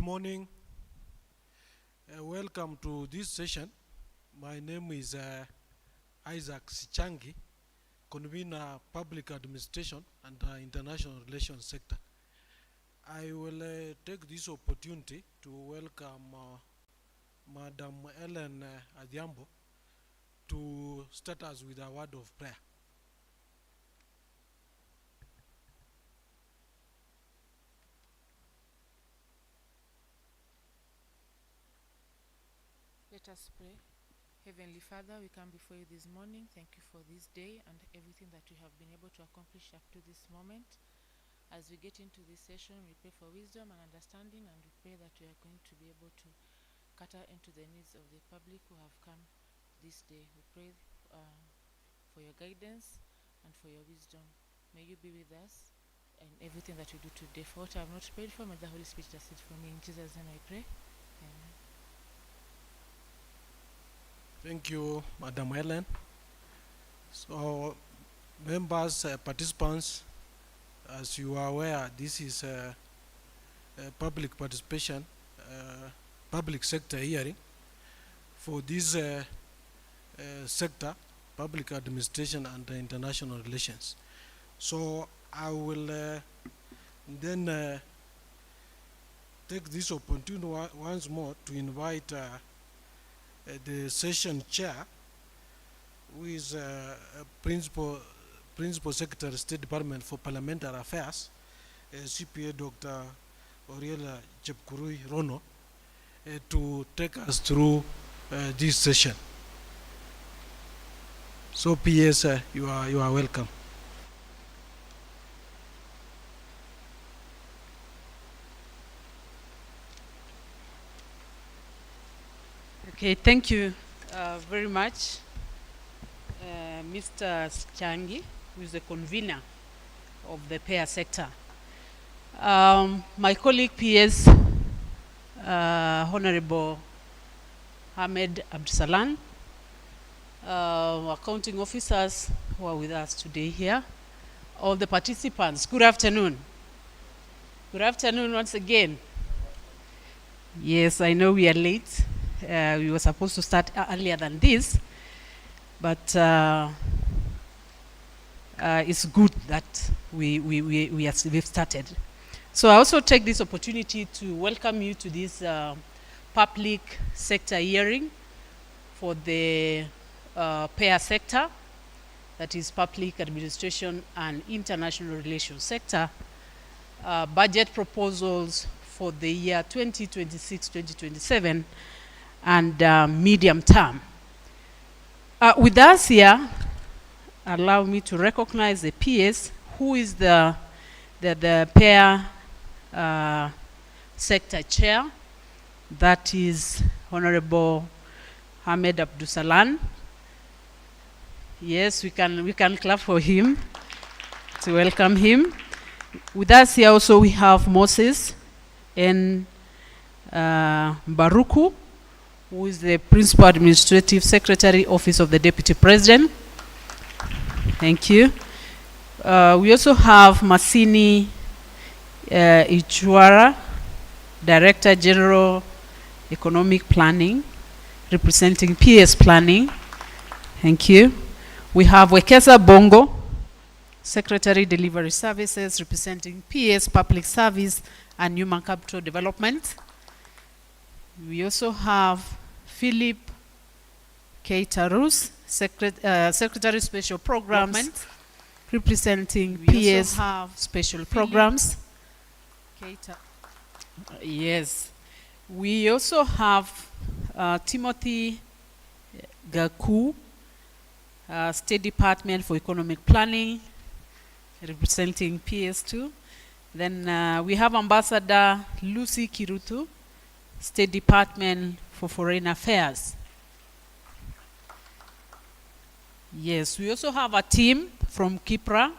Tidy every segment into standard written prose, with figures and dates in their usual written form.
morning. Welcome to this session. My name is Isaac Sichangi, convener Public Administration and International Relations Sector. I will take this opportunity to welcome Madam Ellen Adhiambo to start us with a word of prayer. Let us pray. Heavenly Father, we come before you this morning. Thank you for this day and everything that we have been able to accomplish up to this moment. As we get into this session, we pray for wisdom and understanding, and we pray that we are going to be able to cater into the needs of the public who have come this day. We pray for your guidance and for your wisdom. May you be with us in everything that we do today. For what I have not prayed for, may the Holy Spirit intercede for me. In Jesus' name I pray. Amen. Thank you, Madam Ellen. So, members, participants, as you are aware, this is a public participation, public sector hearing for this sector, public administration and international relations. So, I will then take this opportunity once more to invite the session chair, who is Principal Secretary, State Department for Parliamentary Affairs, CPA Dr. Oriela Chepkurui Rono, to take us through this session. So, PS, you are welcome. Okay, thank you very much, Mr. Sichangi, who is the convener of the payer sector. My colleague PS, Honorable Ahmed Abdusalan, accounting officers who are with us today here, all the participants, good afternoon. Good afternoon once again. Yes, I know we are late. We were supposed to start earlier than this, but it's good that we've started. So I also take this opportunity to welcome you to this public sector hearing for the payer sector, that is public administration and international relations sector, budget proposals for the year 2026-2027, and medium term. With us here, allow me to recognize the PS, who is the payer sector chair. That is Honorable Ahmed Abdusalan. Yes, we can clap for him to welcome him. With us here also we have Moses and Baruku, who is the Principal Administrative Secretary, Office of the Deputy President. Thank you. We also have Masini Ichwara, Director General Economic Planning, representing PS Planning. Thank you. We have Wekesa Bongo, Secretary Delivery Services, representing PS Public Service and Human Capital Development. We also have Philip K. Tarus, Secretary Special Programs, representing PS Special Programs. Yes. We also have Timothy Gaku, State Department for Economic Planning, representing PS2. Then we have Ambassador Lucy Kirutu, State Department for Foreign Affairs. Yes, we also have a team from Kipra,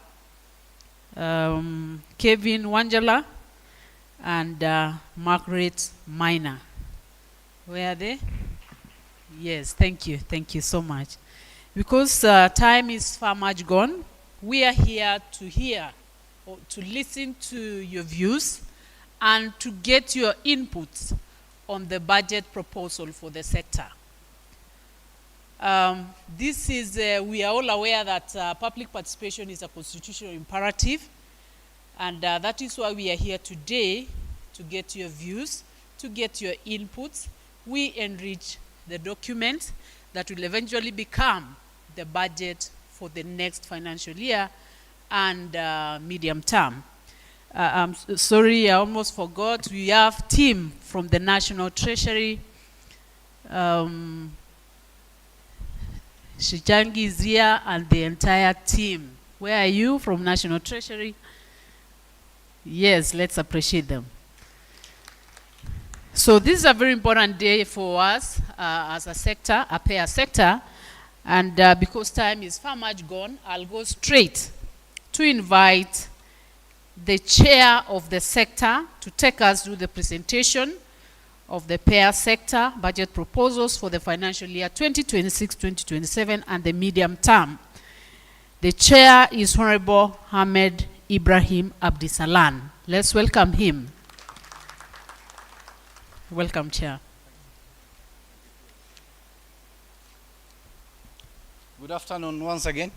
Kevin Wanjala and Margaret Minor. Where are they? Yes, thank you so much. Because time is far much gone, we are here to hear or to listen to your views and to get your inputs on the budget proposal for the sector. This is, we are all aware that public participation is a constitutional imperative, and that is why we are here today, to get your views, to get your inputs. We enrich the document that will eventually become the budget for the next financial year and medium term. I'm sorry, I almost forgot. We have team from the National Treasury. Shichangi is here and the entire team. Where are you from National Treasury? Yes, let's appreciate them. So this is a very important day for us as a sector, a payer sector. And because time is far much gone, I'll go straight to invite the chair of the sector to take us through the presentation of the payer sector budget proposals for the financial year 2026-2027 and the medium term. The chair is Honorable Ahmed Ibrahim Abdisalan. Let's welcome him. Welcome, Chair. Good afternoon once again.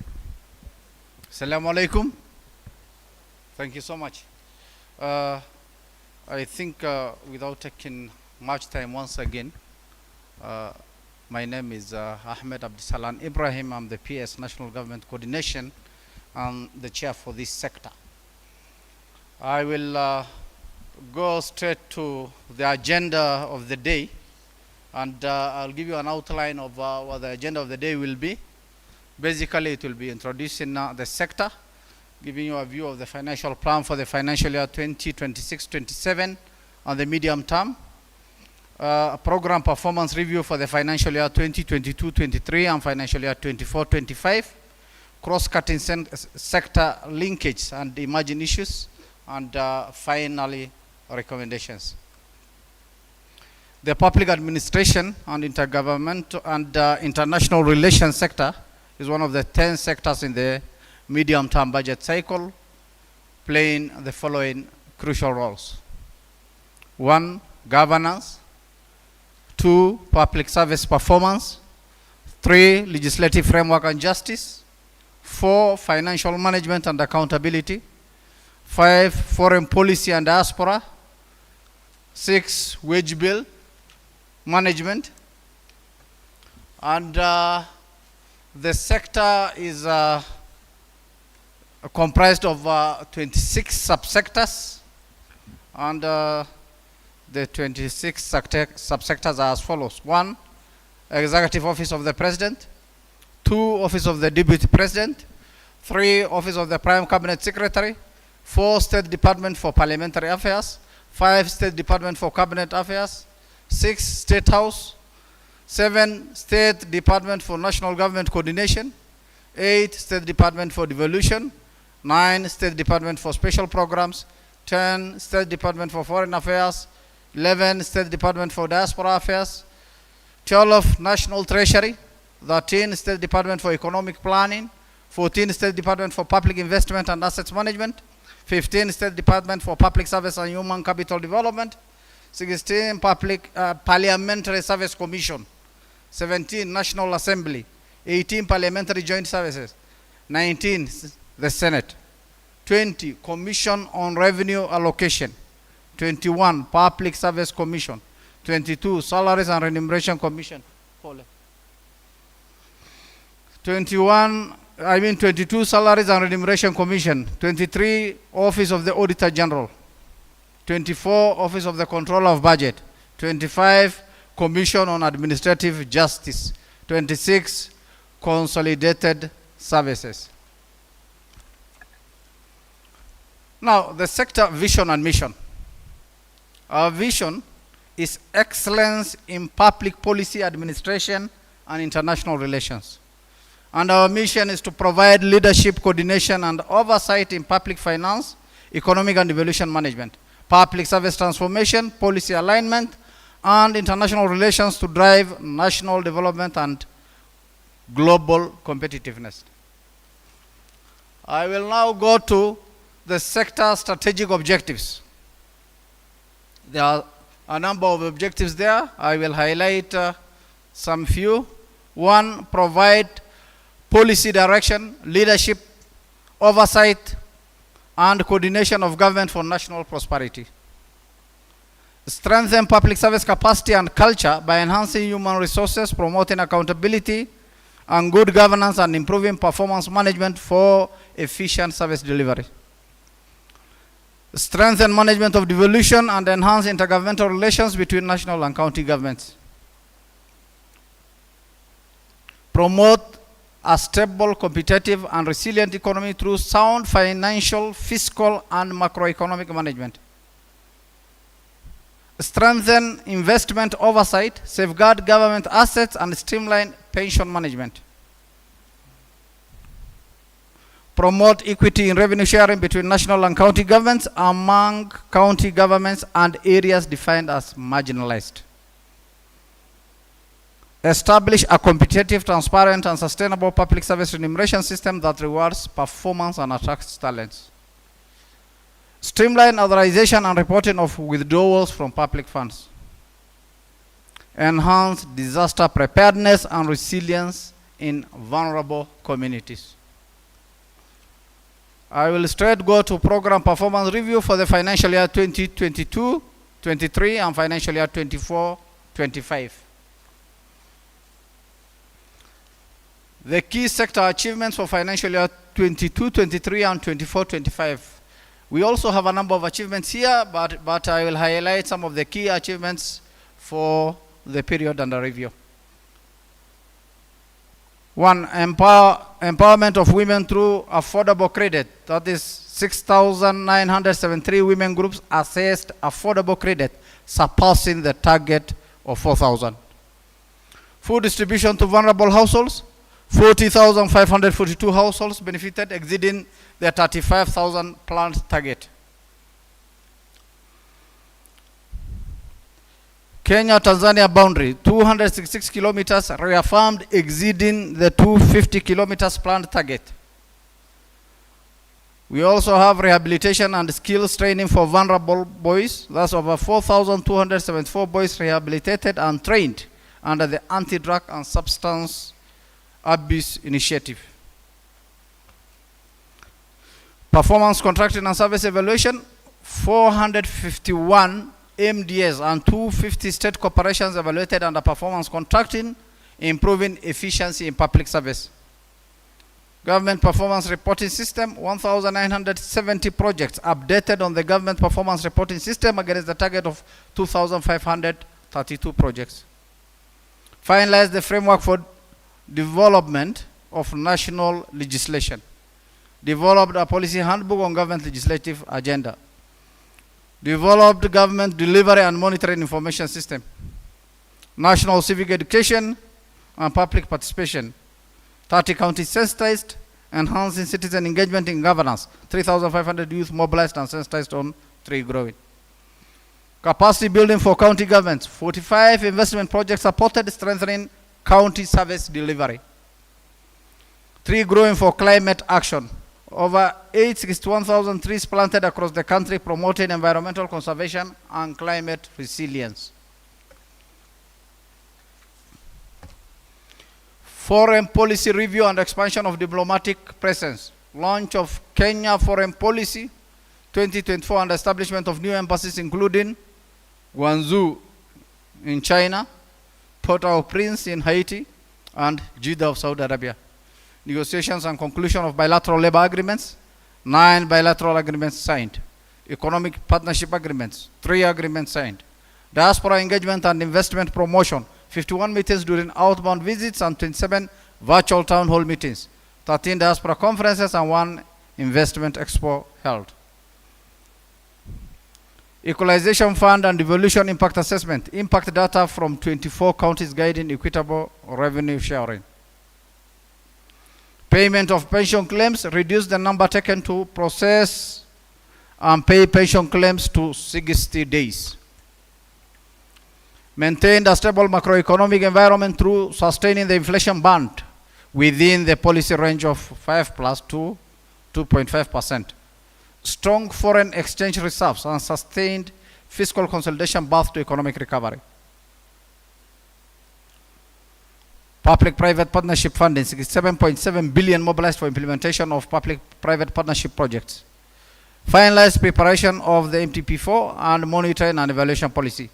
Assalamu alaikum. Thank you so much. I think without taking much time once again, my name is Ahmed Abdisalan Ibrahim. I'm the PS National Government Coordination and the chair for this sector. I will go straight to the agenda of the day, and I'll give you an outline of what the agenda of the day will be. Basically, it will be introducing the sector, giving you a view of the financial plan for the financial year 2026-27 and the medium term, a program performance review for the financial year 2022-23 and financial year 24-25, cross-cutting sector linkage and emerging issues, and finally, recommendations. The public administration and intergovernmental and international relations sector is one of the 10 sectors in the medium-term budget cycle, playing the following crucial roles. 1, governance. 2, public service performance. 3, legislative framework and justice. 4, financial management and accountability. 5, foreign policy and diaspora. 6, wage bill management. And the sector is comprised of 26 subsectors, and the 26 subsectors are as follows. 1, Executive Office of the President. 2, Office of the Deputy President. 3, Office of the Prime Cabinet Secretary. 4, State Department for Parliamentary Affairs. 5, State Department for Cabinet Affairs. 6, State House. 7, State Department for National Government Coordination. 8, State Department for Devolution. 9, State Department for Special Programs. 10, State Department for Foreign Affairs. 11, State Department for Diaspora Affairs. 12, National Treasury. 13, State Department for Economic Planning. 14, State Department for Public Investment and Assets Management. 15, State Department for Public Service and Human Capital Development. 16, Parliamentary Service Commission. 17, National Assembly. 18, Parliamentary Joint Services. 19, the Senate. 20, Commission on Revenue Allocation. 21, Public Service Commission. 22, Salaries and Remuneration Commission. 22, Salaries and Remuneration Commission. 23, Office of the Auditor General. 24, Office of the Controller of Budget. 25, Commission on Administrative Justice. 26, Consolidated Services. Now, the sector vision and mission. Our vision is excellence in public policy administration and international relations. And our mission is to provide leadership, coordination, and oversight in public finance, economic and devolution management, public service transformation, policy alignment, and international relations to drive national development and global competitiveness. I will now go to the sector strategic objectives. There are a number of objectives there. I will highlight some few. One, provide policy direction, leadership, oversight, and coordination of government for national prosperity. Strengthen public service capacity and culture by enhancing human resources, promoting accountability and good governance, and improving performance management for efficient service delivery. Strengthen management of devolution and enhance intergovernmental relations between national and county governments. Promote a stable, competitive, and resilient economy through sound financial, fiscal, and macroeconomic management. Strengthen investment oversight, safeguard government assets, and streamline pension management. Promote equity in revenue sharing between national and county governments, among county governments and areas defined as marginalized. Establish a competitive, transparent, and sustainable public service remuneration system that rewards performance and attracts talents. Streamline authorization and reporting of withdrawals from public funds. Enhance disaster preparedness and resilience in vulnerable communities. I will straight go to program performance review for the financial year 2022-23 and financial year 24-25. The key sector achievements for financial year 22-23 and 24-25. We also have a number of achievements here, but I will highlight some of the key achievements for the period under review. One, empowerment of women through affordable credit. That is 6,973 women groups assessed affordable credit, surpassing the target of 4,000. Food distribution to vulnerable households. 40,542 households benefited, exceeding the 35,000 planned target. Kenya-Tanzania boundary, 266 kilometers reaffirmed, exceeding the 250 kilometers planned target. We also have rehabilitation and skills training for vulnerable boys. That's over 4,274 boys rehabilitated and trained under the Anti-Drug and Substance Abuse Initiative. Performance contracting and service evaluation, 451 MDS and 250 state corporations evaluated under performance contracting, improving efficiency in public service. Government performance reporting system, 1,970 projects updated on the government performance reporting system against the target of 2,532 projects. Finalize the framework for development of national legislation. Developed a policy handbook on government legislative agenda. Developed government delivery and monitoring information system. National civic education and public participation. 30 counties sensitized, enhancing citizen engagement in governance. 3,500 youth mobilized and sensitized on tree growing. Capacity building for county governments. 45 investment projects supported, strengthening county service delivery. Tree growing for climate action. Over 861,000 trees planted across the country, promoting environmental conservation and climate resilience. Foreign policy review and expansion of diplomatic presence. Launch of Kenya Foreign Policy 2024 and establishment of new embassies, including Guangzhou in China, Port-au-Prince in Haiti, and Jeddah of Saudi Arabia. Negotiations and conclusion of bilateral labor agreements, 9 bilateral agreements signed. Economic partnership agreements, 3 agreements signed. Diaspora engagement and investment promotion, 51 meetings during outbound visits and 27 virtual town hall meetings. 13 diaspora conferences and 1 investment expo held. Equalization Fund and Devolution Impact Assessment, impact data from 24 counties guiding equitable revenue sharing. Payment of pension claims, reduce the number taken to process and pay pension claims to 60 days. Maintained a stable macroeconomic environment through sustaining the inflation band within the policy range of 5+ to 2.5%. Strong foreign exchange reserves and sustained fiscal consolidation path to economic recovery. Public-private partnership funding, 67.7 billion mobilized for implementation of public-private partnership projects. Finalized preparation of the MTP4 and monitoring and evaluation policy.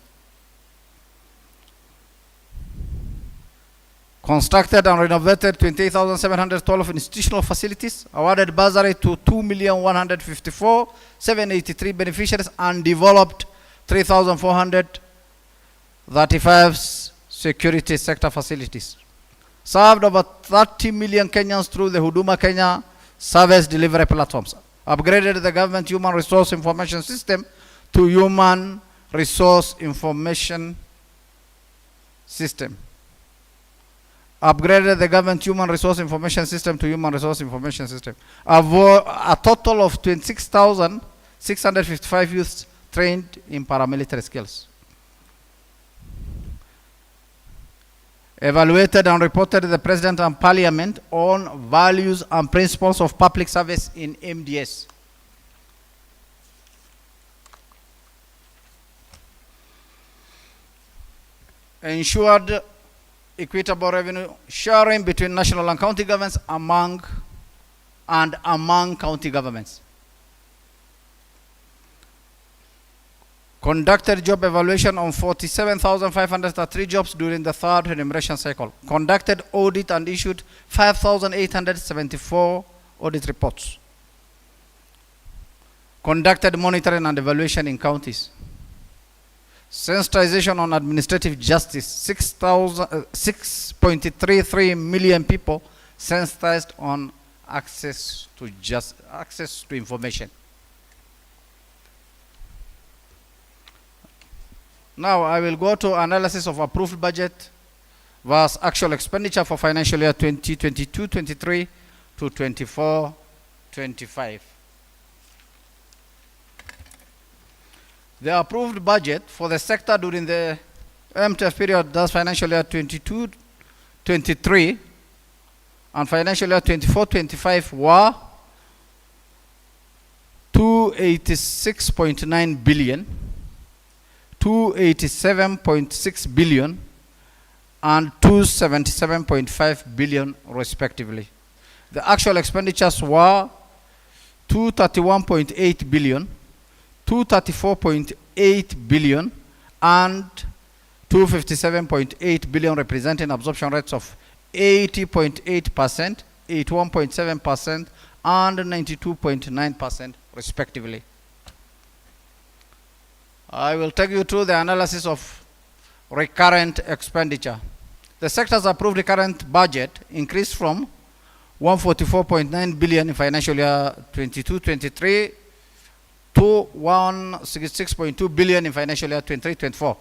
Constructed and renovated 28,712 institutional facilities, awarded bursary to 2,154,783 beneficiaries, and developed 3,435 security sector facilities. Served over 30 million Kenyans through the Huduma Kenya service delivery platforms. Upgraded the government human resource information system to human resource information system. Upgraded the government human resource information system to human resource information system. A total of 26,655 youths trained in paramilitary skills. Evaluated and reported to the President and Parliament on values and principles of public service in MDS. Ensured equitable revenue sharing between national and county governments among county governments. Conducted job evaluation on 47,503 jobs during the third enumeration cycle. Conducted audit and issued 5,874 audit reports. Conducted monitoring and evaluation in counties. Sensitization on administrative justice, 6.33 million people sensitized on access to information. Now I will go to analysis of approved budget versus actual expenditure for financial year 2022-23 to 24-25. The approved budget for the sector during the MTF period, thus financial year 22-23 and financial year 24-25 were 286.9 billion, 287.6 billion and 277.5 billion respectively. The actual expenditures were 231.8 billion, 234.8 billion and 257.8 billion, representing absorption rates of 80.8%, 81.7% and 92.9% respectively. I will take you through the analysis of recurrent expenditure. The sector's approved recurrent budget increased from 144.9 billion in financial year 22-23 to 166.2 billion in financial year 23-24,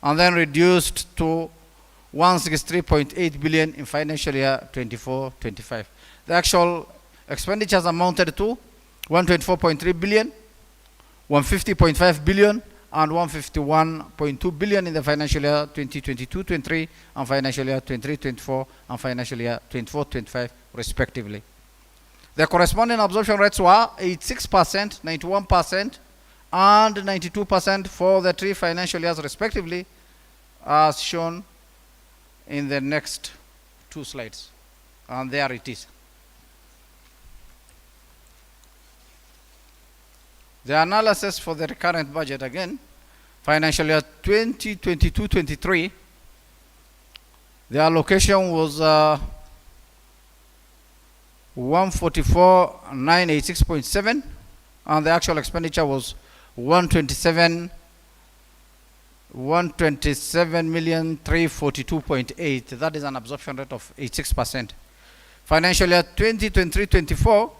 and then reduced to 163.8 billion in financial year 24-25. The actual expenditures amounted to 124.3 billion, 150.5 billion, and 151.2 billion in the financial year 2022-23 and financial year 23-24 and financial year 24-25 respectively. The corresponding absorption rates were 86%, 91%, and 92% for the three financial years respectively, as shown in the next two slides. And there it is. The analysis for the recurrent budget again, financial year 2022-23, the allocation was 144,986.7, and the actual expenditure was 127,342.8. That is an absorption rate of 86%. Financial year 2023-24,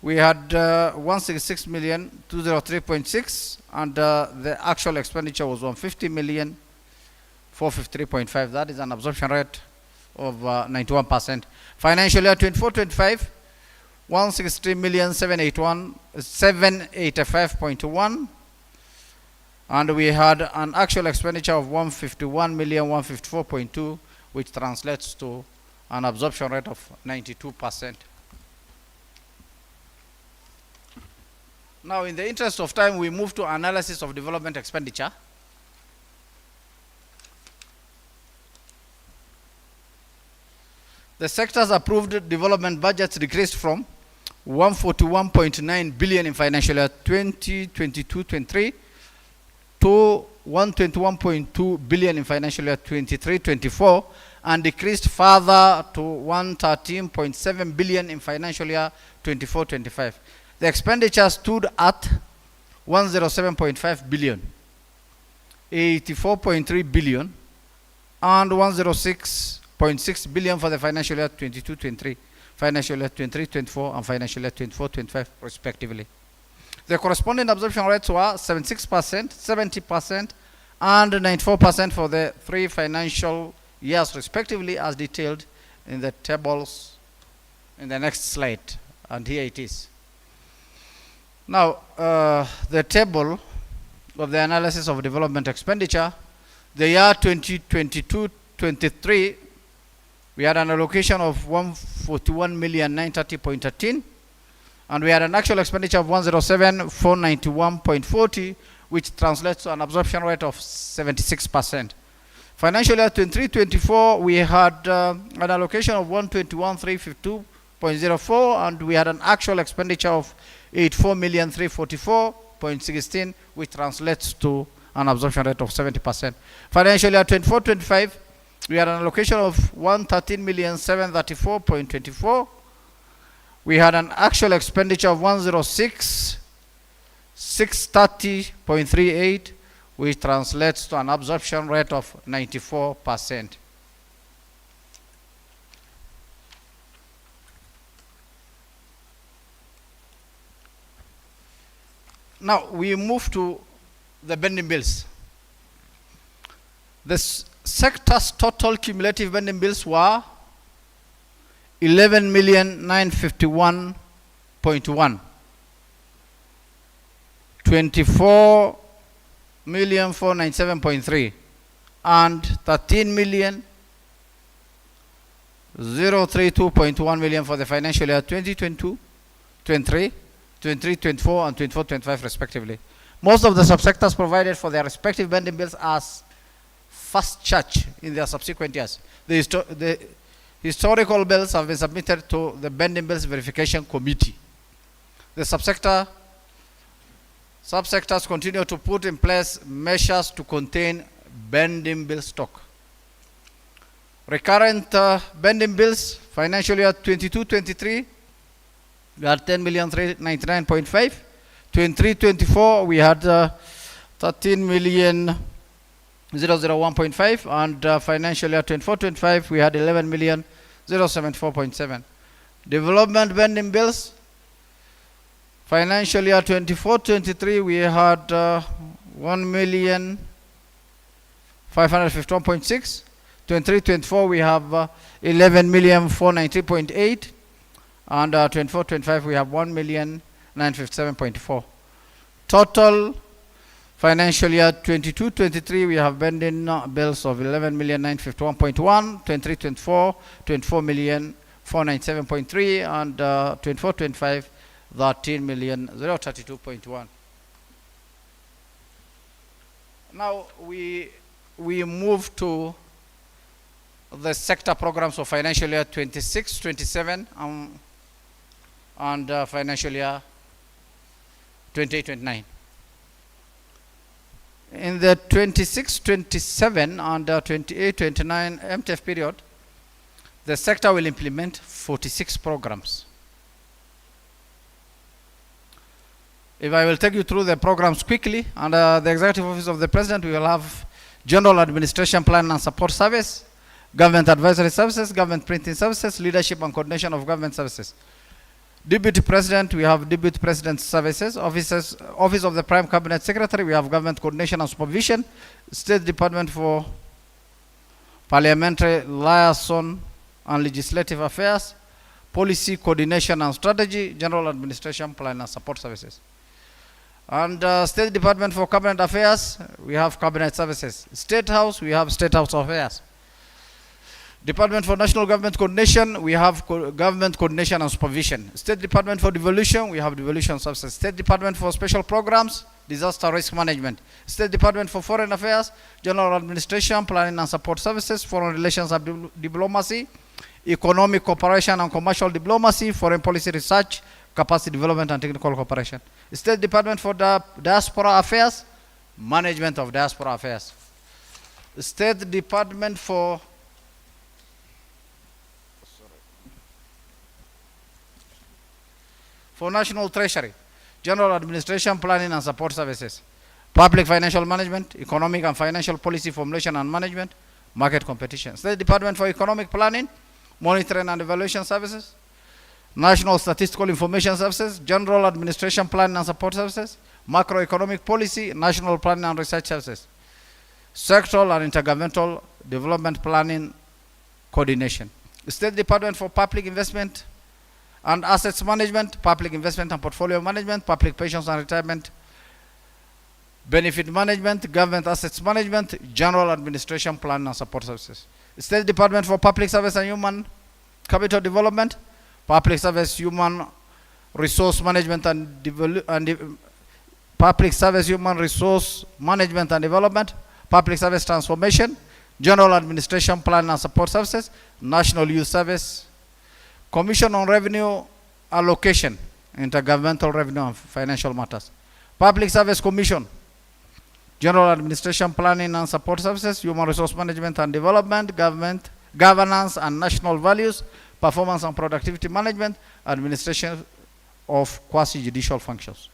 we had 166,203.6, and the actual expenditure was 150,453.5. That is an absorption rate of 91%. Financial year 24-25, 163,785.1, and we had an actual expenditure of 151,154.2, which translates to an absorption rate of 92%. Now, in the interest of time, we move to analysis of development expenditure. The sector's approved development budgets decreased from 141.9 billion in financial year 2022-23 to 121.2 billion in financial year 23-24, and decreased further to 113.7 billion in financial year 24-25. The expenditure stood at 107.5 billion, 84.3 billion, and 106.6 billion for the financial year 22-23, financial year 23-24, and financial year 24-25 respectively. The corresponding absorption rates were 76%, 70%, and 94% for the 3 financial years respectively, as detailed in the tables in the next slide. And here it is. Now, the table of the analysis of development expenditure, the year 2022-23, we had an allocation of 141,930.13, and we had an actual expenditure of 107,491.40, which translates to an absorption rate of 76%. Financial year 23-24, we had an allocation of 121,352.04, and we had an actual expenditure of 84,344.16, which translates to an absorption rate of 70%. Financial year 24-25, we had an allocation of 113,734.24. We had an actual expenditure of 106,630.38, which translates to an absorption rate of 94%. Now we move to the pending bills. The sector's total cumulative pending bills were 11,951.1, 24,497.3, and 13,032.1 million for the financial year 2022, 23, 23, 24, and 24, 25 respectively. Most of the subsectors provided for their respective pending bills as fast charge in their subsequent years. The historical bills have been submitted to the pending bills verification committee. The subsectors continue to put in place measures to contain pending bill stock. Recurrent pending bills, financial year 22-23, we had 10,399.5. 23-24, we had 13,001.5, and financial year 24-25, we had 11,074.7. Development pending bills, financial year 24-23, we had 1,551.6. 23-24, we have 11,490.8, and 24-25, we have 1,957.4. Total financial year 22-23, we have pending bills of 11,951.1, 23-24, 24,497.3, and 24-25, 13,032.1. Now we move to the sector programs of financial year 26-27 and financial year 28-29. In the 26-27 and 28-29 MTF period, the sector will implement 46 programs. If I will take you through the programs quickly, under the Executive Office of the President, we will have General Administration Plan and Support Service, Government Advisory Services, Government Printing Services, Leadership and Coordination of Government Services. Deputy President, we have Deputy President Services. Office of the Prime Cabinet Secretary, we have Government Coordination and Supervision. State Department for Parliamentary Liaison and Legislative Affairs. Policy Coordination and Strategy, General Administration Plan and Support Services. And State Department for Cabinet Affairs, we have Cabinet Services. State House, we have State House Affairs. Department for National Government Coordination, we have Government Coordination and Supervision. State Department for Devolution, we have Devolution Services. State Department for Special Programs, Disaster Risk Management. State Department for Foreign Affairs, General Administration, Planning and Support Services, Foreign Relations and Diplomacy, Economic Cooperation and Commercial Diplomacy, Foreign Policy Research, Capacity Development and Technical Cooperation. State Department for Diaspora Affairs, Management of Diaspora Affairs. State Department for National Treasury, General Administration, Planning and Support Services, Public Financial Management, Economic and Financial Policy Formulation and Management, Market Competition. State Department for Economic Planning, Monitoring and Evaluation Services, National Statistical Information Services, General Administration, Planning and Support Services, Macroeconomic Policy, National Planning and Research Services, Sectoral and Intergovernmental Development Planning Coordination. State Department for Public Investment and Assets Management, Public Investment and Portfolio Management, Public Pensions and Retirement Benefit Management, Government Assets Management, General Administration, Planning and Support Services. State Department for Public Service and Human Capital Development, Public Service Human Resource Management and Public Service Human Resource Management and Development, Public Service Transformation, General Administration, Planning and Support Services, National Youth Service, Commission on Revenue Allocation, Intergovernmental Revenue and Financial Matters, Public Service Commission, General Administration, Planning and Support Services, Human Resource Management and Development, Government, Governance and National Values, Performance and Productivity Management, Administration of Quasi-Judicial Functions.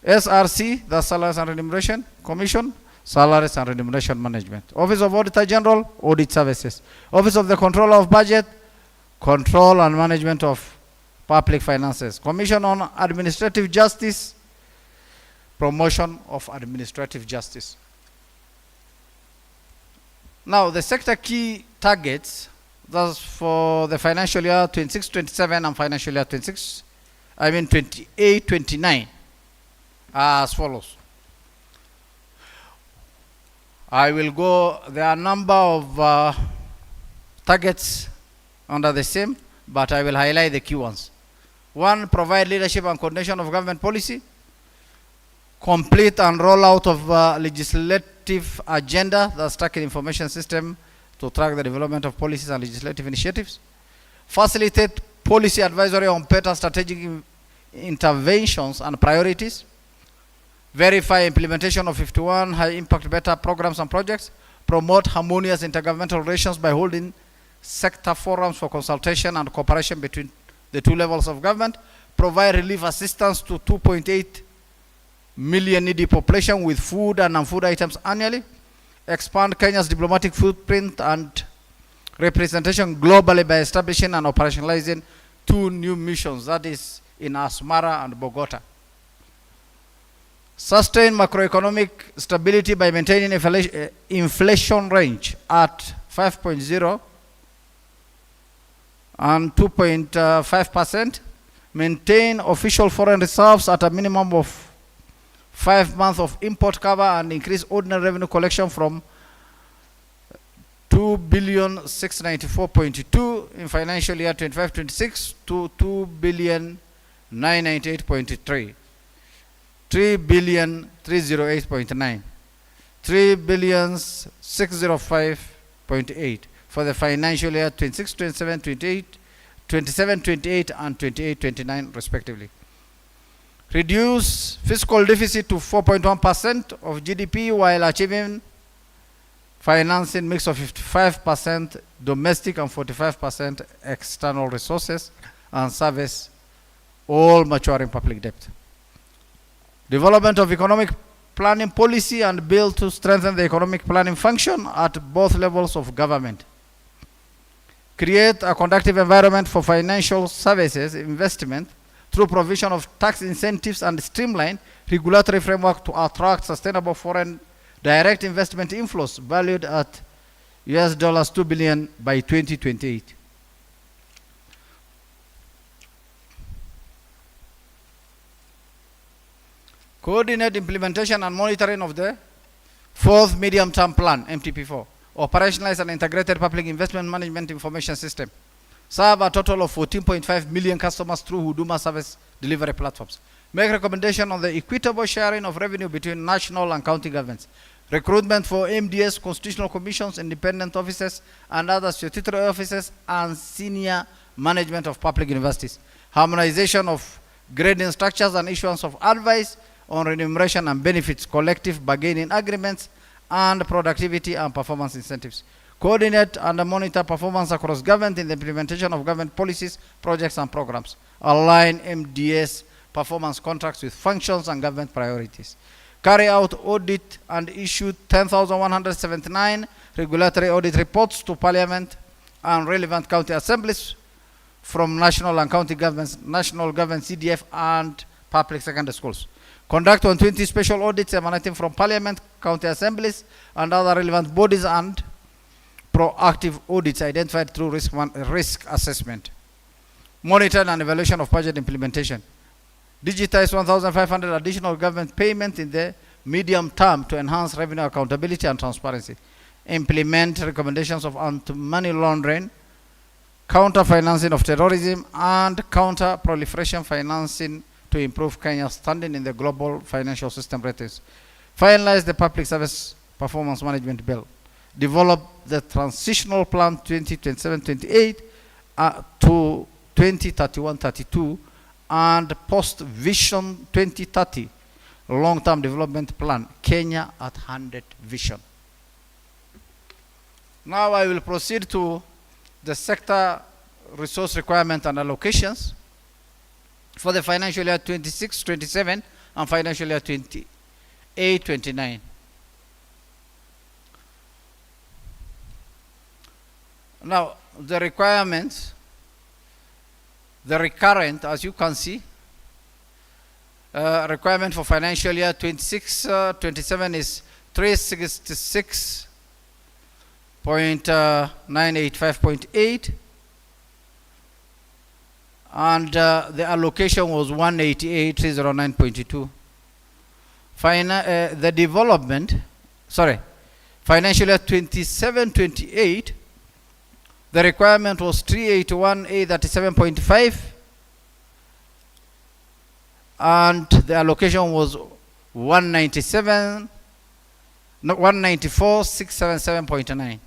SRC, the Salaries and Remuneration Commission, Salaries and Remuneration Management. Office of Auditor General, Audit Services. Office of the Controller of Budget, Control and Management of Public Finances. Commission on Administrative Justice, Promotion of Administrative Justice. Now, the sector key targets, thus for the financial year 26-27 and financial year 28-29 are as follows. I will go, there are a number of targets under the same, but I will highlight the key ones. One, provide leadership and coordination of government policy. Complete and roll out of legislative agenda, the tracking information system to track the development of policies and legislative initiatives. Facilitate policy advisory on better strategic interventions and priorities. Verify implementation of 51 high-impact beta programs and projects. Promote harmonious intergovernmental relations by holding sector forums for consultation and cooperation between the two levels of government. Provide relief assistance to 2.8 million needy population with food and non-food items annually. Expand Kenya's diplomatic footprint and representation globally by establishing and operationalizing 2 new missions, that is in Asmara and Bogota. Sustain macroeconomic stability by maintaining inflation range at 5.0 and 2.5%. Maintain official foreign reserves at a minimum of 5 months of import cover and increase ordinary revenue collection from 2,694.2 in financial year 25-26 to 2,998.3. 3,308.9, 3,605.8 for the financial year 26, 27, 28, 27, 28, and 28, 29 respectively. Reduce fiscal deficit to 4.1% of GDP while achieving financing mix of 55% domestic and 45% external resources and service all maturing public debt. Development of economic planning policy and bill to strengthen the economic planning function at both levels of government. Create a conducive environment for financial services investment through provision of tax incentives and streamline regulatory framework to attract sustainable foreign direct investment inflows valued at $2 billion by 2028. Coordinate implementation and monitoring of the 4th medium-term plan, MTP4. operationalize an integrated public investment management information system, serve a total of 14.5 million customers through Huduma service delivery platforms, make recommendation on the equitable sharing of revenue between national and county governments, recruitment for MDS, constitutional commissions, independent officers, and other statutory officers, and senior management of public universities, harmonization of grading structures and issuance of advice on remuneration and benefits, collective bargaining agreements, and productivity and performance incentives. Coordinate and monitor performance across government in the implementation of government policies, projects, and programs. Align MDS performance contracts with functions and government priorities. Carry out audit and issue 10,179 regulatory audit reports to Parliament and relevant county assemblies from national and county governments, national government, CDF, and public secondary schools. Conduct 120 special audits emanating from Parliament, county assemblies, and other relevant bodies, and proactive audits identified through risk assessment. Monitor and evaluation of budget implementation. Digitize 1,500 additional government payment in the medium term to enhance revenue accountability and transparency. Implement recommendations of anti-money laundering, counter financing of terrorism, and counter proliferation financing to improve Kenya's standing in the global financial system ratings. Finalize the public service performance management bill. Develop the transitional plan 2027-28 to 2031-32 and post vision 2030 long-term development plan, Kenya at 100 vision. Now I will proceed to the sector resource requirement and allocations for the financial year 26-27 and financial year 28-29. Now, the requirements, the recurrent, as you can see, requirement for financial year 26-27 is 366.985.8, and the allocation was 188,309.2. The development, financial year 27-28, the requirement was 381,837.5, and the allocation was 194,677.9.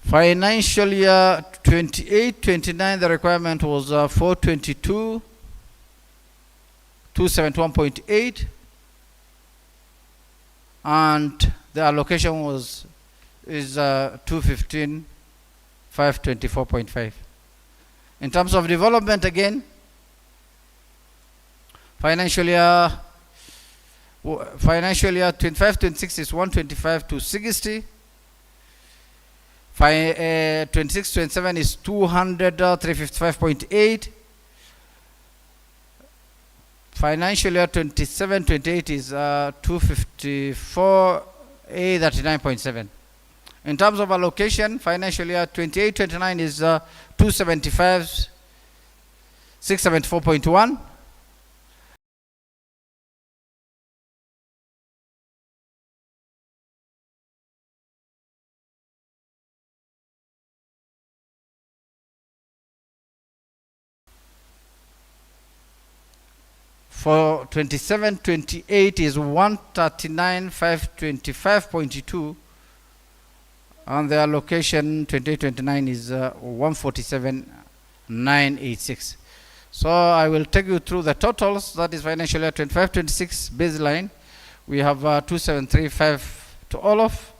Financial year 28-29, the requirement was 422,271.8, and the allocation is 215,524.5. In terms of development, again, financial year 25-26 is 125,260. 26-27 is 200,355.8. Financial year 27-28 is 254,839.7. In terms of allocation, financial year 28-29 is 275,674.1. For 27-28 is 139,525.2, and the allocation 28-29 is 147,986. So I will take you through the totals. That is financial year 25-26 baseline. We have 2,735 to all of.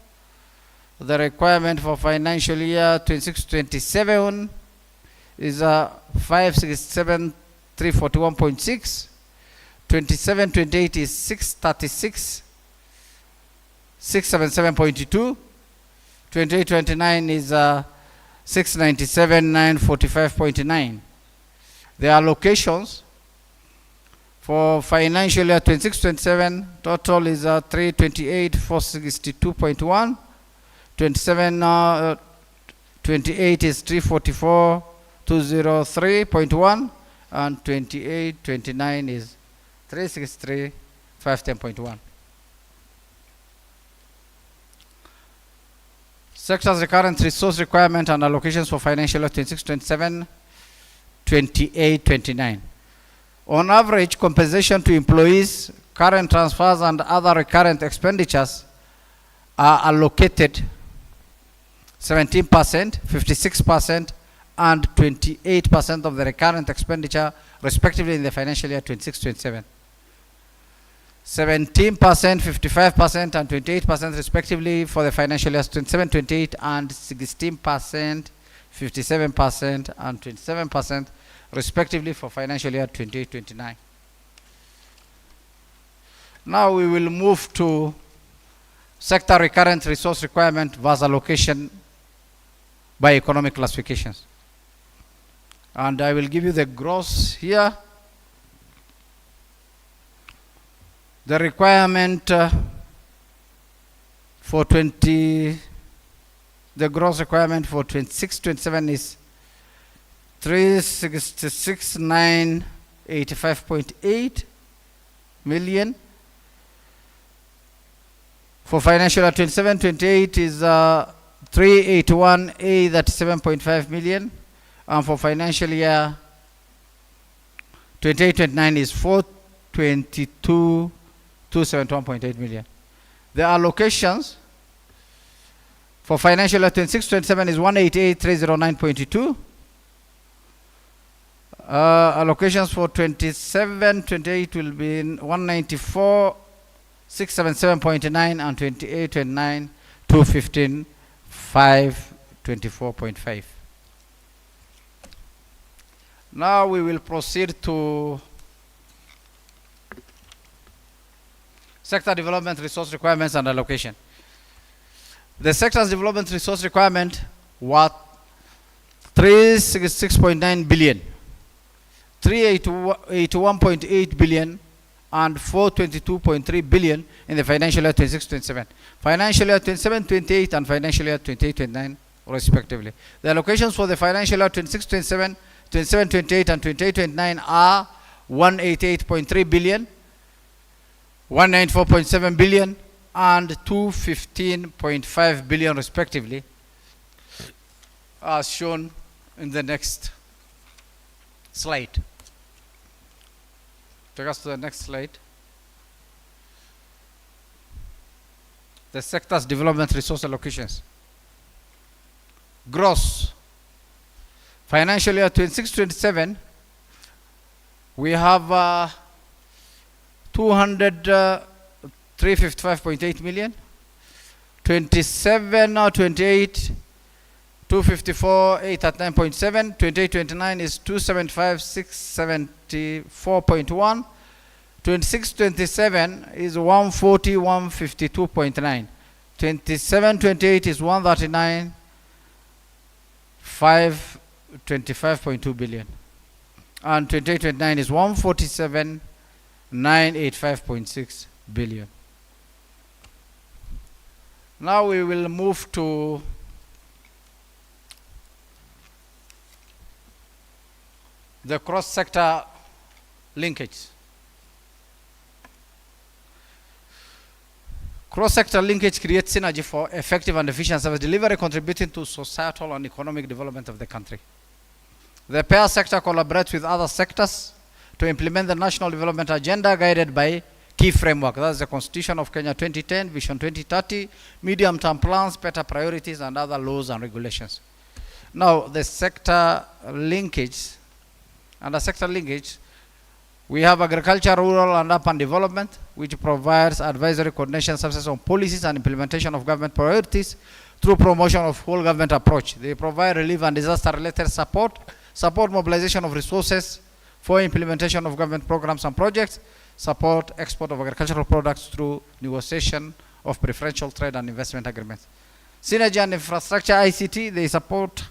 The requirement for financial year 26-27 is 567,341.6. 27-28 is 637.2. 28-29 is 697,945.9. The allocations for financial year 26-27 total is 328,462.1. 27-28 is 344,203.1, and 28-29 is 363,510.1. Sector's recurrent resource requirement and allocations for financial year 26-27, 28-29. On average, compensation to employees, current transfers, and other recurrent expenditures are allocated 17%, 56%, and 28% of the recurrent expenditure, respectively, in the financial year 26-27. 17%, 55%, and 28% respectively for the financial years 27-28, and 16%, 57%, and 27% respectively for financial year 28-29. Now we will move to sector recurrent resource requirement versus allocation by economic classifications. And I will give you the gross here. The requirement for the gross requirement for 26-27 is 366,985.8 million. For financial year 27-28 is 381,837.5 million. And for financial year 28-29 is 422,271.8 million. The allocations for financial year 26-27 is 188,309.22. Allocations for 27-28 will be 194,677.9, and 28-29 215,524.5. Now we will proceed to sector development resource requirements and allocation. The sector's development resource requirement was 366.9 billion, 381.8 billion, and 422.3 billion in the financial year 26-27, financial year 27-28, and financial year 28-29 respectively. The allocations for the financial year 26-27, 27-28, and 28-29 are 188.3 billion, 194.7 billion, and 215.5 billion respectively, as shown in the next slide. Take us to the next slide. The sector's development resource allocations. Gross. Financial year 26-27, we have 355.8 million. 27-28, 254,839.7. 28-29 is 275,674.1. 26-27 is 140,152.9. 27-28 is 139,525.2 billion. And 28-29 is 147,985.6 billion. Now we will move to the cross-sector linkage. Cross-sector linkage creates synergy for effective and efficient service delivery, contributing to societal and economic development of the country. The pair sector collaborates with other sectors to implement the national development agenda guided by key framework. That's the Constitution of Kenya 2010, Vision 2030, medium-term plans, better priorities, and other laws and regulations. Now, the sector linkage. Under sector linkage, we have agriculture, rural, and urban development, which provides advisory coordination services on policies and implementation of government priorities through promotion of whole government approach. They provide relief and disaster-related support mobilization of resources for implementation of government programs and projects, support export of agricultural products through negotiation of preferential trade and investment agreements. Synergy and infrastructure ICT, they support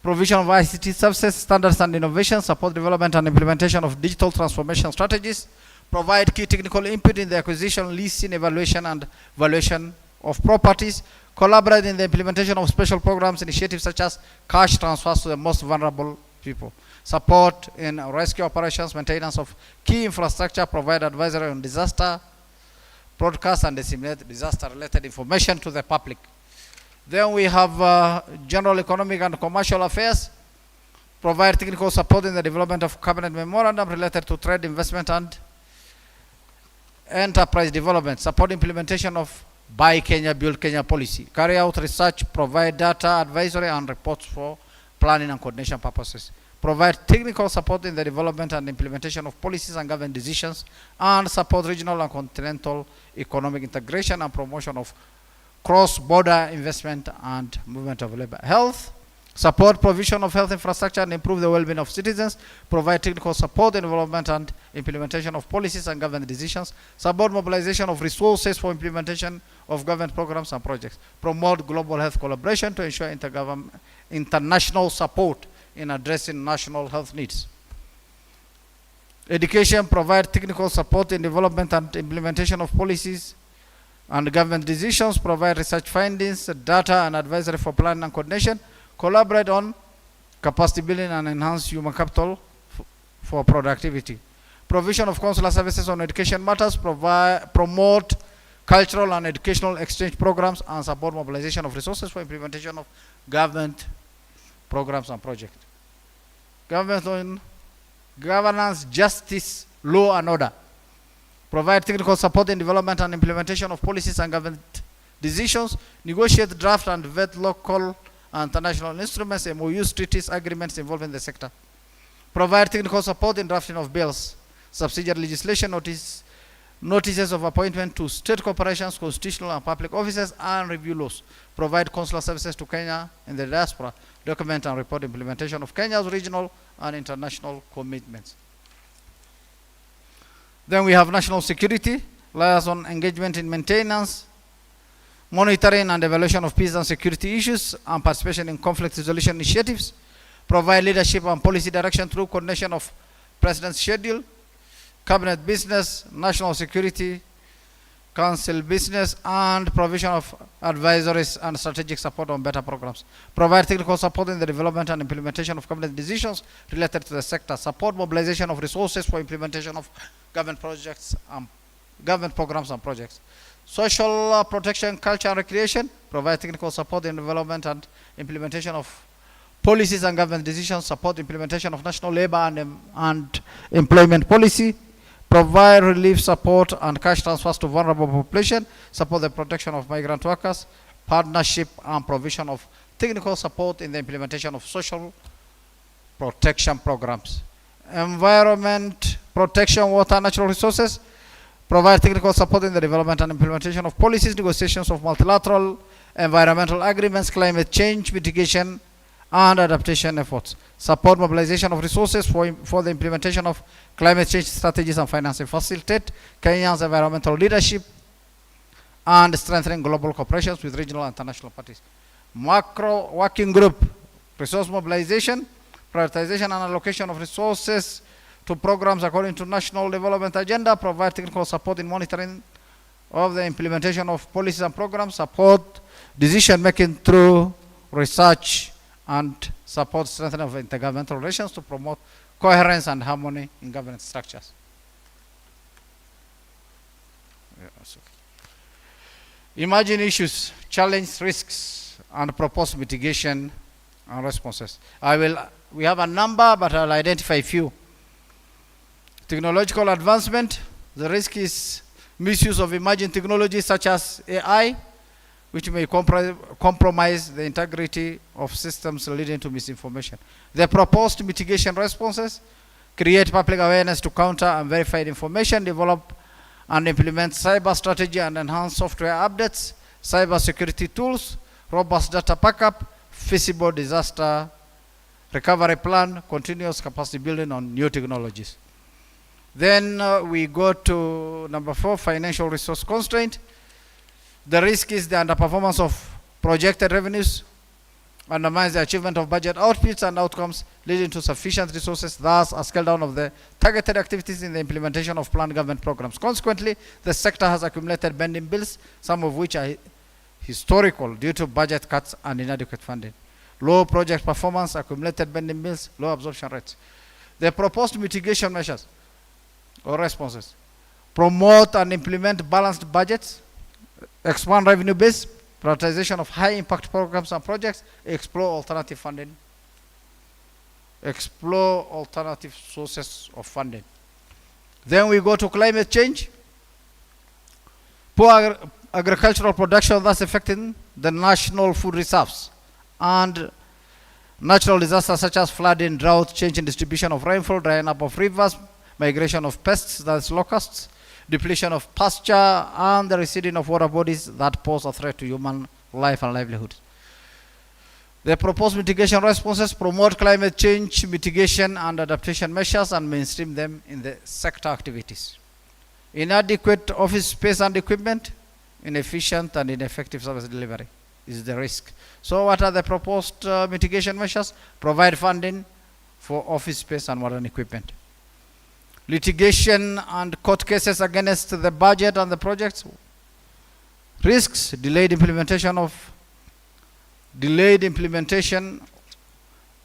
provision of ICT services, standards and innovation, support development and implementation of digital transformation strategies, provide key technical input in the acquisition, leasing, evaluation, and valuation of properties, collaborate in the implementation of special programs, initiatives such as cash transfers to the most vulnerable people, support in rescue operations, maintenance of key infrastructure, provide advisory on disaster, broadcast and disseminate disaster-related information to the public. Then we have general economic and commercial affairs, provide technical support in the development of cabinet memorandum related to trade, investment, and enterprise development, support implementation of Buy Kenya, Build Kenya policy, carry out research, provide data, advisory, and reports for planning and coordination purposes, provide technical support in the development and implementation of policies and government decisions, and support regional and continental economic integration and promotion of cross-border investment and movement of labor. Health, support provision of health infrastructure and improve the well-being of citizens, provide technical support in development and implementation of policies and government decisions, support mobilization of resources for implementation of government programs and projects, promote global health collaboration to ensure international support in addressing national health needs. Education, provide technical support in development and implementation of policies and government decisions, provide research findings, data, and advisory for planning and coordination, collaborate on capacity building and enhance human capital for productivity. Provision of consular services on education matters, promote cultural and educational exchange programs, and support mobilization of resources for implementation of government programs and projects. Government on governance, justice, law, and order. Provide technical support in development and implementation of policies and government decisions, negotiate, draft, and vet local and international instruments, MOUs, treaties, agreements involving the sector. Provide technical support in drafting of bills, subsidiary legislation, notices of appointment to state corporations, constitutional and public officers, and review laws. Provide consular services to Kenya in the diaspora, document and report implementation of Kenya's regional and international commitments. Then we have national security, liaison engagement in maintenance, monitoring and evaluation of peace and security issues, and participation in conflict resolution initiatives, provide leadership and policy direction through coordination of President's schedule, cabinet business, national security, council business, and provision of advisories and strategic support on better programs. Provide technical support in the development and implementation of cabinet decisions related to the sector. Support mobilization of resources for implementation of government projects, government programs and projects. Social protection, culture and recreation. Provide technical support in development and implementation of policies and government decisions. Support implementation of national labor and employment policy. Provide relief support and cash transfers to vulnerable population. Support the protection of migrant workers. Partnership and provision of technical support in the implementation of social protection programs. Environment protection, water and natural resources. Provide technical support in the development and implementation of policies, negotiations of multilateral environmental agreements, climate change mitigation and adaptation efforts. Support mobilization of resources for the implementation of climate change strategies and financing. Facilitate Kenya's environmental leadership and strengthening global cooperations with regional and international parties. Macro working group, resource mobilization, prioritization and allocation of resources to programs according to national development agenda. Provide technical support in monitoring of the implementation of policies and programs. Support decision making through research and support strengthening of intergovernmental relations to promote coherence and harmony in governance structures. Emerging issues, challenge, risks, and proposed mitigation and responses. We have a number, but I'll identify a few. Technological advancement. The risk is misuse of emerging technologies such as AI, which may compromise the integrity of systems leading to misinformation. The proposed mitigation responses: create public awareness to counter and verified information, develop and implement cyber strategy and enhance software updates, cyber security tools, robust data backup, feasible disaster recovery plan, continuous capacity building on new technologies. Then we go to number 4, financial resource constraint. The risk is the underperformance of projected revenues, undermines the achievement of budget outputs and outcomes, leading to sufficient resources, thus a scale down of the targeted activities in the implementation of planned government programs. Consequently, the sector has accumulated pending bills, some of which are historical due to budget cuts and inadequate funding. Low project performance, accumulated pending bills, low absorption rates. The proposed mitigation measures or responses: promote and implement balanced budgets, expand revenue base, prioritization of high impact programs and projects, explore alternative funding, explore alternative sources of funding. Then we go to climate change. Poor agricultural production thus affecting the national food reserves, and natural disasters such as flooding, drought, change in distribution of rainfall, drying up of rivers, migration of pests, that's locusts, depletion of pasture, and the receding of water bodies that pose a threat to human life and livelihood. The proposed mitigation responses promote climate change mitigation and adaptation measures and mainstream them in the sector activities. Inadequate office space and equipment, inefficient and ineffective service delivery is the risk. So what are the proposed mitigation measures? Provide funding for office space and modern equipment. Litigation and court cases against the budget and the projects. Risks, delayed implementation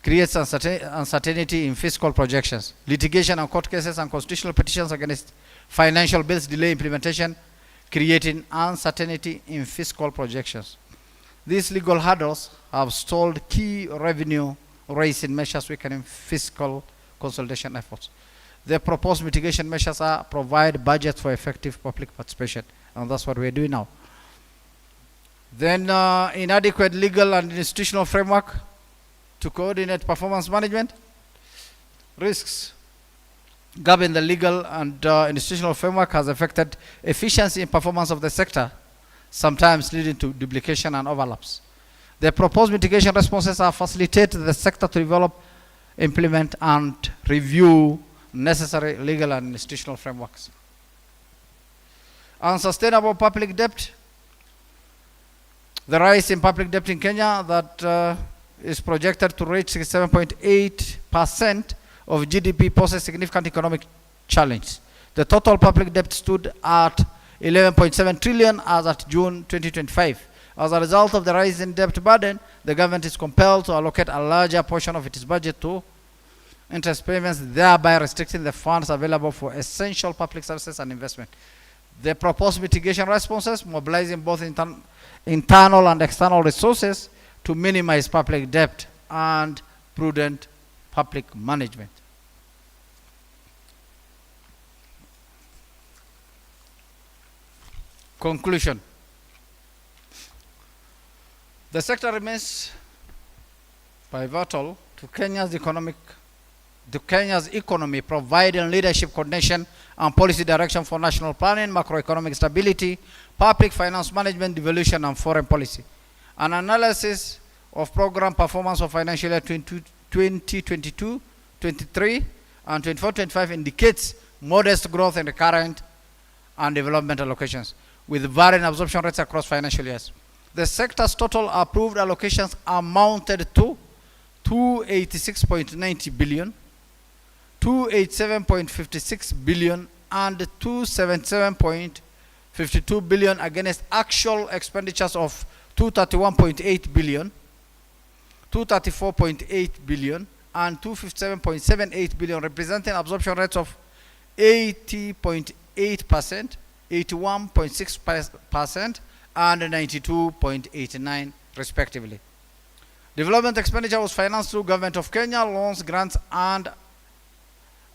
creates uncertainty in fiscal projections. Litigation and court cases and constitutional petitions against financial bills delay implementation, creating uncertainty in fiscal projections. These legal hurdles have stalled key revenue raising measures weakening fiscal consolidation efforts. The proposed mitigation measures are provide budget for effective public participation, and that's what we're doing now. Then inadequate legal and institutional framework to coordinate performance management. Risks. Gap in the legal and institutional framework has affected efficiency in performance of the sector, sometimes leading to duplication and overlaps. The proposed mitigation responses are facilitate the sector to develop, implement, and review necessary legal and institutional frameworks. Unsustainable public debt. The rise in public debt in Kenya that is projected to reach 67.8% of GDP poses significant economic challenge. The total public debt stood at 11.7 trillion as at June 2025. As a result of the rise in debt burden, the government is compelled to allocate a larger portion of its budget to interest payments, thereby restricting the funds available for essential public services and investment. The proposed mitigation responses, mobilizing both internal and external resources to minimize public debt and prudent public management. Conclusion. The sector remains pivotal to Kenya's economy, providing leadership, coordination, and policy direction for national planning, macroeconomic stability, public finance management, devolution, and foreign policy. An analysis of program performance of financial year 2022-23 and 24-25 indicates modest growth in the current and development allocations, with varying absorption rates across financial years. The sector's total approved allocations amounted to 286.90 billion, 287.56 billion, and 277.52 billion against actual expenditures of 231.8 billion, 234.8 billion, and 257.78 billion, representing absorption rates of 80.8%, 81.6%, and 92.89% respectively. Development expenditure was financed through Government of Kenya, loans, grants, and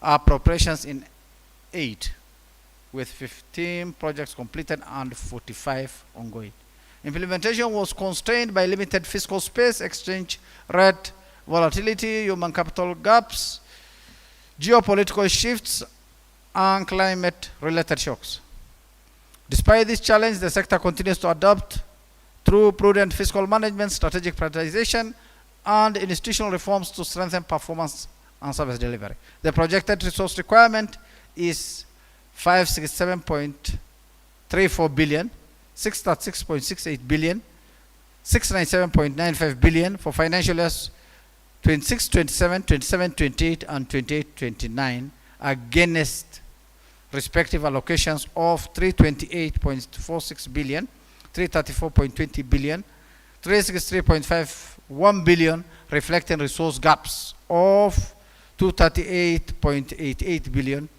appropriations in 8, with 15 projects completed and 45 ongoing. Implementation was constrained by limited fiscal space, exchange rate volatility, human capital gaps, geopolitical shifts, and climate-related shocks. Despite this challenge, the sector continues to adapt through prudent fiscal management, strategic prioritization, and institutional reforms to strengthen performance and service delivery. The projected resource requirement is 567.34 billion, 636.68 billion, 697.95 billion for financial years 26-27, 27-28, and 28-29 against respective allocations of 328.46 billion, 334.20 billion, 363.51 billion, reflecting resource gaps of 238.88 billion,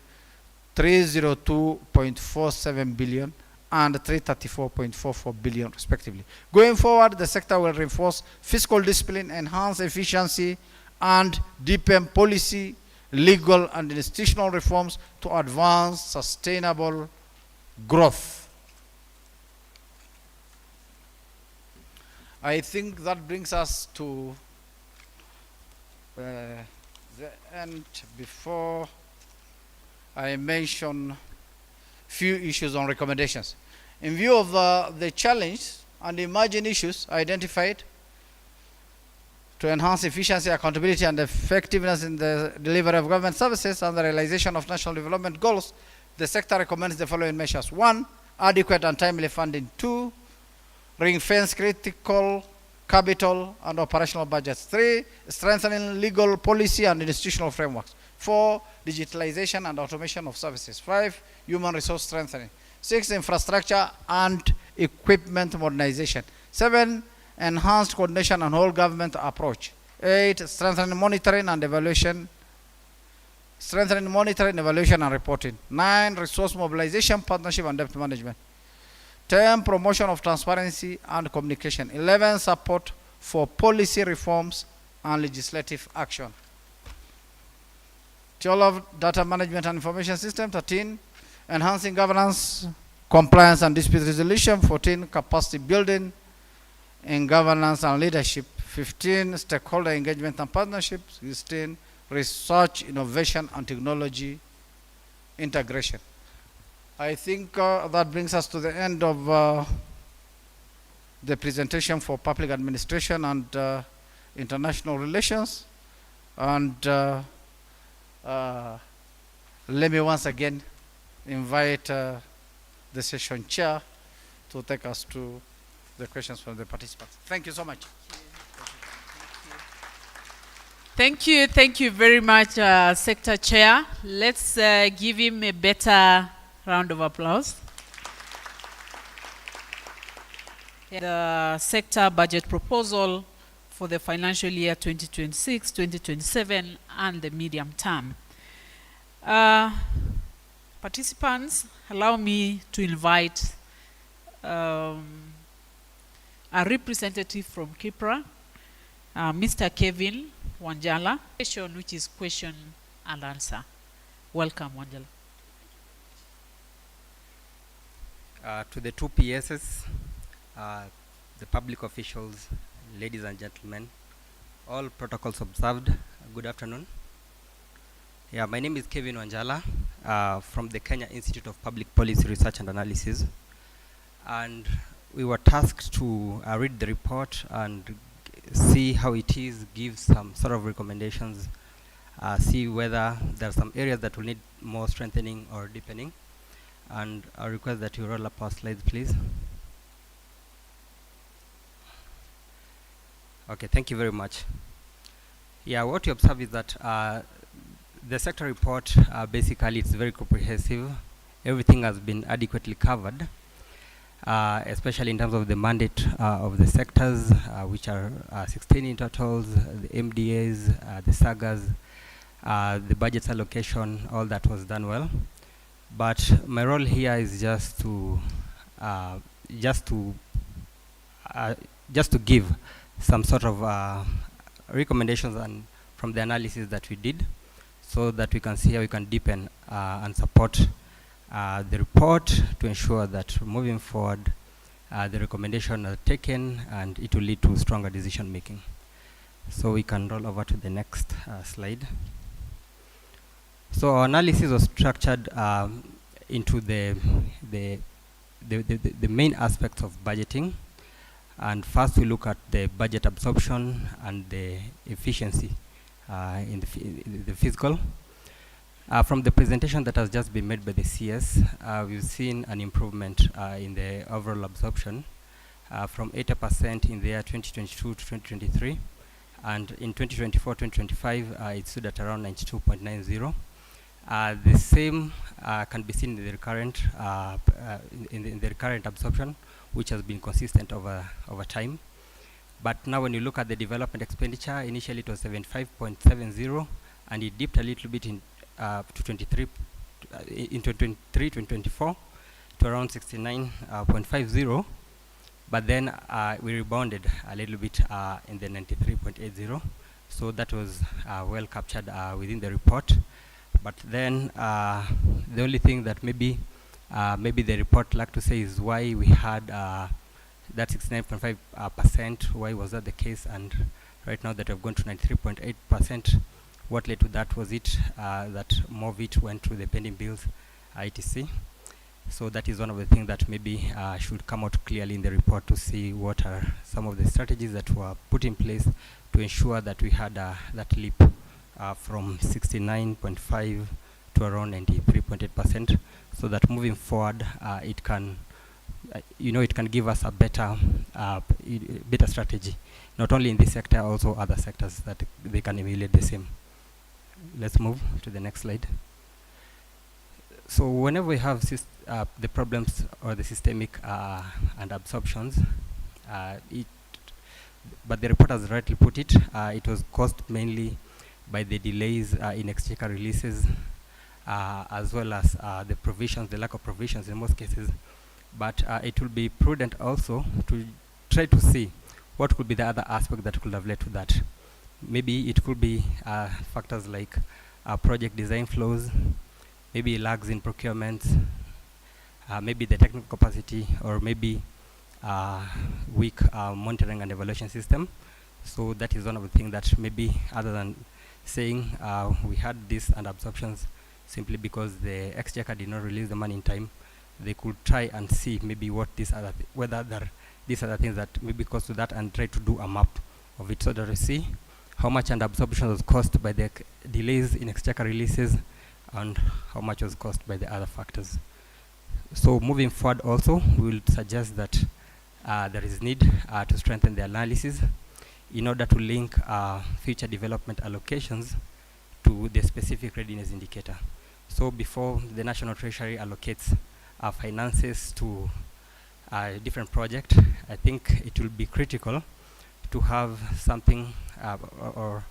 302.47 billion, and 334.44 billion respectively. Going forward, the sector will reinforce fiscal discipline, enhance efficiency, and deepen policy, legal, and institutional reforms to advance sustainable growth. I think that brings us to the end. Before I mention few issues on recommendations. In view of the challenge and emerging issues identified to enhance efficiency, accountability, and effectiveness in the delivery of government services and the realization of national development goals, the sector recommends the following measures. 1, adequate and timely funding. 2, ring-fence critical capital and operational budgets. 3, strengthening legal policy and institutional frameworks. 4, digitalization and automation of services. 5, human resource strengthening. 6, infrastructure and equipment modernization. 7, enhanced coordination and whole government approach. 8, strengthening monitoring and evaluation. And reporting. 9, resource mobilization, partnership, and debt management. 10, promotion of transparency and communication. 11, support for policy reforms and legislative action. 12, data management and information system. 13, enhancing governance, compliance, and dispute resolution. 14, capacity building in governance and leadership. 15, stakeholder engagement and partnership. 16, research, innovation, and technology integration. I think that brings us to the end of the presentation for public administration and international relations. And let me once again invite the session chair to take us to the questions from the participants. Thank you so much. Thank you very much, Sector Chair. Let's give him a better round of applause. The sector budget proposal for the financial year 2026, 2027, and the medium term. Participants, allow me to invite a representative from Kipra, Mr. Kevin Wanjala, which is question and answer. Welcome, Wanjala. To the two PSs, the public officials, ladies and gentlemen, all protocols observed, good afternoon. Yeah, my name is Kevin Wanjala from the Kenya Institute of Public Policy Research and Analysis. And we were tasked to read the report and see how it is, give some sort of recommendations, see whether there are some areas that will need more strengthening or deepening. And I request that you roll up our slides, please. Okay, thank you very much. Yeah, what you observe is that the sector report, basically it's very comprehensive. Everything has been adequately covered, especially in terms of the mandate of the sectors, which are 16 in totals, the MDAs, the sagas, the budget allocation, all that was done well. But my role here is just to give some sort of recommendations and from the analysis that we did, so that we can see how we can deepen and support the report to ensure that moving forward, the recommendations are taken and it will lead to stronger decision making. So we can roll over to the next slide. So our analysis was structured into the main aspects of budgeting. And first we look at the budget absorption and the efficiency in the fiscal. From the presentation that has just been made by the CS, we've seen an improvement in the overall absorption from 80% in the year 2022 to 2023. And in 2024-2025, it stood at around 92.90. The same can be seen in the recurrent in the recurrent absorption, which has been consistent over time. But now when you look at the development expenditure, initially it was 75.70, and it dipped a little bit in 2024 to around 69.50, but then we rebounded a little bit in the 93.80. So that was well captured within the report. But then the only thing that maybe the report like to say is why we had that 69.5%. Why was that the case? And right now that we've gone to 93.8%, what led to that? Was it that more of it went to the pending bills, etc. So that is one of the things that maybe should come out clearly in the report, to see what are some of the strategies that were put in place to ensure that we had that leap from 69.5 to around 93.8%, so that moving forward it can it can give us a better strategy, not only in this sector, also other sectors, that they can emulate the same. Let's move to the next slide. So whenever we have the problems or the systemic and absorptions, but the report has rightly put it, it was caused mainly by the delays in exchequer releases, as well as the provisions, the lack of provisions in most cases. But it will be prudent also to try to see what could be the other aspect that could have led to that. Maybe it could be factors like project design flows, maybe lags in procurement, maybe the technical capacity, or maybe weak monitoring and evaluation system. So that is one of the things that maybe, other than saying we had this and absorptions simply because the exchequer did not release the money in time, they could try and see maybe what these other whether these other things that maybe cause to that, and try to do a map of it, so that we see how much under absorption was caused by the delays in exchequer releases and how much was caused by the other factors. So moving forward also, we will suggest that there is need to strengthen the analysis in order to link future development allocations to the specific readiness indicator. So before the National Treasury allocates finances to different project, I think it will be critical to have something or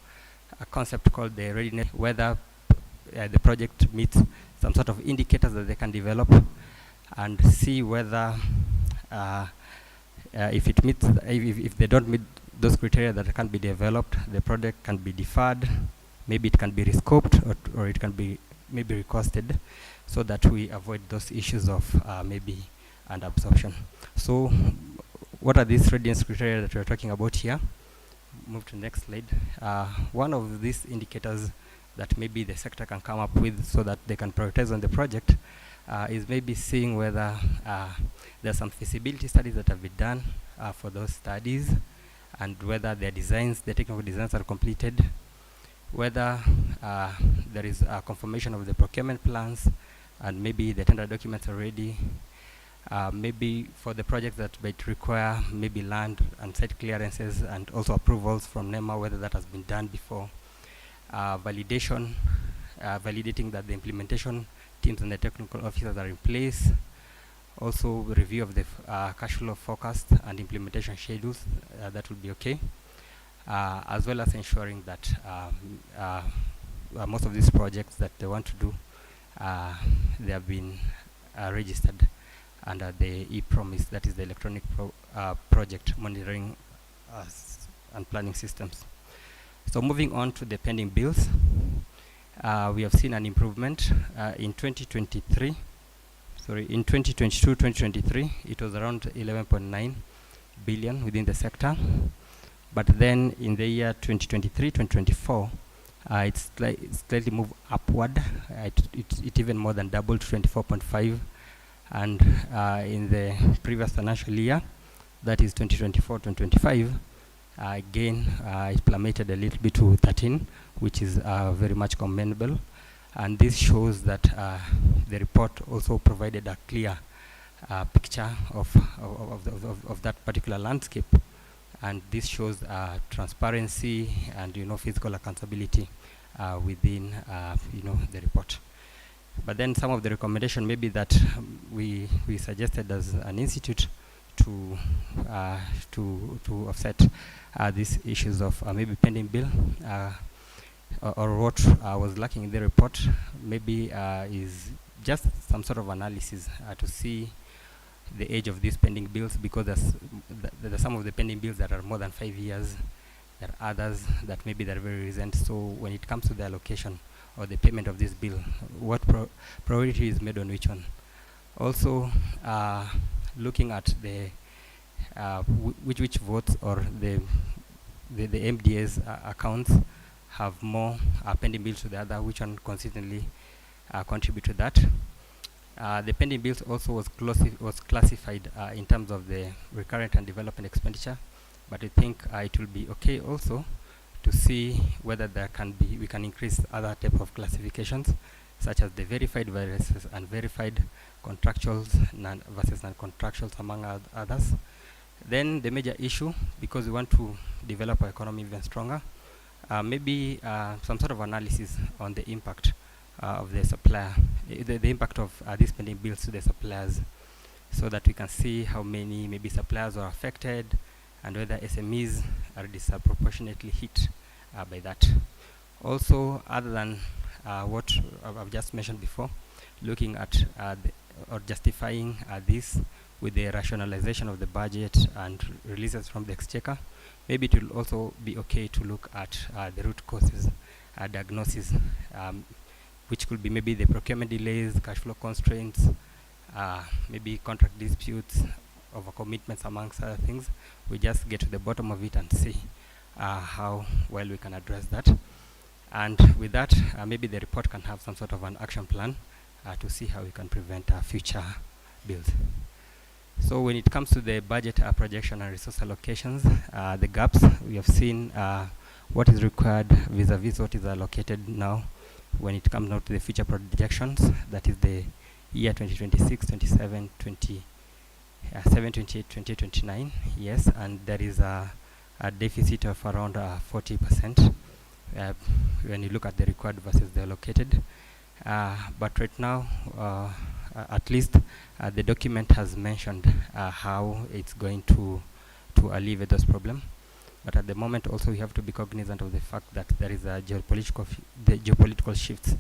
a concept called the readiness, whether the project meets some sort of indicators that they can develop, and see whether if it meets, if they don't meet those criteria that can be developed, the project can be deferred, maybe it can be rescoped, or it can be maybe recosted, so that we avoid those issues of maybe under absorption. So what are these readiness criteria that we're talking about here? Move to the next slide. One of these indicators that maybe the sector can come up with so that they can prioritize on the project is maybe seeing whether there are some feasibility studies that have been done for those studies, and whether their designs, the technical designs are completed, whether there is a confirmation of the procurement plans, and maybe the tender documents are ready. Maybe for the projects that might require maybe land and site clearances and also approvals from NEMA, whether that has been done before. Validation, validating that the implementation teams and the technical officers are in place. Also review of the cash flow forecast and implementation schedules, that will be okay. As well as ensuring that most of these projects that they want to do, they have been registered under the e-promise, that is the electronic project monitoring and planning systems. So moving on to the pending bills, we have seen an improvement in 2023. Sorry, in 2022-2023, it was around 11.9 billion within the sector. But then in the year 2023-2024, it's slightly moved upward. It even more than doubled to 24.5. And in the previous financial year, that is 2024-2025, again, it plummeted a little bit to 13, which is very much commendable. And this shows that the report also provided a clear picture of that particular landscape. And this shows transparency and physical accountability within the report. But then some of the recommendation maybe that we suggested as an institute to offset these issues of maybe pending bill or what was lacking in the report, maybe is just some sort of analysis to see the age of these pending bills, because there's some of the pending bills that are more than 5 years. There are others that maybe they're very recent. So when it comes to the allocation or the payment of this bill, what priority is made on which one? Also, looking at the which votes or the MDA's accounts have more pending bills to the other, which one consistently contribute to that. The pending bills also was classified in terms of the recurrent and development expenditure, but I think it will be okay also to see whether we can increase other type of classifications, such as the verified versus unverified, contractuals versus non-contractuals, among others. Then the major issue, because we want to develop our economy even stronger, maybe some sort of analysis on the impact of the supplier, the impact of these pending bills to the suppliers, so that we can see how many maybe suppliers are affected and whether SMEs are disproportionately hit by that. Also, other than what I've just mentioned before, looking at or justifying this with the rationalization of the budget and releases from the exchequer, maybe it will also be okay to look at the root causes diagnosis, which could be maybe the procurement delays, cash flow constraints, maybe contract disputes, overcommitments, amongst other things. We just get to the bottom of it and see how well we can address that. And with that, maybe the report can have some sort of an action plan to see how we can prevent future bills. So when it comes to the budget projection and resource allocations, the gaps, we have seen what is required vis-a-vis what is allocated now when it comes now to the future projections, that is the year 2026, 27, 27, 28, 2029, yes, and there is a deficit of around 40% when you look at the required versus the allocated. But right now, at least the document has mentioned how it's going to alleviate those problems. But at the moment also we have to be cognizant of the fact that there is a geopolitical shifts,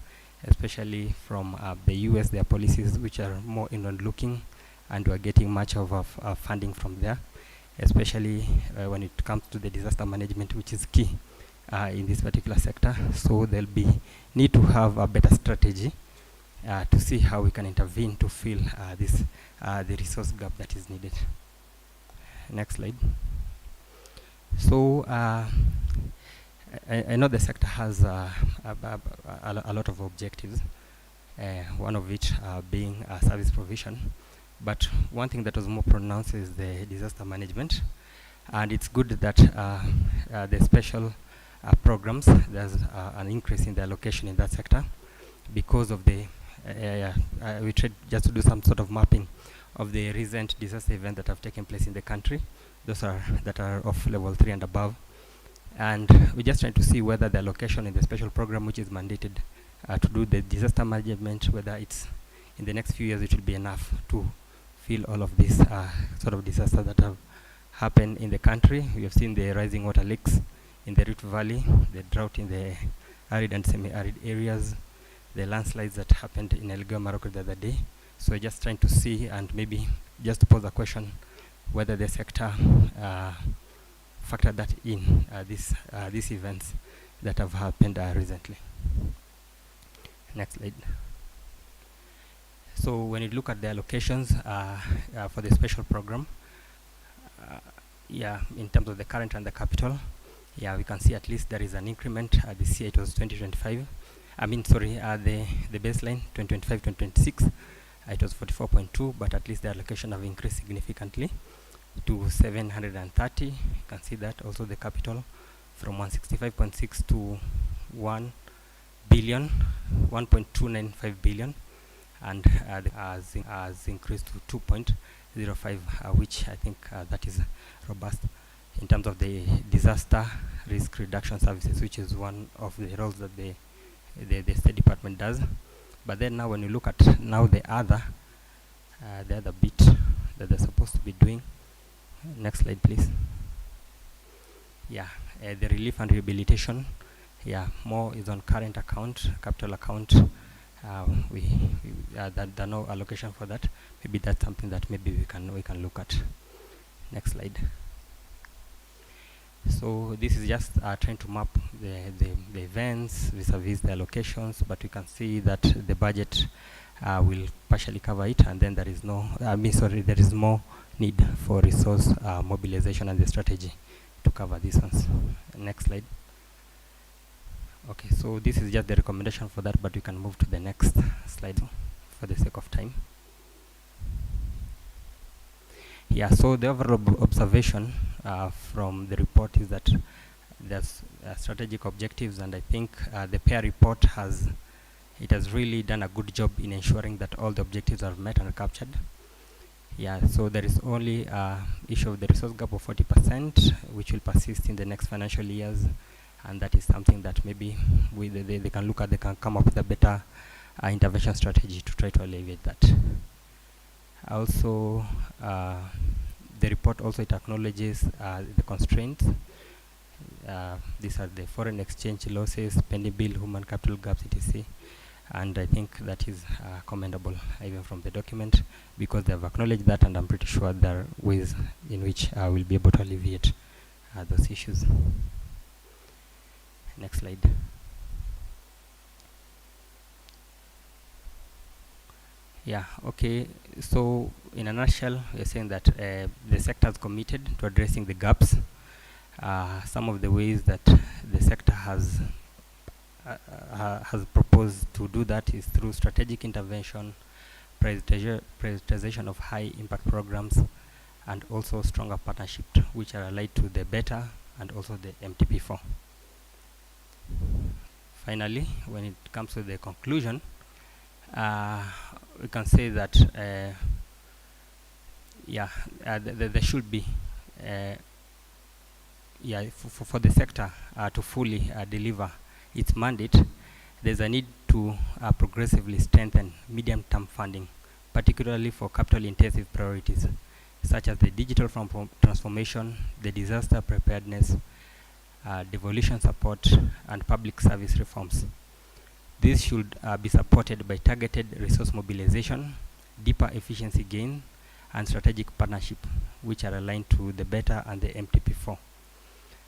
especially from the US, their policies which are more inward looking, and we are getting much of funding from there, especially when it comes to the disaster management, which is key in this particular sector. So there'll be need to have a better strategy to see how we can intervene to fill the resource gap that is needed. Next slide. So I know the sector has a lot of objectives, one of which being service provision. But one thing that was more pronounced is the disaster management. And it's good that the special programs, there's an increase in the allocation in that sector because of the, we tried just to do some sort of mapping of the recent disaster events that have taken place in the country. Those are that are of level 3 and above. And we're just trying to see whether the allocation in the special program, which is mandated to do the disaster management, whether it's in the next few years it will be enough to fill all of these sort of disasters that have happened in the country. We have seen the rising water lakes in the Rift Valley, the drought in the arid and semi-arid areas, the landslides that happened in Elgeyo Marakwet the other day. So we're just trying to see, and maybe just to pose a question, whether the sector factor that in these events that have happened recently. Next slide. So when you look at the allocations for the special program, in terms of the current and the capital, we can see at least there is an increment. This year it was 2025. The baseline 2025-2026. It was 44.2, but at least the allocation have increased significantly to 730. You can see that also the capital from 165.6 to 1 billion, 1.295 billion, and has increased to 2.05, which I think that is robust in terms of the disaster risk reduction services, which is one of the roles that the State Department does. But then now when you look at now the other bit that they're supposed to be doing. Next slide, please. The relief and rehabilitation. More is on current account, capital account, that there are no allocation for that. Maybe that's something that maybe we can look at. Next slide. So this is just trying to map the events vis-a-vis the allocations, but we can see that the budget will partially cover it, and then there is there is more need for resource mobilization and the strategy to cover these ones. Next slide. Okay, so this is just the recommendation for that, but we can move to the next slide for the sake of time. Yeah, so the overall observation from the report is that there's strategic objectives, and I think the pair report has really done a good job in ensuring that all the objectives are met and captured. Yeah, so there is only issue of the resource gap of 40%, which will persist in the next financial years, and that is something that maybe they can look at. They can come up with a better intervention strategy to try to alleviate that. Also, the report also it acknowledges the constraints. These are the foreign exchange losses, pending bill, human capital gaps, etc. And I think that is commendable even from the document, because they have acknowledged that, and I'm pretty sure there are ways in which we'll be able to alleviate those issues. Next slide. Yeah, okay, so in a nutshell, we're saying that the sector is committed to addressing the gaps. Some of the ways that the sector has proposed to do that is through strategic intervention, prioritization of high impact programs, and also stronger partnerships which are allied to the better and also the MTP4. Finally, when it comes to the conclusion, we can say that there should be for the sector to fully deliver its mandate. There's a need to progressively strengthen medium-term funding, particularly for capital-intensive priorities such as the digital transformation, the disaster preparedness, devolution support, and public service reforms. This should be supported by targeted resource mobilization, deeper efficiency gain, and strategic partnership, which are aligned to the better and the MTP4.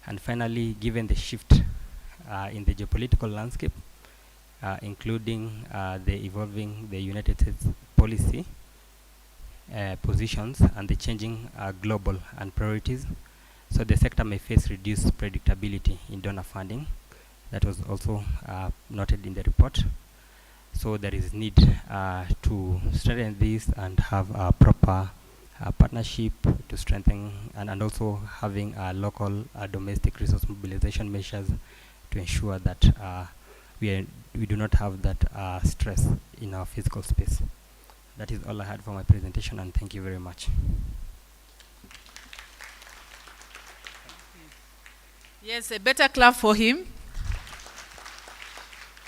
And finally, given the shift in the geopolitical landscape, including the evolving the United States policy positions and the changing global and priorities, so the sector may face reduced predictability in donor funding. That was also noted in the report. So there is need to strengthen this and have a proper partnership to strengthen, and also having local domestic resource mobilization measures to ensure that we do not have that stress in our physical space. That is all I had for my presentation, and thank you very much. Yes, a better clap for him.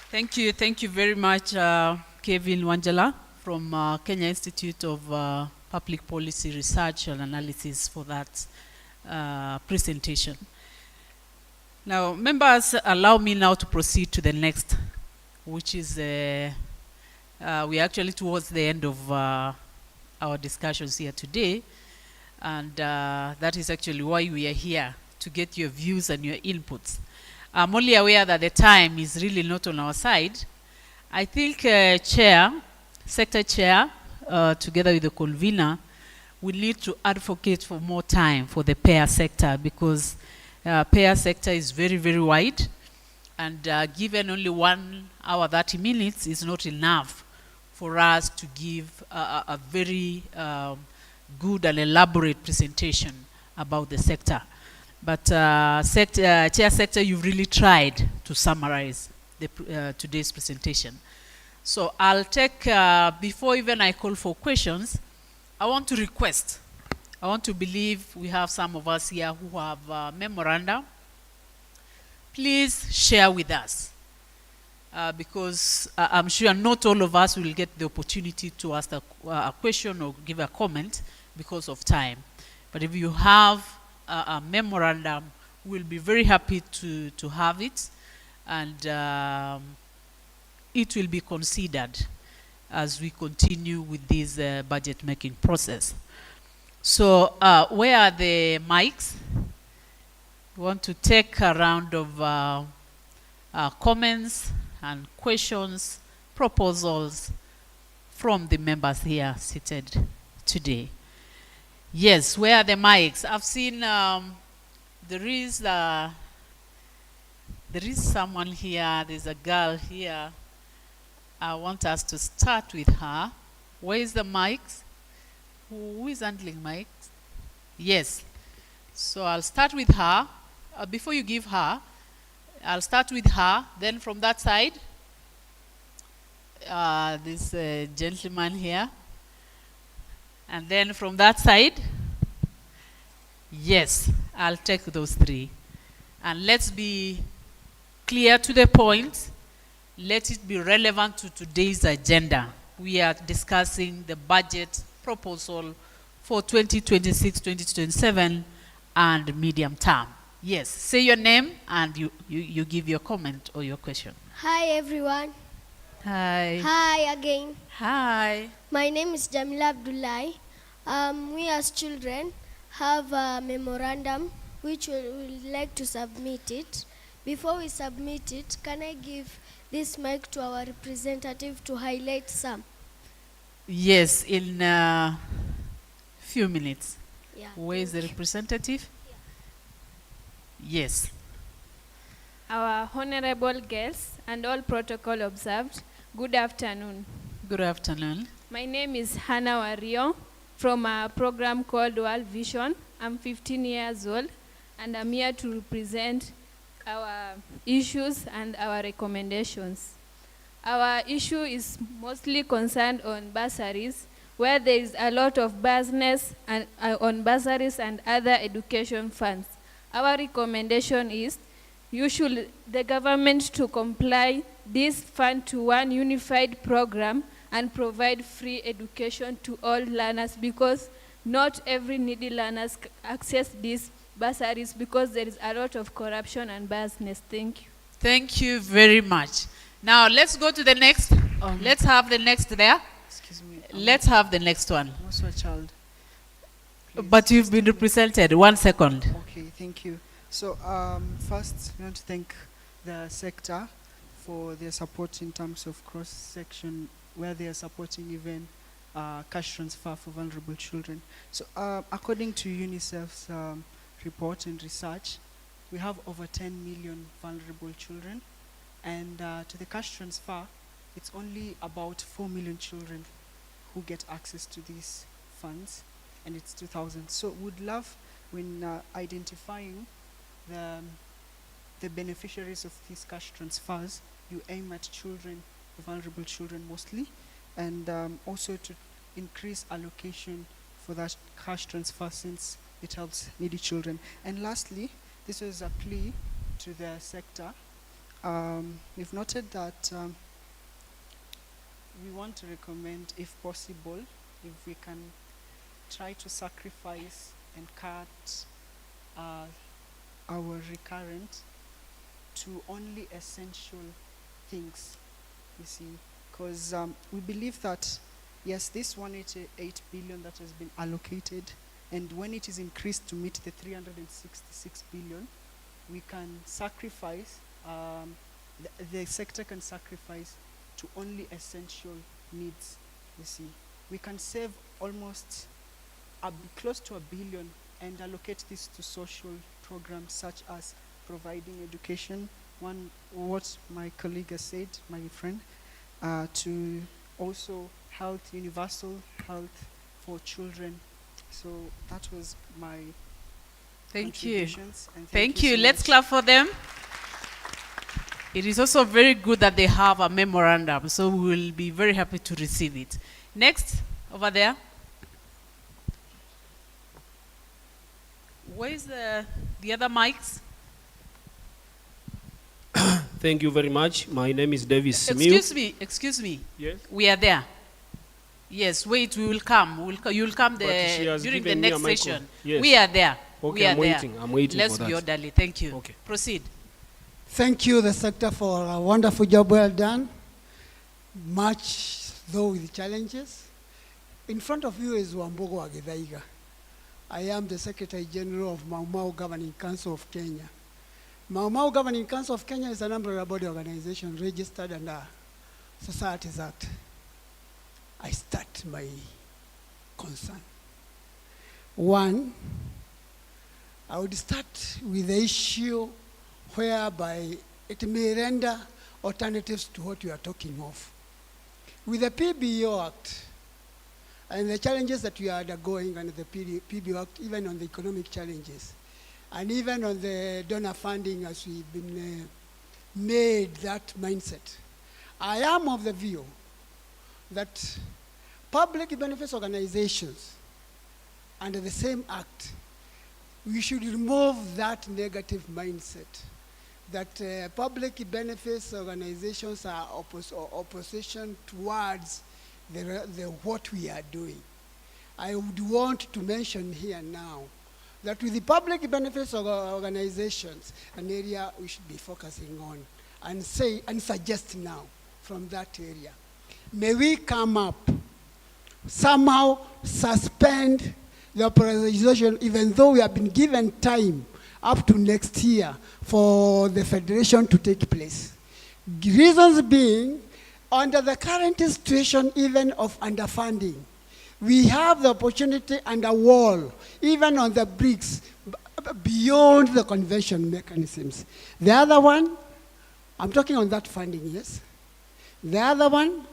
Thank you very much, Kevin Wanjala from Kenya Institute of Public Policy Research and Analysis for that presentation. Now, members, allow me now to proceed to the next, which is, we're actually towards the end of our discussions here today, and that is actually why we are here, to get your views and your inputs. I'm only aware that the time is really not on our side. I think sector chair, together with the convener, will need to advocate for more time for the payer sector, because payer sector is very, very wide, and given only 1 hour 30 minutes is not enough for us to give a very good and elaborate presentation about the sector. But chair sector, you've really tried to summarize today's presentation. So I'll take, before even I call for questions, I want to request, I want to believe we have some of us here who have memoranda. Please share with us, because I'm sure not all of us will get the opportunity to ask a question or give a comment because of time. But if you have a memorandum, we'll be very happy to have it, and it will be considered as we continue with this budget making process. So where are the mics? We want to take a round of comments and questions, proposals from the members here seated today. Yes, where are the mics? I've seen there is someone here, there's a girl here. I want us to start with her. Where is the mics? Who is handling mics? Yes. So I'll start with her. Before you give her, I'll start with her. Then from that side, this gentleman here. And then from that side, yes, I'll take those three. And let's be clear to the point. Let it be relevant to today's agenda. We are discussing the budget proposal for 2026-2027 and medium term. Yes, say your name and you give your comment or your question. Hi everyone. Hi. Hi again. Hi. My name is Jamila Abdullahi. We as children have a memorandum which we would like to submit it. Before we submit it, can I give this mic to our representative to highlight some? Yes, in a few minutes. Yeah. Where is the representative? Yes. Our honorable guests and all protocol observed, good afternoon. Good afternoon. My name is Hannah Wario from a program called World Vision. I'm 15 years old and I'm here to represent our issues and our recommendations. Our issue is mostly concerned on bursaries, where there is a lot of business and, on bursaries and other education funds. Our recommendation is the government to comply this fund to one unified program and provide free education to all learners, because not every needy learners access these bursaries because there is a lot of corruption and biasness. Thank you. Thank you very much. Now let's go to the next. Let's have the next there. Excuse me. Let's have the next one. I'm also a child. Please. But you've been represented. 1 second. Okay, thank you. So first, we want to thank the sector for their support in terms of cross-section, where they are supporting even cash transfer for vulnerable children. So according to UNICEF's report and research, we have over 10 million vulnerable children, and to the cash transfer, it's only about 4 million children who get access to these funds, and it's 2,000. So would love, when identifying the beneficiaries of these cash transfers, you aim at children, the vulnerable children mostly, and also to increase allocation for that cash transfer since it helps needy children. And lastly, this is a plea to the sector. We've noted that we want to recommend, if possible, if we can try to sacrifice and cut our recurrent to only essential things, you see, because we believe that, yes, this 188 billion that has been allocated, and when it is increased to meet the 366 billion, we can sacrifice, the sector can sacrifice to only essential needs, you see. We can save almost close to $1 billion and allocate this to social programs such as providing education, what my colleague has said, my friend, to also health, universal health for children. So that was my Thank you. contributions, and Thank you. so Let's much. clap for them. It is also very good that they have a memorandum, so we will be very happy to receive it. Next, over there. Where is the other mics? Thank you very much. My name is Davis Simiu. Excuse me. Yes. We are there. Yes, wait, we will come. You will come But she has during the given me a next micro. session. Yes. We are there. Okay, we are I'm there. waiting. I'm waiting Let's for be that. orderly. Thank you. Okay. Proceed. Thank you, the sector, for a wonderful job well done. much though with challenges. In front of you is Wambogo Agithaiga. I am the Secretary General of Mau Mau Governing Council of Kenya. Mau Mau Governing Council of Kenya is an umbrella body organization registered under Societies Act. I start my concern. One, I would start with the issue whereby it may render alternatives to what we are talking of. With the PBO Act and the challenges that we are undergoing under the PBO Act, even on the economic challenges, and even on the donor funding as we've been made that mindset, I am of the view that public benefits organizations under the same act, we should remove that negative mindset that public benefits organizations are opposition towards what we are doing. I would want to mention here now that with the public benefits organizations, an area we should be focusing on and suggest now from that area. May we come up, somehow suspend the authorization, even though we have been given time up to next year for the federation to take place. Reasons being, under the current situation even of underfunding, we have the opportunity and a wall, even on the bricks, beyond the convention mechanisms. The other one, I'm talking on that funding, yes. The other one,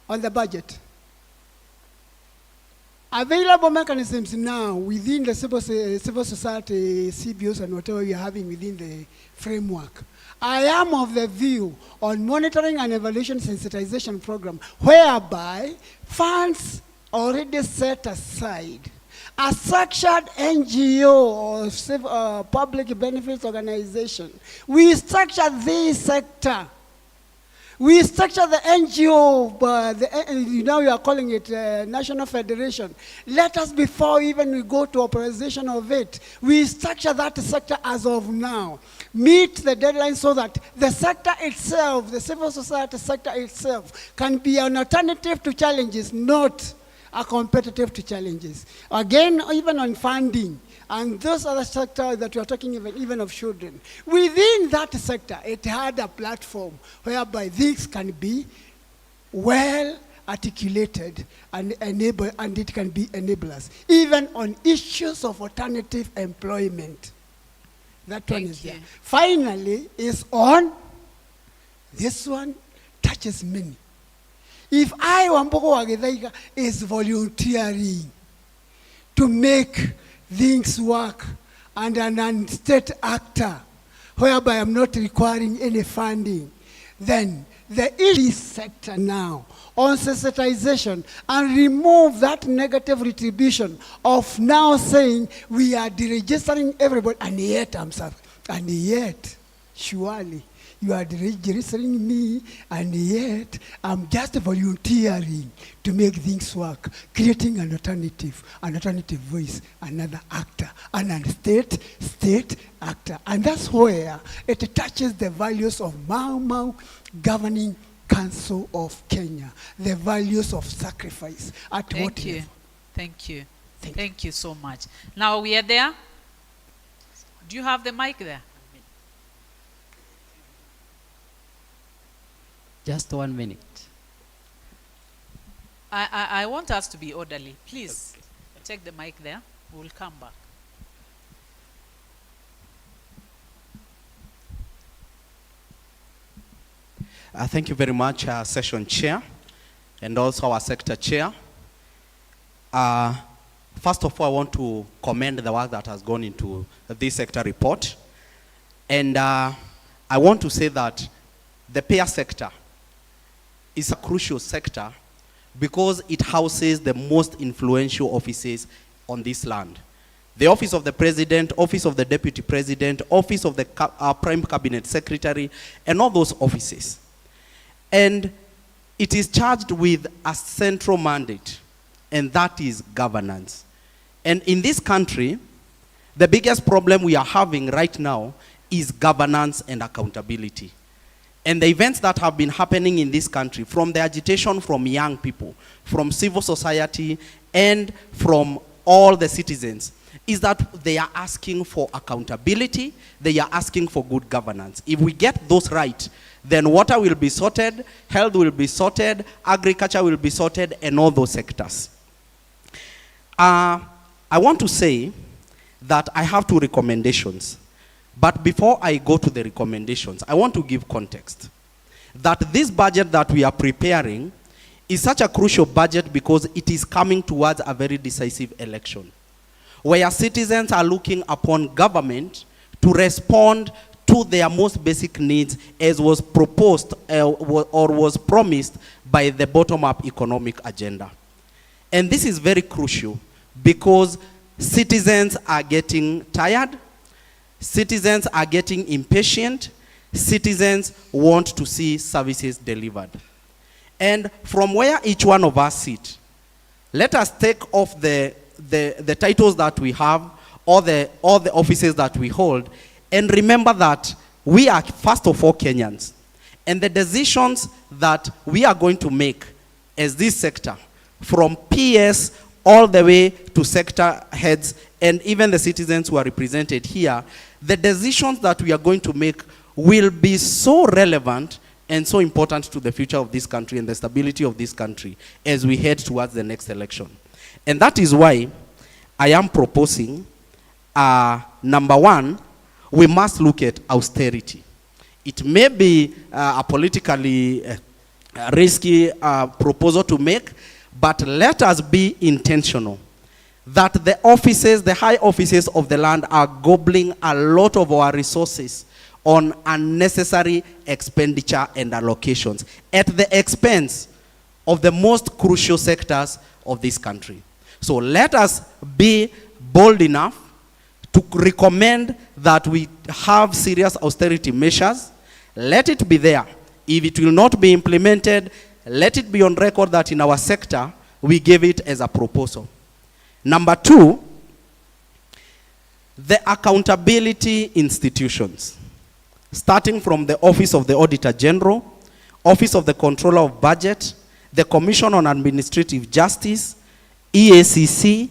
on the budget. Available mechanisms now within the civil society, CBOs and whatever we are having within the framework. I am of the view on monitoring and evaluation sensitization program, whereby funds already set aside, a structured NGO or public benefits organization. We structure this sector. We structure the NGO, now you are calling it National Federation. Let us, before even we go to authorization of it, we structure that sector as of now. Meet the deadline so that the sector itself, the civil society sector itself, can be an alternative to challenges, not a competitive to challenges. Again, even on funding, and those other sectors that we are talking even of children. Within that sector, it had a platform whereby things can be well articulated and it can be enablers, even on issues of alternative employment. That one is there. Finally, is on, this one touches many. If I, Wambogo Wagithaiga, is volunteering to make things work and an state actor whereby I'm not requiring any funding, then the elite sector now on sensitization and remove that negative retribution of now saying we are deregistering everybody, and yet surely you are deregistering me, and yet I'm just volunteering to make things work, creating an alternative voice, another actor, and state actor. And that's where it touches the values of Mau Mau Governing Council of Kenya, the values of sacrifice. Thank you so much. Now we are there. Do you have the mic there? Just 1 minute. I want us to be orderly. Please, take the mic there. We'll come back. Thank you very much, Session Chair, and also our Sector Chair. First of all, I want to commend the work that has gone into this sector report. And I want to say that the payer sector is a crucial sector because it houses the most influential offices on this land. The Office of the President, Office of the Deputy President, Office of the Prime Cabinet Secretary, and all those offices. And it is charged with a central mandate, and that is governance. And in this country, the biggest problem we are having right now is governance and accountability. and the events that have been happening in this country, from the agitation from young people, from civil society, and from all the citizens, is that they are asking for accountability, they are asking for good governance. If we get those right, then water will be sorted, health will be sorted, agriculture will be sorted, and all those sectors. I want to say that I have 2 recommendations. But before I go to the recommendations, I want to give context. That this budget that we are preparing is such a crucial budget because it is coming towards a very decisive election, where citizens are looking upon government to respond to their most basic needs as was proposed or was promised by the bottom-up economic agenda. And this is very crucial because citizens are getting tired, citizens are getting impatient, citizens want to see services delivered. And from where each one of us sit, let us take off the titles that we have, all the offices that we hold, and remember that we are first of all Kenyans. And the decisions that we are going to make as this sector, from PS all the way to sector heads and even the citizens who are represented here, the decisions that we are going to make will be so relevant and so important to the future of this country and the stability of this country as we head towards the next election. And that is why I am proposing, number 1, we must look at austerity. It may be a politically risky proposal to make, but let us be intentional that the offices, the high offices of the land are gobbling a lot of our resources on unnecessary expenditure and allocations at the expense of the most crucial sectors of this country. So let us be bold enough to recommend that we have serious austerity measures. Let it be there. If it will not be implemented, let it be on record that in our sector, we gave it as a proposal. Number 2, the accountability institutions, starting from the Office of the Auditor General, Office of the Controller of Budget, the Commission on Administrative Justice, EACC,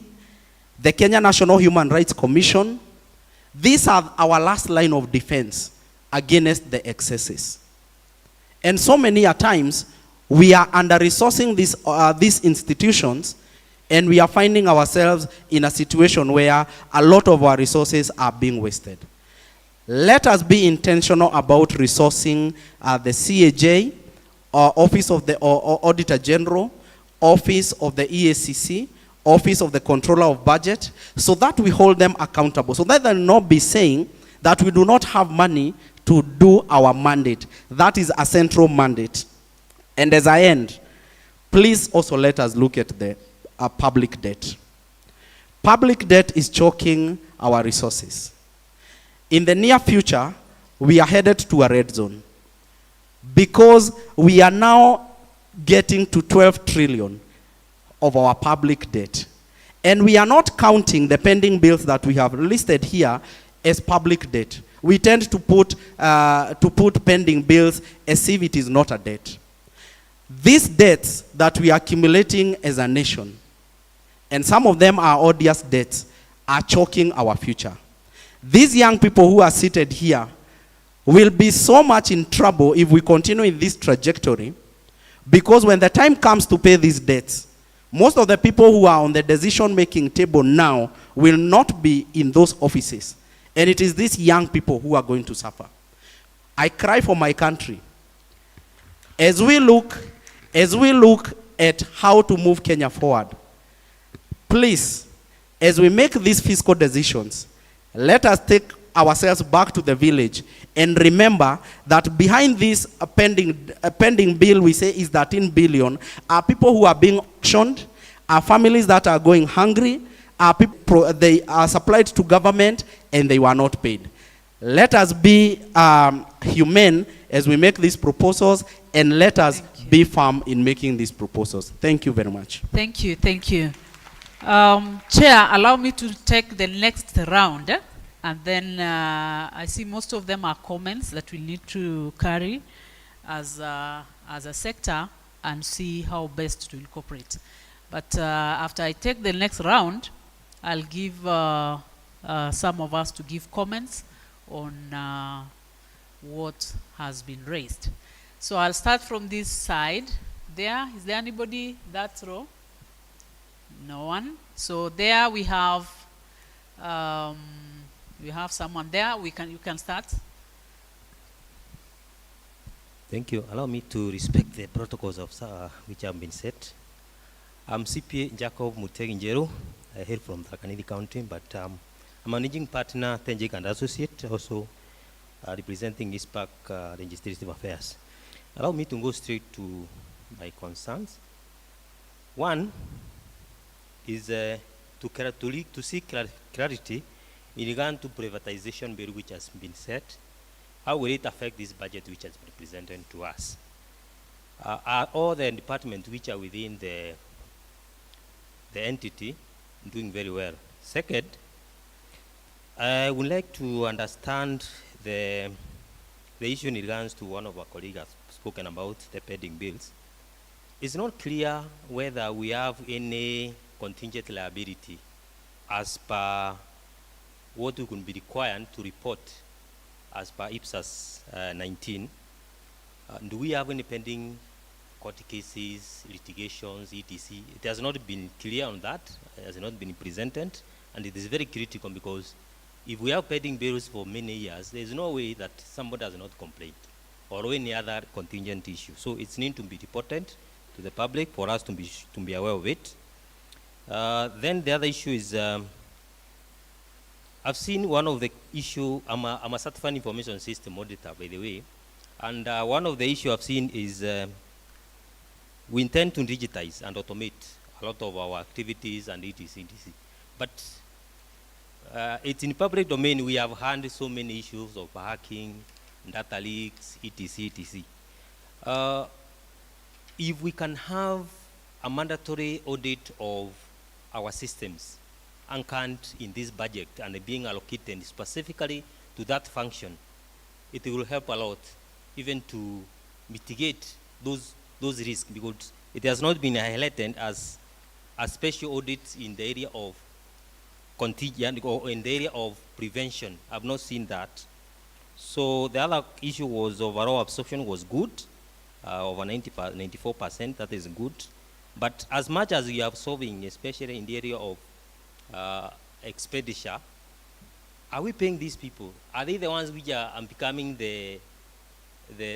the Kenya National Human Rights Commission. These are our last line of defense against the excesses. And so many a times, we are under-resourcing these institutions, and we are finding ourselves in a situation where a lot of our resources are being wasted. Let us be intentional about resourcing the CAJ, Office of the Auditor General, Office of the EACC, Office of the Controller of Budget, so that we hold them accountable, so that they will not be saying that we do not have money to do our mandate. That is a central mandate. And as I end, please also let us look at the public debt. Public debt is choking our resources. In the near future, we are headed to a red zone because we are now getting to 12 trillion of our public debt. And we are not counting the pending bills that we have listed here as public debt. We tend to put pending bills as if it is not a debt. These debts that we are accumulating as a nation, and some of them are odious debts, are choking our future. These young people who are seated here will be so much in trouble if we continue in this trajectory, because when the time comes to pay these debts, most of the people who are on the decision-making table now will not be in those offices. And it is these young people who are going to suffer. I cry for my country. As we look at how to move Kenya forward, please, as we make these fiscal decisions, let us take ourselves back to the village and remember that behind this pending bill we say is 13 billion are people who are being auctioned, are families that are going hungry, are people they are supplied to government and they were not paid. Let us be humane as we make these proposals, and let us be firm in making these proposals. Thank you very much. Thank you, thank you. Chair, allow me to take the next round, and then I see most of them are comments that we need to carry. as a sector and see how best to incorporate. But after I take the next round, I'll give some of us to give comments on what has been raised. So I'll start from this side. There, is there anybody that row? No one. So there we have someone there. You can start. Thank you. Allow me to respect the protocols of which have been set. I'm CPA Jacob Muteginjeru. I hail from Tharaka County, but I'm managing partner Tenjik and Associate, also representing ISPAC Legislative Affairs. Allow me to go straight to my concerns. One is to seek clarity in regard to privatization bill which has been set. How will it affect this budget which has been presented to us? Are all the departments which are within the entity doing very well? Second, I would like to understand the issue in regards to one of our colleagues has spoken about the pending bills. It's not clear whether we have any contingent liability as per what we could be required to report as per IPSAS 19. Do we have any pending court cases, litigations, etc.? It has not been clear on that. It has not been presented, and it is very critical because if we have pending bills for many years, there is no way that somebody has not complained or any other contingent issue. So it's need to be reported to the public for us to be aware of it. Then the other issue is, I've seen one of the issue, I'm a certified information system auditor, by the way, and one of the issue I've seen is we intend to digitize and automate a lot of our activities and etc. But it's in public domain. We have had so many issues of hacking, data leaks, etc. If we can have a mandatory audit of our systems anchored in this budget and being allocated specifically to that function, it will help a lot, even to mitigate those risks, because it has not been highlighted as a special audit in the area of contingent or in the area of prevention. I've not seen that. So the other issue was overall absorption was good, over 94%, that is good. But as much as we are solving, especially in the area of expenditure, are we paying these people? Are they the ones which are becoming the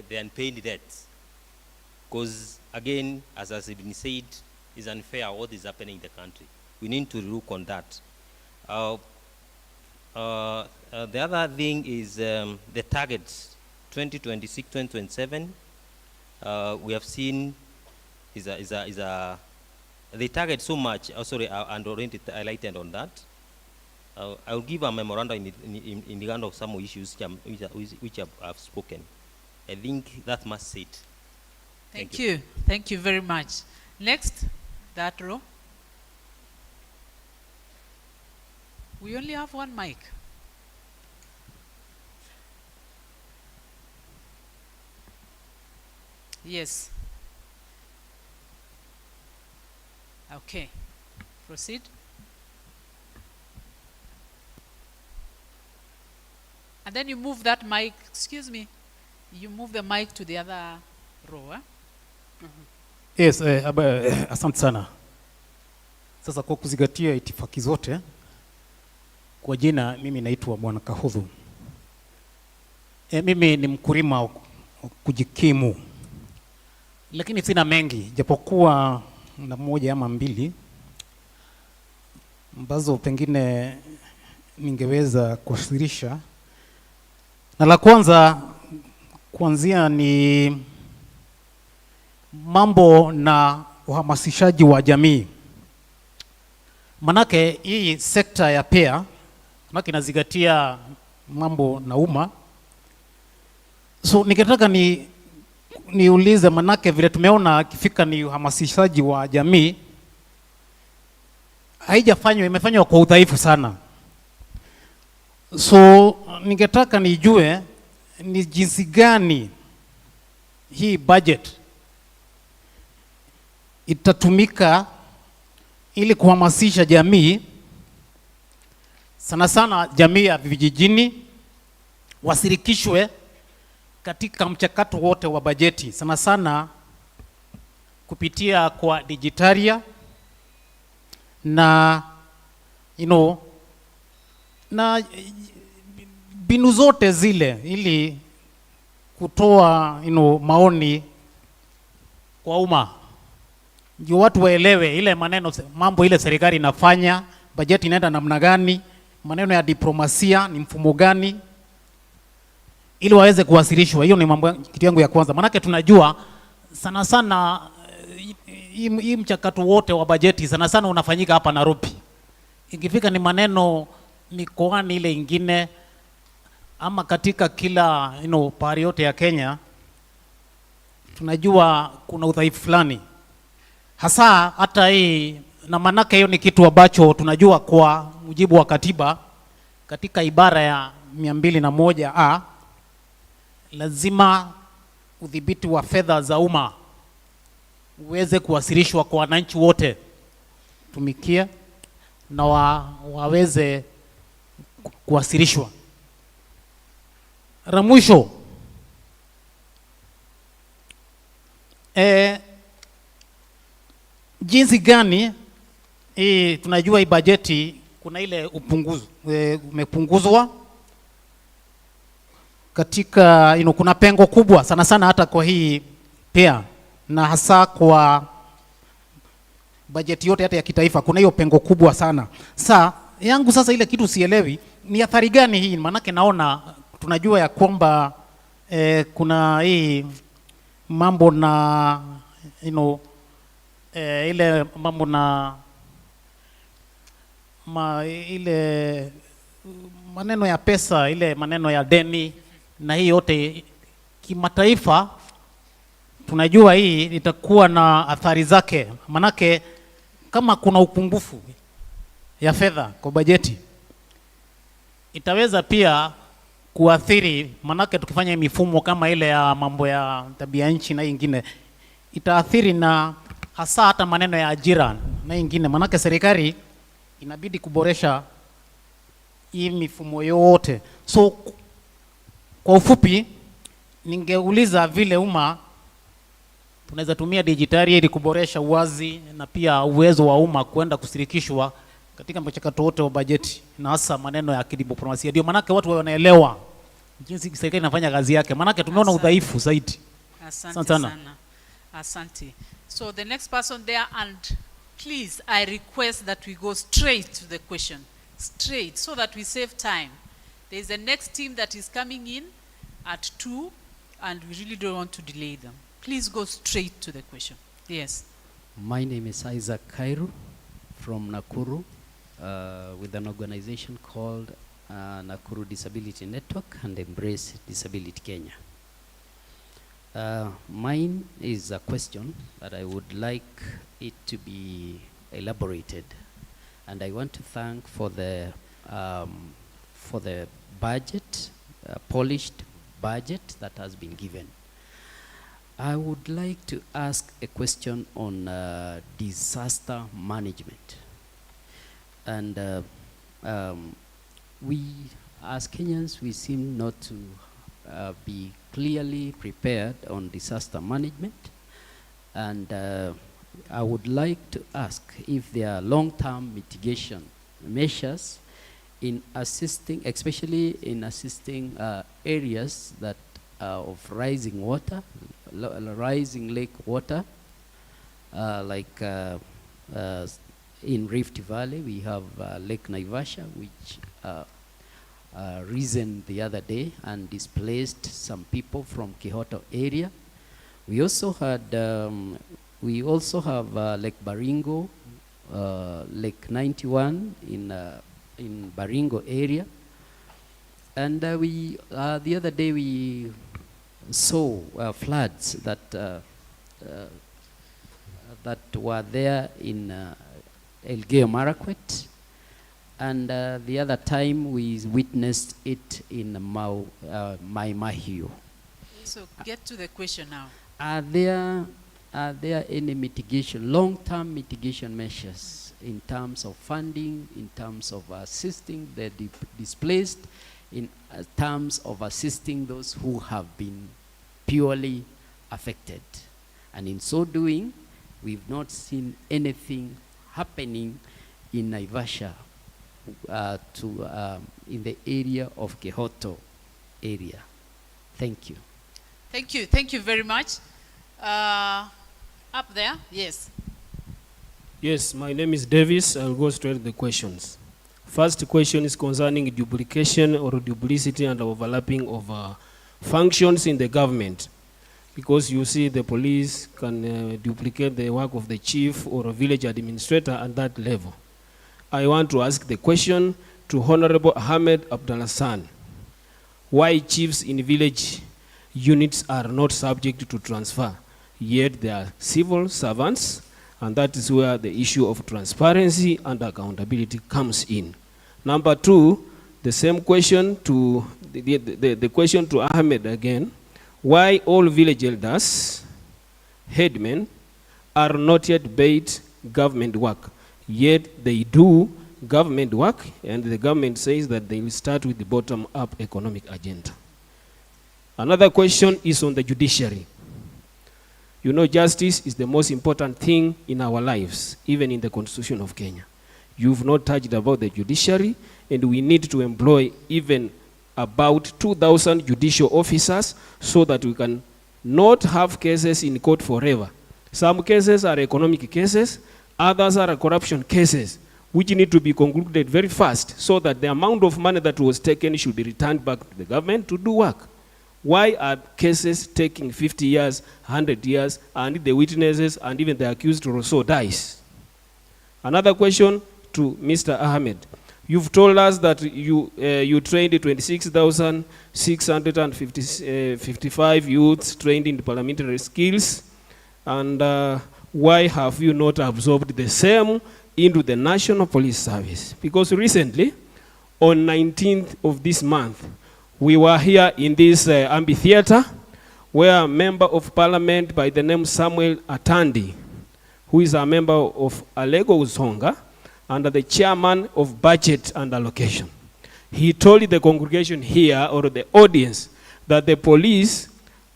unpaid debts? Because again, as has been said, it's unfair what is happening in the country. We need to look on that. The other thing is the targets, 2026, 2027. We have seen they target so much. And oriented highlighted on that. I'll give a memorandum in the end of some issues which I've spoken. I think that must say it. Thank you. Thank you very much. Next, that row. We only have one mic. Yes. Okay. Proceed. And then you move that mic, excuse me, you move the mic to the other row. Yes, asante sana. Sasa kwa kuzingatia itifaki zote, kwa jina mimi naitwa Bwana Kahudhu. Mimi ni mkulima kujikimu, lakini sina mengi, japokuwa na moja ama mbili ambazo pengine ningeweza kuwasilisha. Na la kwanza kuanzia ni mambo na uhamasishaji wa jamii. Manake hii sekta ya PEA manake inazingatia mambo na umma. So ningetaka niulize, manake vile tumeona kifika ni uhamasishaji wa jamii, haijafanywa, imefanywa kwa udhaifu sana. So ningetaka nijue ni jinsi gani hii budget itatumika ili kuhamasisha jamii, sana sana jamii ya vijijini, wasirikishwe katika mchakato wote wa bajeti, sana sana kupitia kwa digitalia na na mbinu zote zile, ili kutoa maoni kwa umma, ndio watu waelewe ile maneno, mambo ile serikali inafanya, bajeti inaenda namna gani, maneno ya diplomasia ni mfumo gani, ili waweze kuwasilishwa. Hiyo ni mambo, kitu yangu ya kwanza. Manake tunajua sana sana hii mchakato wote wa bajeti sana sana unafanyika hapa Nairobi. Ikifika ni maneno mikoani ile ingine ama katika kila pahali yote ya Kenya, tunajua kuna udhaifu fulani, hasa hata hii, na manake hiyo ni kitu ambacho tunajua kwa mujibu wa katiba katika ibara ya 201A, lazima udhibiti wa fedha za umma uweze kuwasilishwa kwa wananchi wote tumikia na waweze kuwasilishwa. La mwisho, jinsi gani tunajua hii bajeti kuna ile upunguzo umepunguzwa katika kuna pengo kubwa sana sana hata kwa hii pia, na hasa kwa bajeti yote hata ya kitaifa kuna hiyo pengo kubwa sana. Yangu sasa ile kitu sielewi ni athari gani hii, manake naona tunajua ya kwamba kuna hii mambo na ile mambo na ile maneno ya pesa, ile maneno ya deni, na hii yote kimataifa tunajua hii itakuwa na athari zake. Manake kama kuna upungufu ya fedha kwa bajeti, itaweza pia kuathiri, manake tukifanya mifumo kama ile ya mambo ya tabia nchi na ingine, itaathiri na hasa hata maneno ya ajira na ingine, manake serikali inabidi kuboresha hii mifumo yote. So kwa ufupi, ningeuliza vile umma tunaweza tumia digitali ili kuboresha uwazi na pia uwezo wa umma kwenda kushirikishwa katika mchakato wote wa bajeti, na hasa maneno ya kidiplomasia. Ndio manake watu wanaelewa jinsi serikali inafanya kazi yake, manake tumeona udhaifu zaidi. Asante sana. Asante. So the next person there, and please I request that we go straight to the question, straight, so that we save time. There is the next team that is coming in at 2 and we really don't want to delay them. Please go straight to the question. Yes. My name is Isaac Kairu from Nakuru with an organization called Nakuru Disability Network and Embrace Disability Kenya. Mine is a question that I would like it to be elaborated, and I want to thank for the budget, polished budget that has been given. I would like to ask a question on disaster management. And we, as Kenyans, we seem not to be clearly prepared on disaster management. And I would like to ask if there are long-term mitigation measures in assisting, especially in assisting areas that of rising water, rising lake water, like in Rift Valley we have Lake Naivasha, which risen the other day and displaced some people from Kihoto area. We also had we also have Lake Baringo, Lake 91 in Baringo area, and we the other day we saw floods that that were there in Elgeyo Marakwet, and the other time we witnessed it in Mai Mahiu. So get to the question now. Are there any mitigation, long-term mitigation measures in terms of funding, in terms of assisting the displaced, in terms of assisting those who have been purely affected? And in so doing, we've not seen anything happening in Naivasha in the area of Kehoto area. Thank you. Thank you. Thank you very much. Up there, yes. Yes, my name is Davis. I'll go straight to the questions. First question is concerning duplication or duplicity and overlapping of functions in the government. Because you see the police can duplicate the work of the chief or a village administrator at that level. I want to ask the question to Honorable Ahmed Abdalhassan. Why chiefs in village units are not subject to transfer, yet they are civil servants, and that is where the issue of transparency and accountability comes in. Number two, the same question to the question to Ahmed again. Why all village elders, headmen, are not yet paid government work, yet they do government work, and the government says that they will start with the bottom-up economic agenda. Another question is on the judiciary. You know, justice is the most important thing in our lives, even in the Constitution of Kenya. You've not touched about the judiciary, and we need to employ even about 2,000 judicial officers so that we can not have cases in court forever. Some cases are economic cases, others are corruption cases, which need to be concluded very fast so that the amount of money that was taken should be returned back to the government to do work. Why are cases taking 50 years, 100 years, and the witnesses and even the accused also dies? Another question to Mr. Ahmed. You've told us that you trained 26,655 youths trained in parliamentary skills, and why have you not absorbed the same into the National Police Service? Because recently, on 19th of this month, we were here in this amphitheater where a member of parliament by the name Samuel Atandi, who is a member of Alego Uzonga, and the chairman of budget and allocation. He told the congregation here, or the audience, that the police,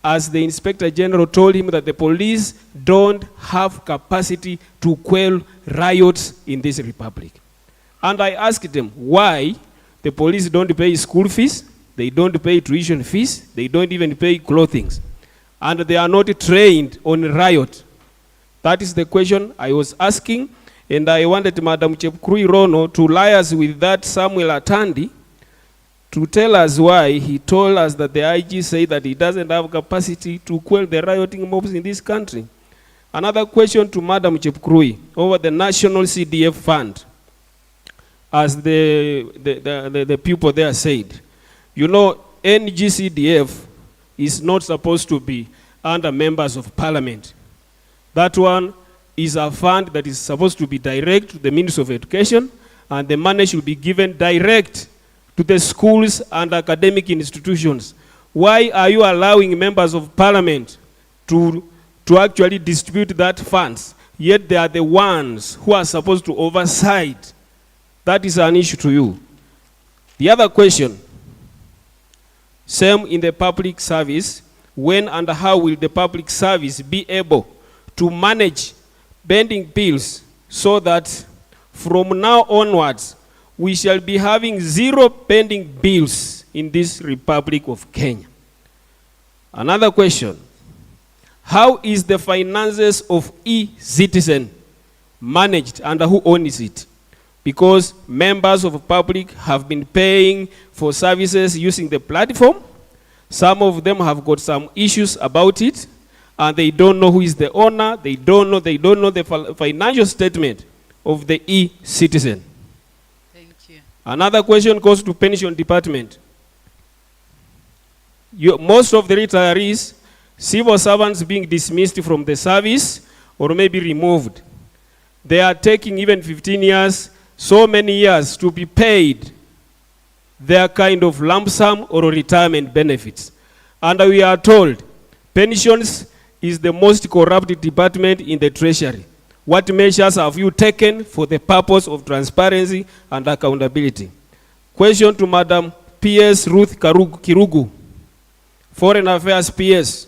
as the Inspector General told him, that the police don't have capacity to quell riots in this republic. And I asked them why the police don't pay school fees, they don't pay tuition fees, they don't even pay clothing, and they are not trained on riot. That is the question I was asking, and I wanted Madam Chepkurui Rono to lie us with that Samuel Atandi to tell us why he told us that the IG said that he doesn't have capacity to quell the rioting mobs in this country. Another question to Madam Chepkurui over the National CDF Fund. As the people there said, you know, NGCDF is not supposed to be under members of parliament. That one is a fund that is supposed to be direct to the Ministry of Education, and the money should be given direct to the schools and academic institutions. Why are you allowing members of parliament to actually distribute that funds, yet they are the ones who are supposed to oversight? That is an issue to you. The other question, same in the public service, when and how will the public service be able to manage pending bills so that from now onwards we shall be having 0 pending bills in this Republic of Kenya? Another question, how is the finances of e-citizen managed and who owns it? Because members of the public have been paying for services using the platform. Some of them have got some issues about it, and they don't know who is the owner. They don't know the financial statement of the e-citizen. Thank you. Another question goes to pension department. Most of the retirees, civil servants being dismissed from the service or maybe removed. They are taking even 15 years, so many years to be paid their kind of lump sum or retirement benefits. And we are told pensions is the most corrupt department in the Treasury. What measures have you taken for the purpose of transparency and accountability? Question to Madam PS Ruth Kirugu, Foreign Affairs PS.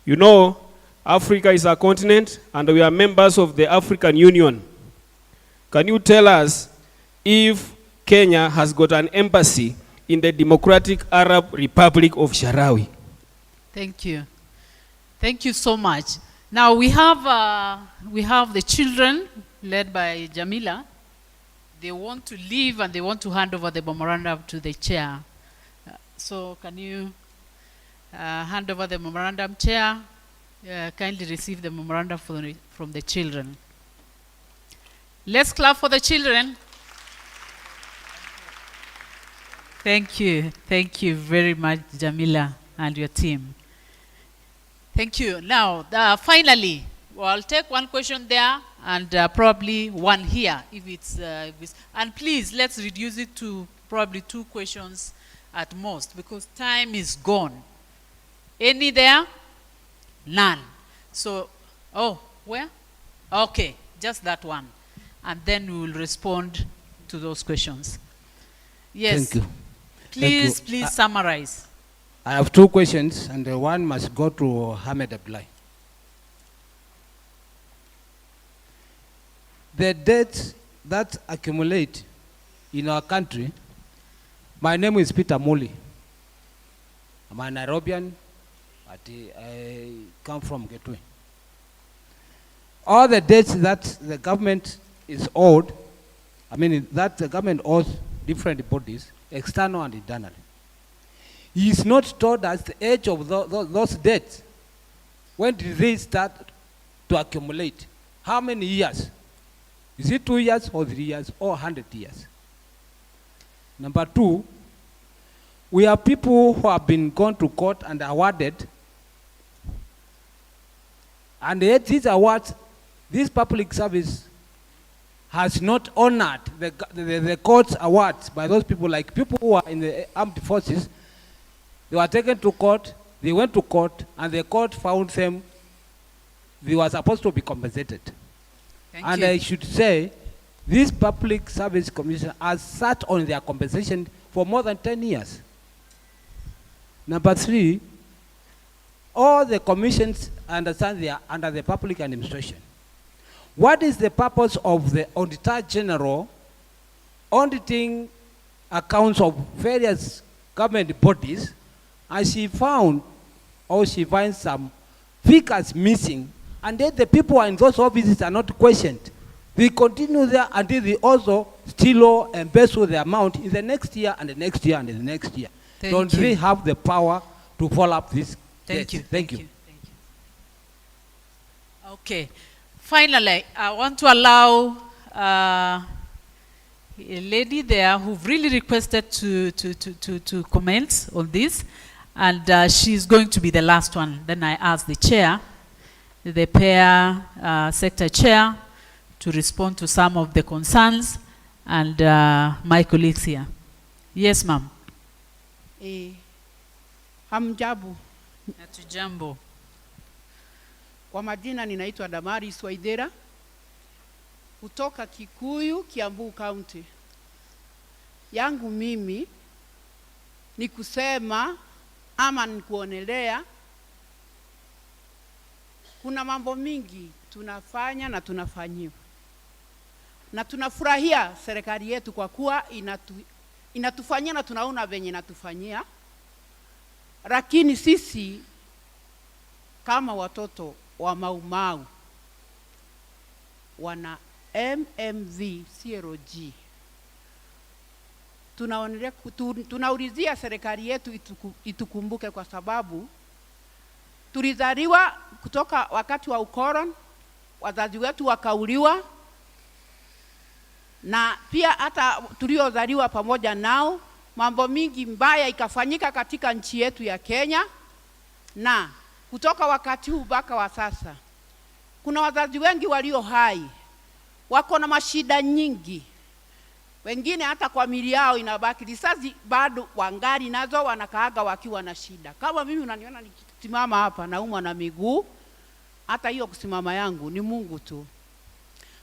You know, Africa is a continent and we are members of the African Union. Can you tell us if Kenya has got an embassy in the Democratic Arab Republic of Sharawi? Thank you. Thank you so much. Now we have the children led by Jamila. They want to leave and they want to hand over the memorandum to the chair. So can you hand over the memorandum, chair? Kindly receive the memorandum from the children. Let's clap for the children. Thank you. Thank you very much, Jamila and your team. Thank you. Now, finally, I'll take one question there and probably one here, if it's, and please, let's reduce it to probably 2 questions at most, because time is gone. Any there? None. So, oh, where? Okay, just that one. And then we will respond to those questions. Yes. Thank you. Please summarize. I have 2 questions, and one must go to Ahmed Abdullahi. The debts that accumulate in our country, my name is Peter Muli. I'm a Nairobian, but I come from Gateway. All the debts that the government is owed, that the government owes different bodies, external and internal. He is not told us the age of those debts. When did they start to accumulate? How many years? Is it 2 years or 3 years or 100 years? Number 2, we have people who have been gone to court and awarded, and yet these awards, this public service has not honored the court's awards by those people, like people who are in the armed forces. They were taken to court, they went to court, and the court found them, they were supposed to be compensated. Thank you. I should say, this public service commission has sat on their compensation for more than 10 years. Number 3, all the commissions understand they are under the public administration. What is the purpose of the Auditor General auditing accounts of various government bodies, and she found, or she finds some figures missing, and then the people in those offices are not questioned. They continue there until they also steal or embezzle the amount in the next year and the next year and the next year. Don't they have the power to follow up this? Thank you. Thank you. Okay. Finally, I want to allow a lady there who really requested to comment on this, and she's going to be the last one. Then I ask the chair, the pair sector chair, to respond to some of the concerns, and my colleagues here. Yes, ma'am. Hamjambo. Hatujambo. Kwa majina ninaitwa Damari Swaidera kutoka Kikuyu, Kiambu County. Yangu mimi ni kusema ama ni kuonelea kuna mambo mingi tunafanya na tunafanyiwa. Na tunafurahia serikali yetu kwa kuwa inatufanyia na tunaona venye inatufanyia. Lakini sisi kama watoto wa Mau Mau wana MMV CROG tunaulizia serikali yetu itukumbuke, kwa sababu tulizaliwa kutoka wakati wa ukoloni, wazazi wetu wakauliwa, na pia hata tuliozaliwa pamoja nao mambo mingi mbaya ikafanyika katika nchi yetu ya Kenya. Na kutoka wakati huu mpaka wa sasa kuna wazazi wengi walio hai wako na mashida nyingi. wengine hata kwa mili yao inabaki risasi bado wangali nazo, wanakaaga wakiwa na shida. Kama mimi unaniona nikisimama hapa naumwa na miguu, hata hiyo kusimama yangu ni Mungu tu.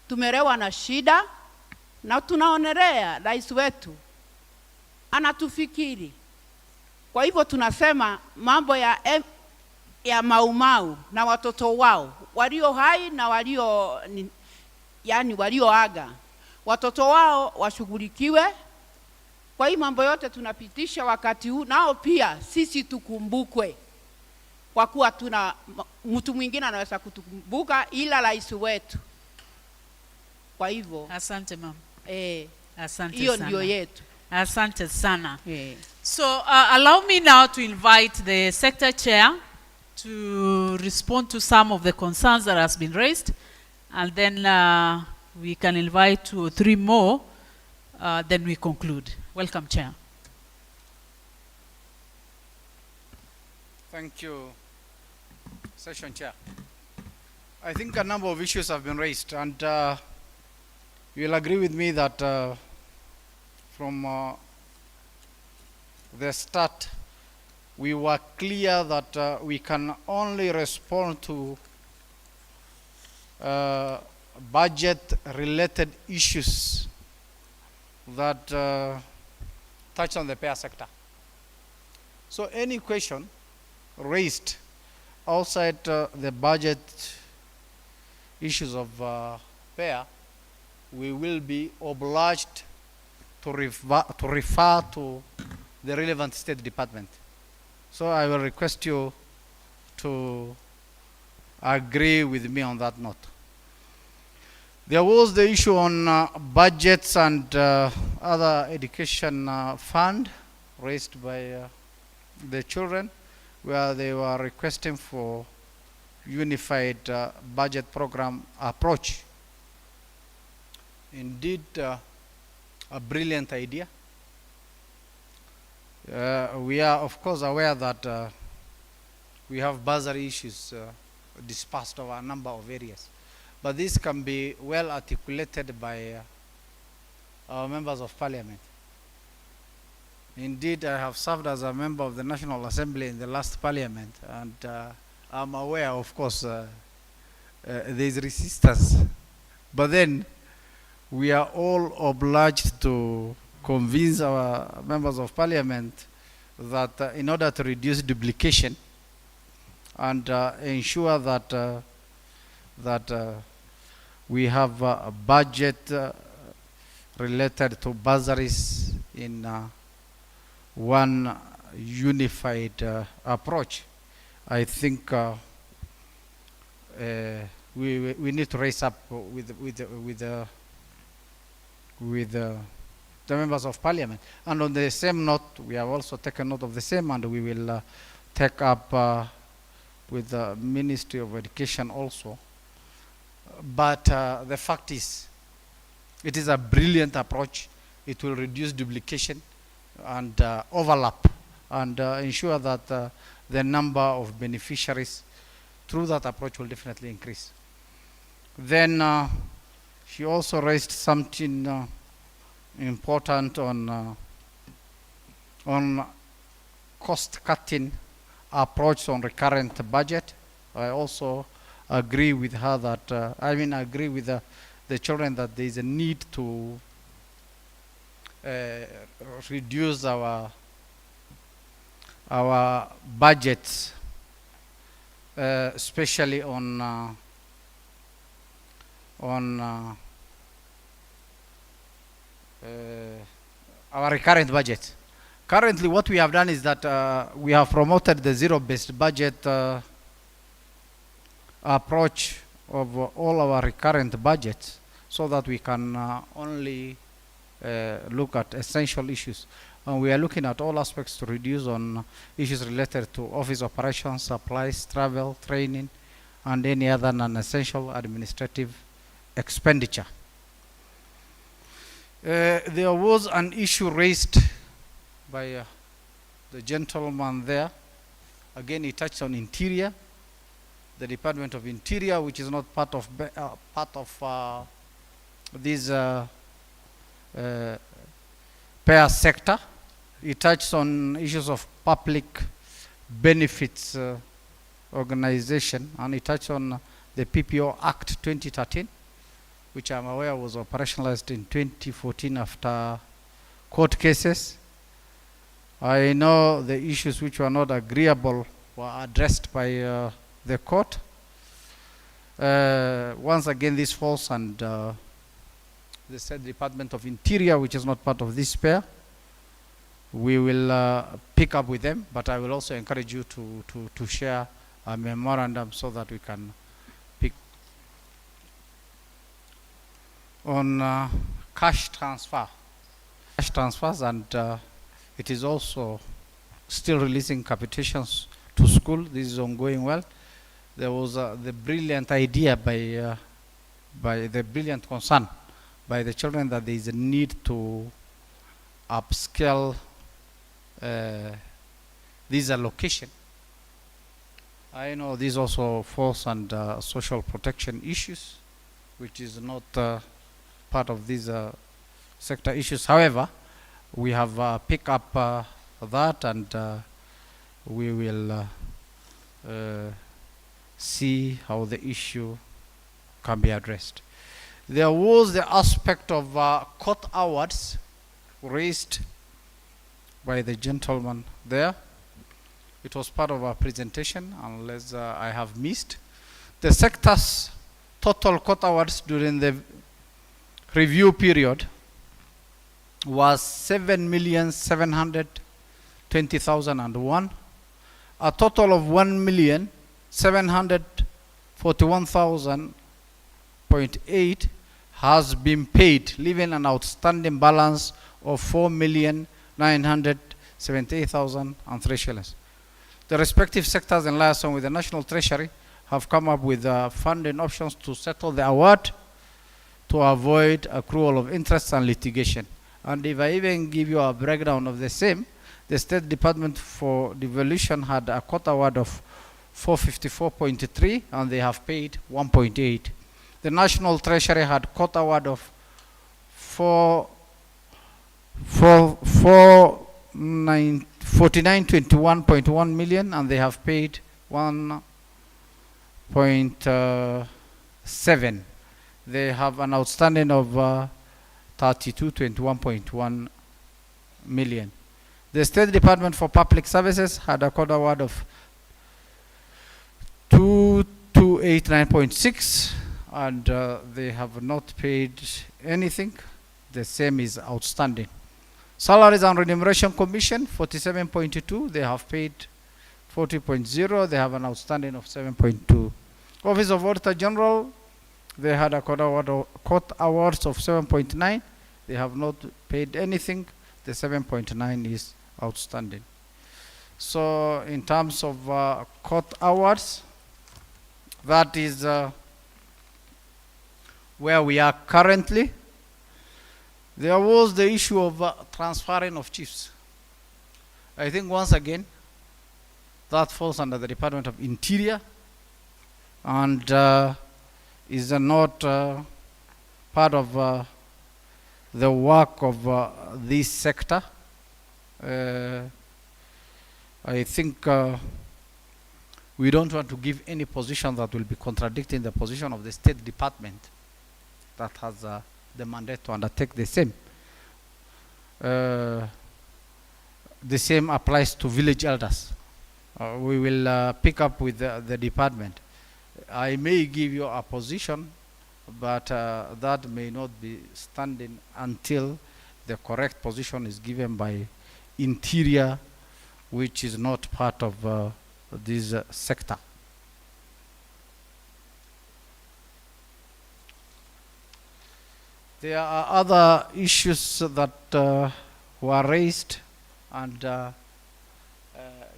Tumerewa na shida na tunaonelea rais wetu anatufikiri. Kwa hivyo tunasema mambo ya Maumau na watoto wao walio hai na walioaga, watoto wao washughulikiwe. Kwa hii mambo yote tunapitisha wakati huu, nao pia sisi tukumbukwe, kwa kuwa tuna mtu mwingine anaweza kutukumbuka ila rais wetu. Kwa hivyo asante mama. Asante hiyo sana. ndio yetu. Asante sana. So allow me now to invite the sector chair to respond to some of the concerns that has been raised, and then we can invite 2 or 3 more, then we conclude. Welcome, Chair. Thank you, Session Chair. I think a number of issues have been raised, and you will agree with me that from the start, we were clear that we can only respond to budget-related issues that touch on the payer sector. So any question raised outside the budget issues of payer, we will be obliged to refer to the relevant state department. So I will request you to agree with me on that note. There was the issue on budgets and other education fund raised by the children, where they were requesting for unified budget program approach. Indeed, a brilliant idea. We are of course aware that we have bursary issues dispersed over a number of areas, but this can be well articulated by our members of parliament. Indeed, I have served as a member of the National Assembly in the last parliament, and I'm aware, of course, there is resistance, but then we are all obliged to convince our members of parliament that in order to reduce duplication and ensure that we have a budget related to bursaries in one unified approach, I think we need to raise up with the members of parliament. And on the same note, we have also taken note of the same, and we will take up with the Ministry of Education also. But the fact is, it is a brilliant approach. It will reduce duplication and overlap, and ensure that the number of beneficiaries through that approach will definitely increase. Then she also raised something important on cost-cutting approach on recurrent budget. I also agree with her that I agree with the children that there is a need to reduce our budgets, especially on our recurrent budget. Currently, what we have done is that we have promoted the zero-based budget approach of all our recurrent budgets, so that we can only look at essential issues. And we are looking at all aspects to reduce on issues related to office operations, supplies, travel, training, and any other non-essential administrative expenditure. There was an issue raised by the gentleman there. Again, he touched on interior, the Department of Interior, which is not part of this payer sector. It touches on issues of public benefits organization, and it touched on the PPO Act 2013, which I'm aware was operationalized in 2014 after court cases. I know the issues which were not agreeable were addressed by the court. Once again, this falls under the said Department of Interior, which is not part of this pair. We will pick up with them, but I will also encourage you to share a memorandum so that we can pick on cash transfers, and it is also still releasing capitations to school. This is ongoing well. There was the brilliant idea by the brilliant concern by the children that there is a need to upscale this allocation. I know this also falls under social protection issues, which is not part of these sector issues. However, we have picked up that, and we will see how the issue can be addressed. There was the aspect of court awards raised by the gentleman there. It was part of our presentation, unless I have missed. The sector's total court awards during the review period was 7,720,001. A total of 1,741,000.8 has been paid, leaving an outstanding balance of 4,978,003 shillings. The respective sectors in liaison with the National Treasury have come up with funding options to settle the award to avoid accrual of interest and litigation. And if I even give you a breakdown of the same, the State Department for Devolution had a court award of 454.3, and they have paid 1.8. The National Treasury had court award of 4921.1 million, and they have paid 1.7. They have an outstanding of 3221.1 million. The State Department for Public Services had a court award of 2289.6, and they have not paid anything. The same is outstanding. Salaries and Remuneration Commission, 47.2, they have paid 40.0, they have an outstanding of 7.2. Office of Auditor General, they had a court awards of 7.9, they have not paid anything. The 7.9 is outstanding. So in terms of court awards, that is where we are currently. There was the issue of transferring of chiefs. I think once again, that falls under the Department of Interior, and is not part of the work of this sector. I think we don't want to give any position that will be contradicting the position of the State Department that has the mandate to undertake the same. The same applies to village elders. We will pick up with the department. I may give you a position, but that may not be standing until the correct position is given by Interior, which is not part of this sector. There are other issues that were raised, and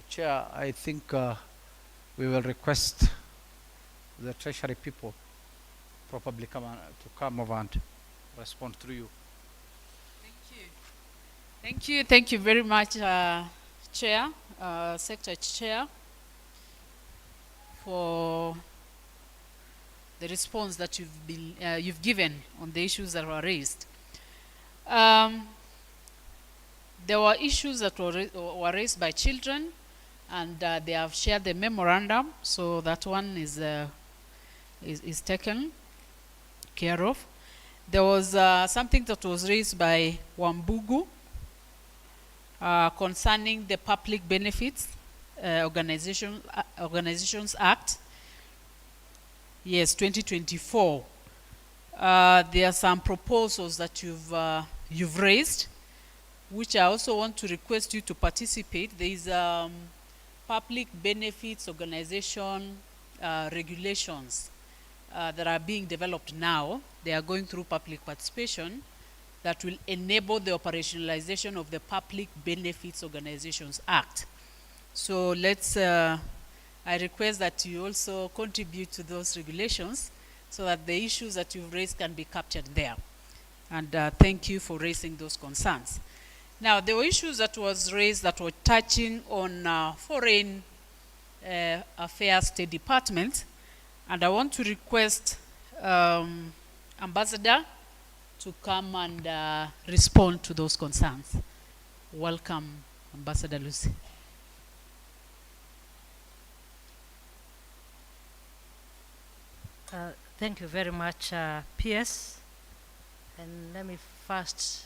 Chair, I think we will request the Treasury people probably come over and respond through you. Thank you very much, Chair, Sector Chair, for the response that you've given on the issues that were raised. There were issues that were raised by children, and they have shared the memorandum, so that one is taken care of. There was something that was raised by Wambugu concerning the Public Benefits Organizations Act. Yes, 2024. There are some proposals that you've raised, which I also want to request you to participate. There is Public Benefits Organization regulations that are being developed now. They are going through public participation that will enable the operationalization of the Public Benefits Organizations Act. So I request that you also contribute to those regulations so that the issues that you've raised can be captured there. And thank you for raising those concerns. Now, there were issues that was raised that were touching on Foreign Affairs State Department, and I want to request Ambassador to come and respond to those concerns. Welcome, Ambassador Lucy. Thank you very much, PS. And let me first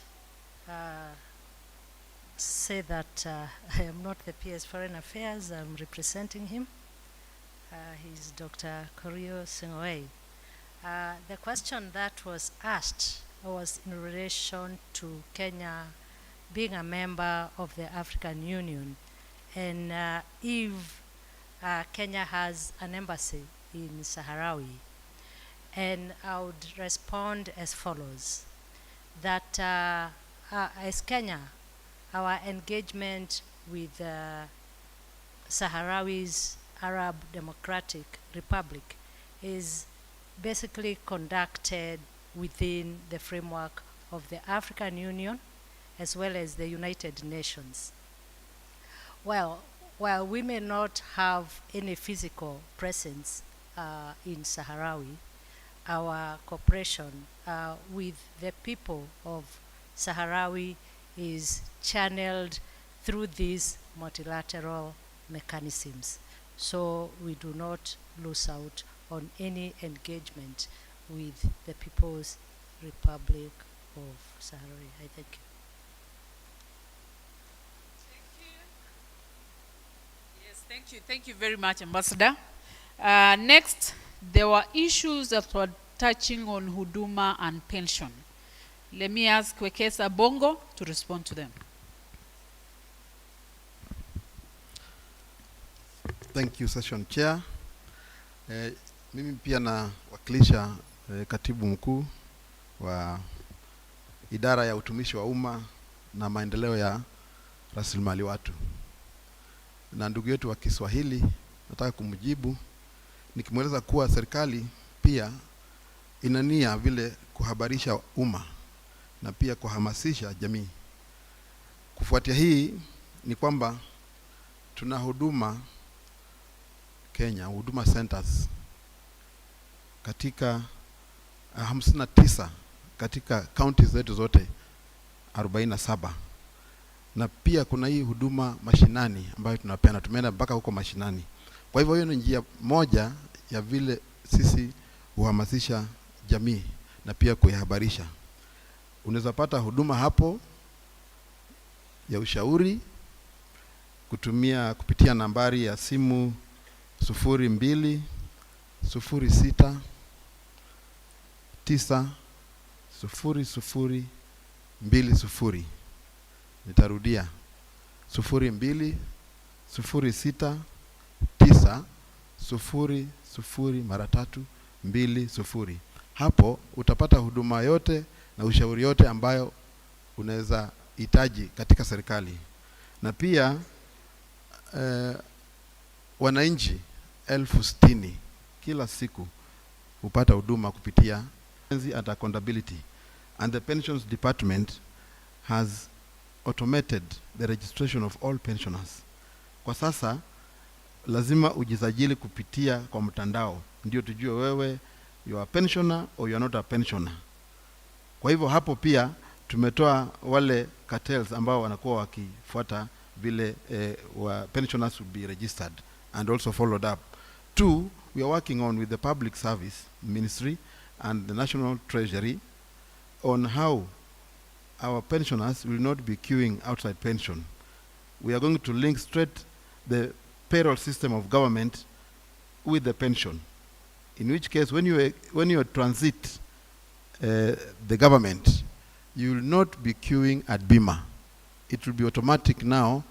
say that I am not the PS Foreign Affairs. I'm representing him. He's Dr. Korio Singoei. The question that was asked was in relation to Kenya being a member of the African Union, and if Kenya has an embassy in Sahrawi. And I would respond as follows, that as Kenya, our engagement with Sahrawi's Arab Democratic Republic is basically conducted within the framework of the African Union as well as the United Nations. Well, while we may not have any physical presence in Sahrawi, our cooperation with the people of Sahrawi is channeled through these multilateral mechanisms. So we do not lose out on any engagement with the People's Republic of Sahrawi. I thank you. Yes, thank you. Thank you very much, Ambassador. Next, there were issues that were touching on huduma and pension. Let me ask Wekesa Bongo to respond to them. Thank you, Session Chair. Mimi pia nawakilisha katibu mkuu wa idara ya utumishi wa umma na maendeleo ya rasilimali watu. Na ndugu yetu wa Kiswahili nataka kumjibu nikimweleza kuwa serikali pia inania vile kuhabarisha umma na pia kuhamasisha jamii. Kufuatia hii ni kwamba tuna huduma Kenya, huduma centers katika 59 katika counties zetu zote 47, na pia kuna hii huduma mashinani ambayo tunapeana, tumeenda mpaka huko mashinani. Kwa hivyo hiyo ni njia moja ya vile sisi huhamasisha jamii na pia kuihabarisha. Unaweza pata huduma hapo ya ushauri kupitia nambari ya simu 02 06 9 00 20. Nitarudia 02 06 9 00 mara 3 20. Hapo utapata huduma yote na ushauri yote ambayo unaweza hitaji katika serikali. Na pia wananchi 60,000 kila siku hupata huduma kupitia and accountability, and the pensions department has automated the registration of all pensioners. Kwa sasa lazima ujisajili kupitia kwa mtandao ndio tujue wewe you are a pensioner or you are not a pensioner. Kwa hivyo hapo pia tumetoa wale cartels ambao wanakuwa wakifuata vile pensioners will be registered and also followed up. 2, we are working on with the Public Service Ministry and the National Treasury on how our pensioners will not be queuing outside pension. We are going to link straight the payroll system of government with the pension. In which case, when you transit the government, you will not be queuing at Bima. It will be automatic now,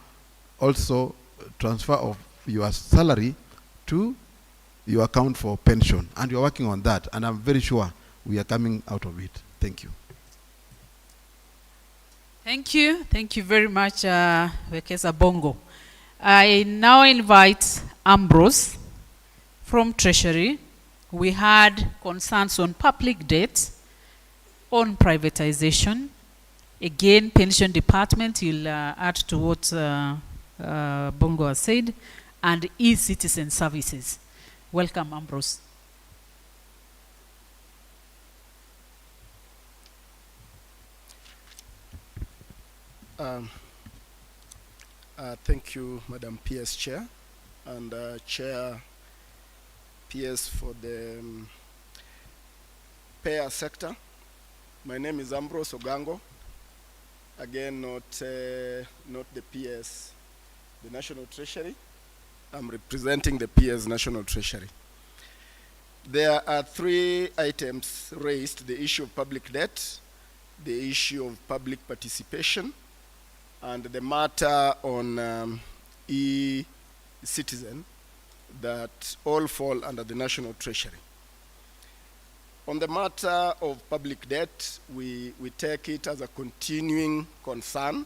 also transfer of your salary to your account for pension. And you're working on that, and I'm very sure we are coming out of it. Thank you. Thank you. Thank you very much, Wekesa Bongo. I now invite Ambrose from Treasury. We had concerns on public debt, on privatization. Again, pension department, you'll add to what Bongo has said, and e-citizen services. Welcome, Ambrose. Thank you, Madam PS Chair, and Chair PS for the payer sector. My name is Ambrose Ogango. Again, not the PS, the National Treasury. I'm representing the PS National Treasury. There are 3 items raised: the issue of public debt, the issue of public participation, and the matter on e-citizen, that all fall under the National Treasury. On the matter of public debt, we take it as a continuing concern.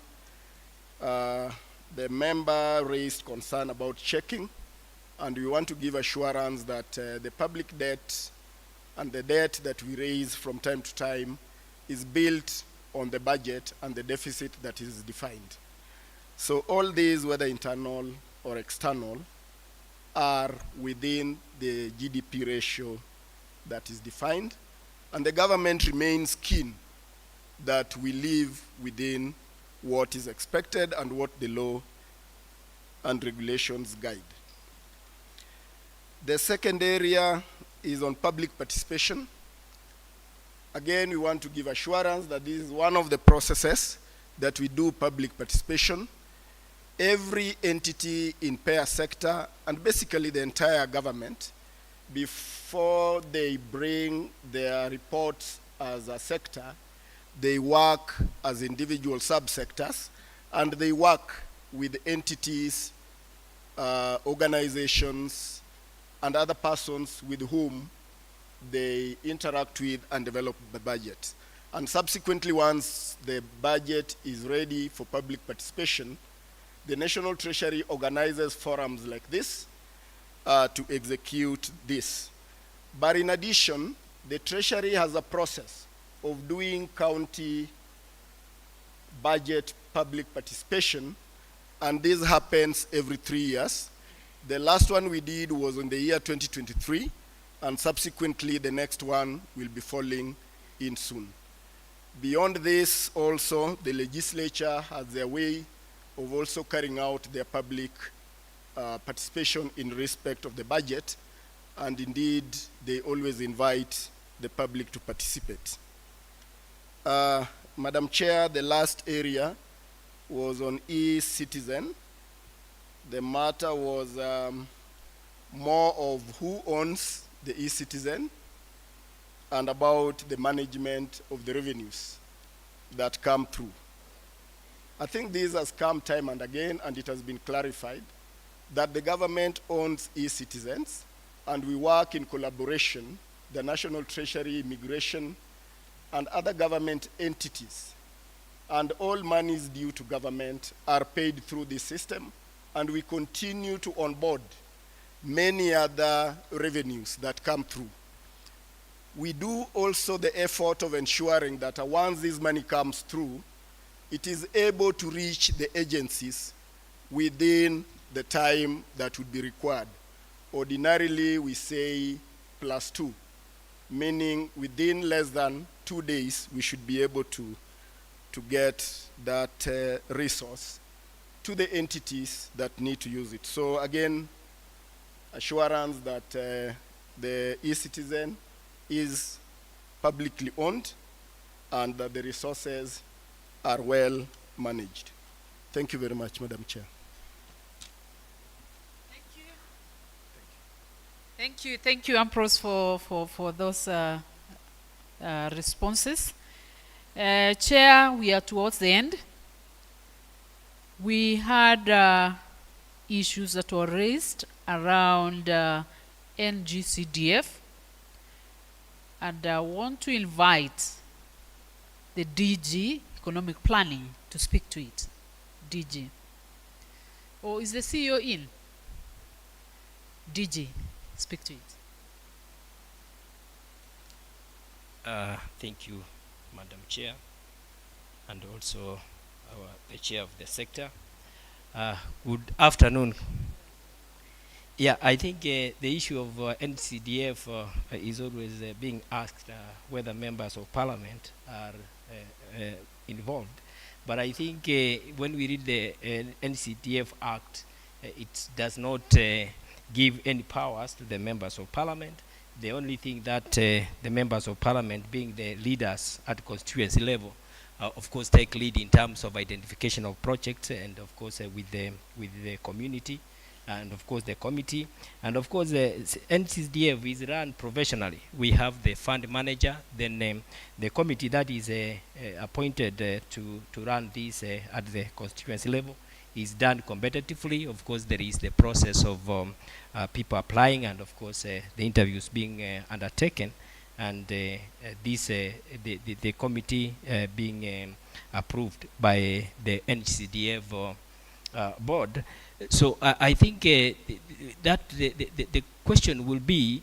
The member raised concern about checking, and we want to give assurance that the public debt and the debt that we raise from time to time is built on the budget and the deficit that is defined. So all these, whether internal or external, are within the GDP ratio that is defined, and the government remains keen that we live within what is expected and what the law and regulations guide. The second area is on public participation. Again, we want to give assurance that this is one of the processes that we do public participation. Every entity in payer sector, and basically the entire government, before they bring their reports as a sector, they work as individual subsectors, and they work with entities, organizations, and other persons with whom they interact with and develop the budget. And subsequently, once the budget is ready for public participation, the National Treasury organizes forums like this to execute this. But in addition, the Treasury has a process of doing county budget public participation, and this happens every 3 years. The last one we did was in the year 2023, and subsequently the next one will be falling in soon. Beyond this, also, the legislature has their way of also carrying out their public participation in respect of the budget, and indeed they always invite the public to participate. Madam Chair, the last area was on e-citizen. The matter was more of who owns the e-citizen and about the management of the revenues that come through. I think this has come time and again, and it has been clarified that the government owns e-citizens, and we work in collaboration, the National Treasury, Immigration, and other government entities. And all monies due to government are paid through this system, and we continue to onboard many other revenues that come through. We do also the effort of ensuring that once this money comes through, it is able to reach the agencies within the time that would be required. Ordinarily, we say +2, meaning within less than 2 days, we should be able to to get that resource to the entities that need to use it. So again, assurance that the e-citizen is publicly owned and that the resources are well managed. Thank you very much, Madam Chair. Thank you, Ambrose, for those responses. Chair, we are towards the end. We had issues that were raised around NGCDF, and I want to invite the DG, Economic Planning, to speak to it. DG. Or is the CEO in? DG, speak to it. Thank you, Madam Chair, and also the Chair of the sector. Good afternoon. Yeah, I think the issue of NCDF is always being asked whether members of parliament are involved. But I think when we read the NCDF Act, it does not give any powers to the members of parliament. The only thing that the members of parliament, being the leaders at constituency level, of course take lead in terms of identification of projects, and of course with the community, and of course the committee, and of course the NCDF is run professionally. We have the fund manager, then the committee that is appointed to run this at the constituency level is done competitively. Of course there is the process of people applying, and of course the interviews being undertaken, and the committee being approved by the NCDF board. So I think that the question will be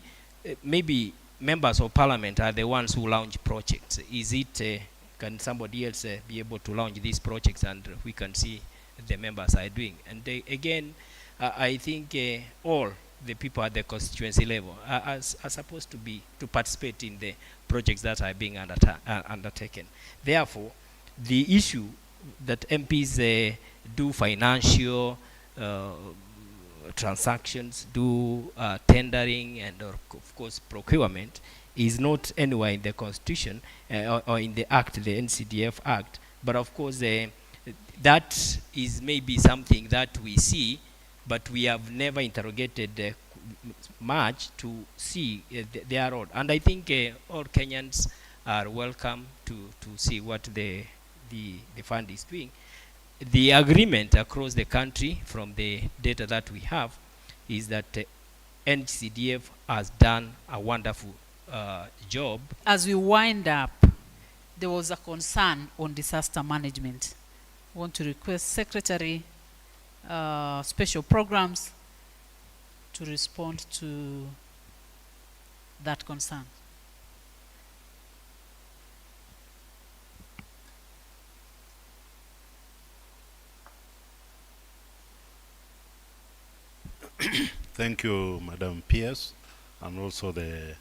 maybe members of parliament are the ones who launch projects. Is it can somebody else be able to launch these projects, and we can see the members are doing? And again, I think all the people at the constituency level are supposed to participate in the projects that are being undertaken. Therefore, the issue that MPs do financial transactions, do tendering, and of course procurement is not anywhere in the constitution or in the act, the NCDF Act. But of course that is maybe something that we see, but we have never interrogated much to see their role. And I think all Kenyans are welcome to see what the fund is doing. The agreement across the country from the data that we have is that NCDF has done a wonderful job. As we wind up, there was a concern on disaster management. I want to request Secretary Special Programs to respond to that concern. Thank you, Madam PS, and also the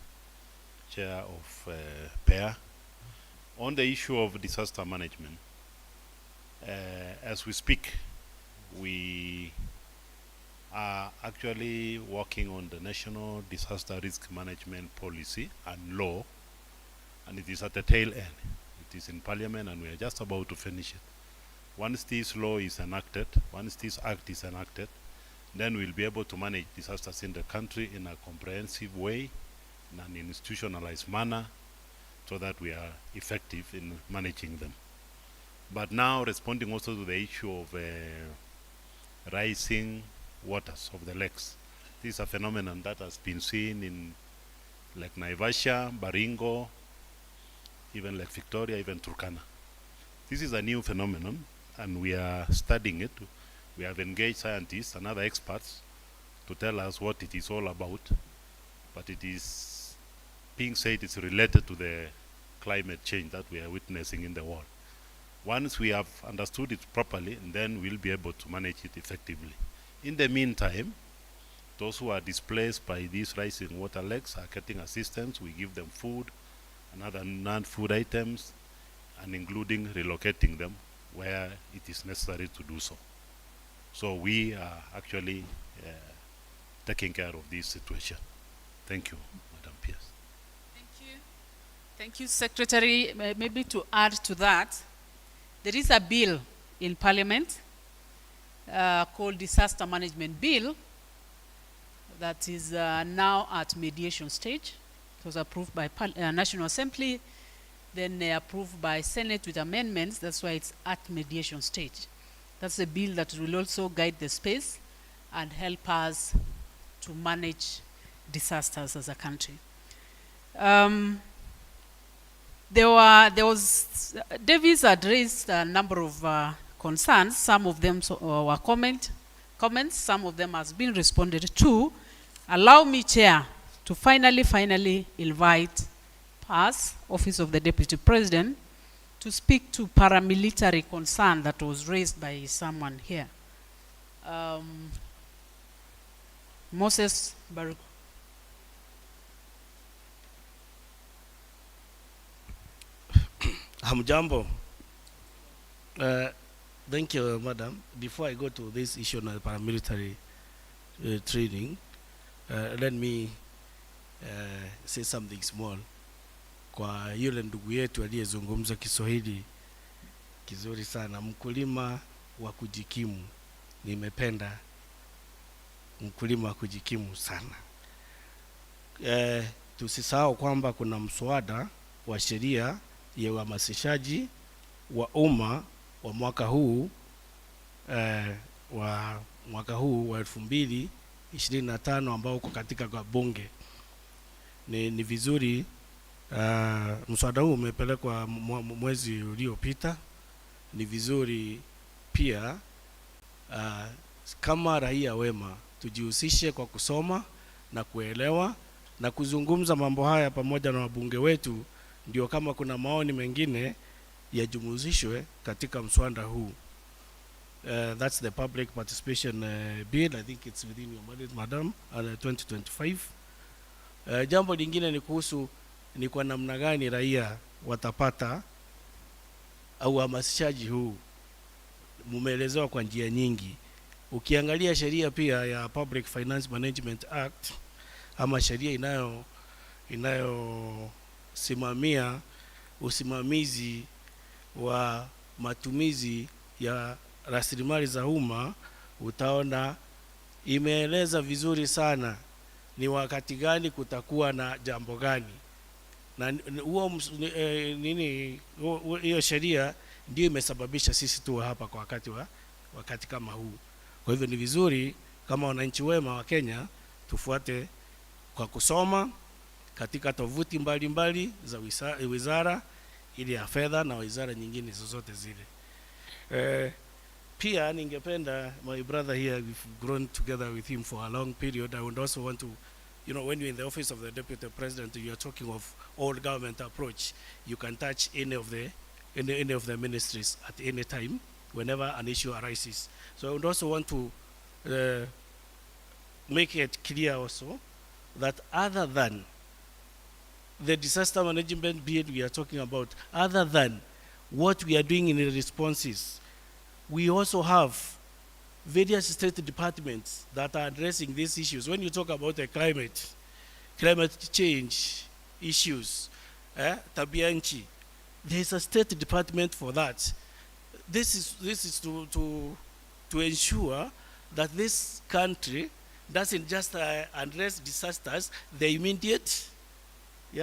Chair of PAIR. On the issue of disaster management, as we speak, we are actually working on the National Disaster Risk Management Policy and Law, and it is at the tail end. It is in Parliament, and we are just about to finish it. Once this law is enacted, once this act is enacted, then we'll be able to manage disasters in the country in a comprehensive way, in an institutionalized manner, so that we are effective in managing them. But now, responding also to the issue of rising waters of the lakes. This is a phenomenon that has been seen in Lake Naivasha, Baringo, even Lake Victoria, even Turkana. This is a new phenomenon, and we are studying it. We have engaged scientists and other experts to tell us what it is all about, but it is being said it's related to the climate change that we are witnessing in the world. Once we have understood it properly, then we'll be able to manage it effectively. In the meantime, those who are displaced by these rising water lakes are getting assistance. We give them food and other non-food items, and including relocating them where it is necessary to do so. So we are actually taking care of this situation. Thank you, Madam Pierce. Thank you. Thank you, Secretary. Maybe to add to that, there is a bill in Parliament called Disaster Management Bill that is now at mediation stage. It was approved by National Assembly, then approved by Senate with amendments. That's why it's at mediation stage. That's a bill that will also guide the space and help us to manage disasters as a country. Davis had raised a number of concerns. Some of them were comments. Some of them has been responded to. Allow me, Chair, to finally invite us, Office of the Deputy President, to speak to paramilitary concern that was raised by someone here. Moses Baruch. Hamjambo. Thank you, Madam. Before I go to this issue on the paramilitary training, let me say something small. Kwa yule ndugu yetu aliyezungumza Kiswahili kizuri sana, mkulima wa kujikimu. Nimependa mkulima wa kujikimu sana. Tusisahau kwamba kuna mswada wa sheria ya uhamasishaji wa umma wa mwaka huu wa 2025 ambao uko katika bunge. Ni vizuri mswada huu umepelekwa mwezi uliopita. Ni vizuri pia kama raia wema tujihusishe kwa kusoma na kuelewa na kuzungumza mambo haya pamoja na wabunge wetu, ndio kama kuna maoni mengine yajumuzishwe katika mswada huu. That's the public participation bill. I think it's within your mandate, Madam, 2025. Jambo lingine ni kuhusu ni kwa namna gani raia watapata au hamasishaji huu. Mumeelezewa kwa njia nyingi. Ukiangalia sheria pia ya Public Finance Management Act ama sheria inayosimamia usimamizi wa matumizi ya rasilimali za umma, utaona imeeleza vizuri sana ni wakati gani kutakuwa na jambo gani. Na hiyo sheria ndio imesababisha sisi tuwe hapa kwa wakati kama huu. Kwa hivyo ni vizuri kama wananchi wema wa Kenya tufuate kwa kusoma katika tovuti mbalimbali za wizara ili ya fedha na wizara nyingine zozote zile. Pia ningependa, my brother here, we've grown together with him for a long period. I would also want to, when you're in the office of the Deputy President, you are talking of all government approach. You can touch any of the ministries at any time, whenever an issue arises. So I would also want to make it clear also that other than the disaster management bill we are talking about, other than what we are doing in the responses, we also have various state departments that are addressing these issues. When you talk about the climate change issues, tabia nchi, there is a state department for that. This is to ensure that this country doesn't just address disasters, the immediate,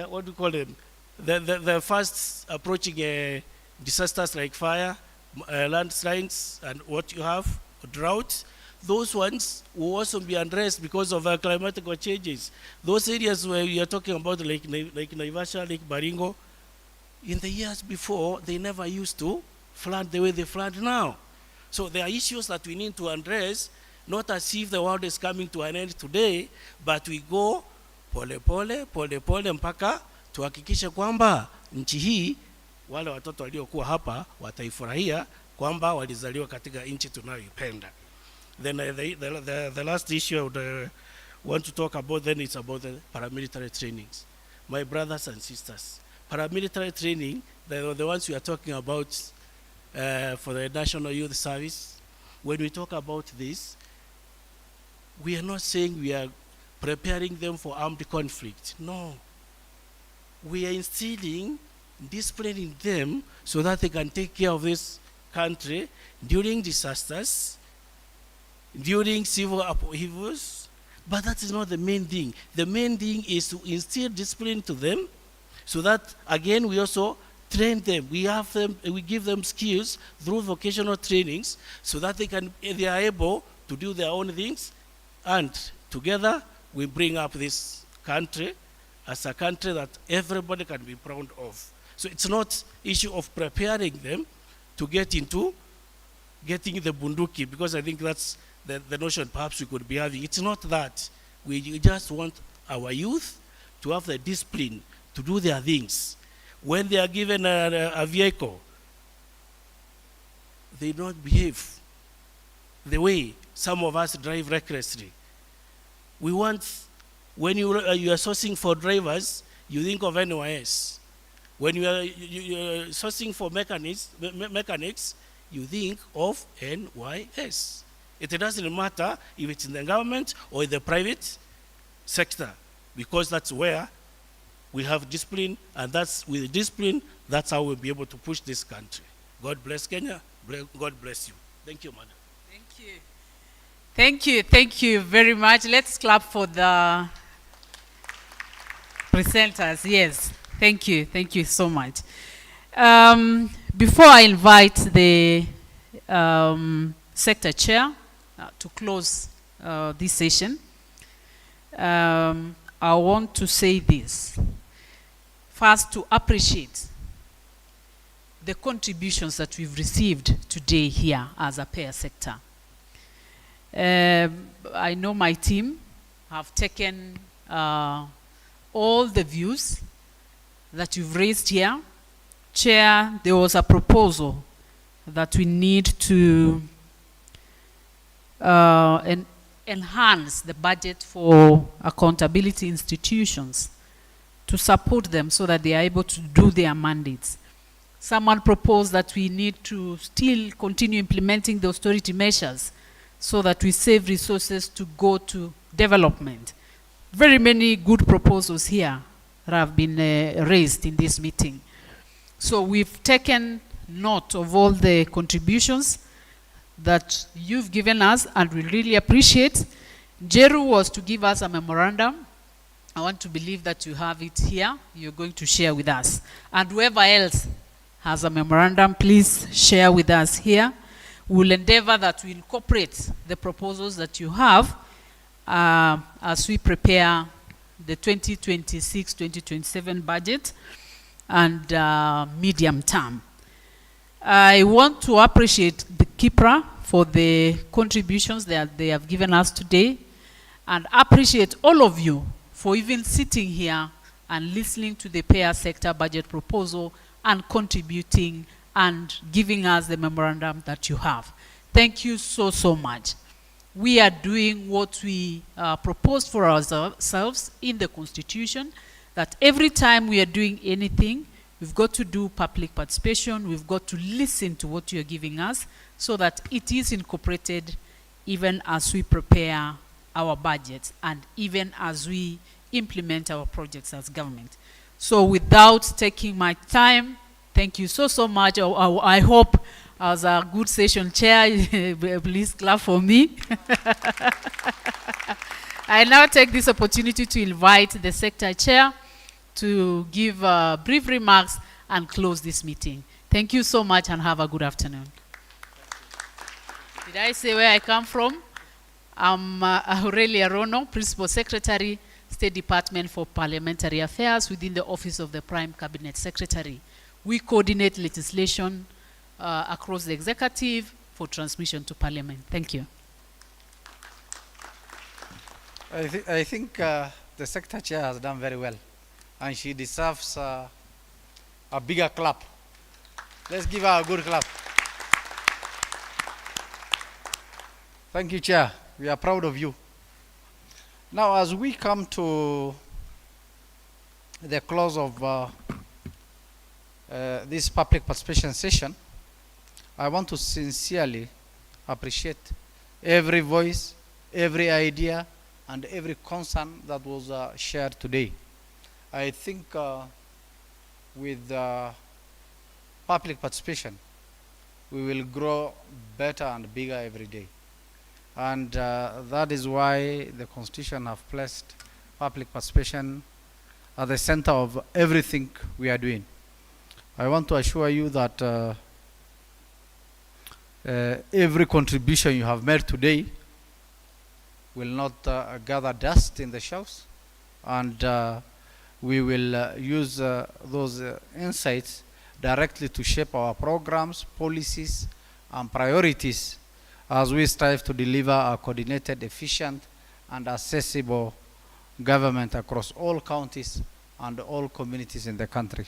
what do you call them? The first approaching disasters like fire, landslides, and what you have, drought. Those ones will also be addressed because of climatic changes. Those areas where we are talking about, like Naivasha, Lake Baringo, in the years before, they never used to flood the way they flood now. So there are issues that we need to address, not as if the world is coming to an end today, but we go pole pole mpaka tuhakikishe kwamba nchi hii wale watoto waliokuwa hapa wataifurahia kwamba walizaliwa katika nchi tunayoipenda. Then the last issue I would want to talk about then is about the paramilitary trainings. My brothers and sisters, paramilitary training, the ones we are talking about for the National Youth Service, when we talk about this, we are not saying we are preparing them for armed conflict. No. We are instilling discipline in them so that they can take care of this country during disasters, during civil upheavals. But that is not the main thing. The main thing is to instill discipline to them so that, again, we also train them. We give them skills through vocational trainings so that they are able to do their own things. And together, we bring up this country as a country that everybody can be proud of. So it's not issue of preparing them to get into getting the bunduki, because I think that's the notion perhaps we could be having. It's not that. We just want our youth to have the discipline to do their things. When they are given a vehicle, they don't behave the way some of us drive recklessly. We want, when you are sourcing for drivers, you think of NYS. When you are sourcing for mechanics, you think of NYS. It doesn't matter if it's in the government or in the private sector, because that's where we have discipline, and that's with discipline, that's how we'll be able to push this country. God bless Kenya. God bless you. Thank you, madam. Thank you. Thank you. Thank you very much. Let's clap for the presenters. Yes. Thank you. Thank you so much. Before I invite the sector chair to close this session, I want to say this. First, to appreciate the contributions that we've received today here as a pair sector. I know my team have taken all the views that you've raised here. Chair, there was a proposal that we need to enhance the budget for accountability institutions to support them so that they are able to do their mandates. Someone proposed that we need to still continue implementing the austerity measures so that we save resources to go to development. Very many good proposals here that have been raised in this meeting. So we've taken note of all the contributions that you've given us, and we really appreciate. Jeru was to give us a memorandum. I want to believe that you have it here. You're going to share with us. And whoever else has a memorandum, please share with us here. We'll endeavor that we incorporate the proposals that you have as we prepare the 2026-2027 budget and medium term. I want to appreciate the KIPRA for the contributions that they have given us today, and appreciate all of you for even sitting here and listening to the payer sector budget proposal and contributing and giving us the memorandum that you have. Thank you so, so much. We are doing what we proposed for ourselves in the Constitution, that every time we are doing anything, we've got to do public participation, we've got to listen to what you're giving us so that it is incorporated even as we prepare our budgets and even as we implement our projects as government. So without taking my time, thank you so, so much. I hope I was a good session chair. Please clap for me. I now take this opportunity to invite the sector chair to give brief remarks and close this meeting. Thank you so much and have a good afternoon. Did I say where I come from? I'm Aurelia Rono, Principal Secretary, State Department for Parliamentary Affairs within the Office of the Prime Cabinet Secretary. We coordinate legislation across the executive for transmission to Parliament. Thank you. I think the sector chair has done very well, and she deserves a bigger clap. Let's give her a good clap. Thank you, Chair. We are proud of you. Now, as we come to the close of this public participation session, I want to sincerely appreciate every voice, every idea, and every concern that was shared today. I think with public participation, we will grow better and bigger every day. And that is why the Constitution have placed public participation at the center of everything we are doing. I want to assure you that every contribution you have made today will not gather dust in the shelves, and we will use those insights directly to shape our programs, policies, and priorities as we strive to deliver a coordinated, efficient, and accessible government across all counties and all communities in the country.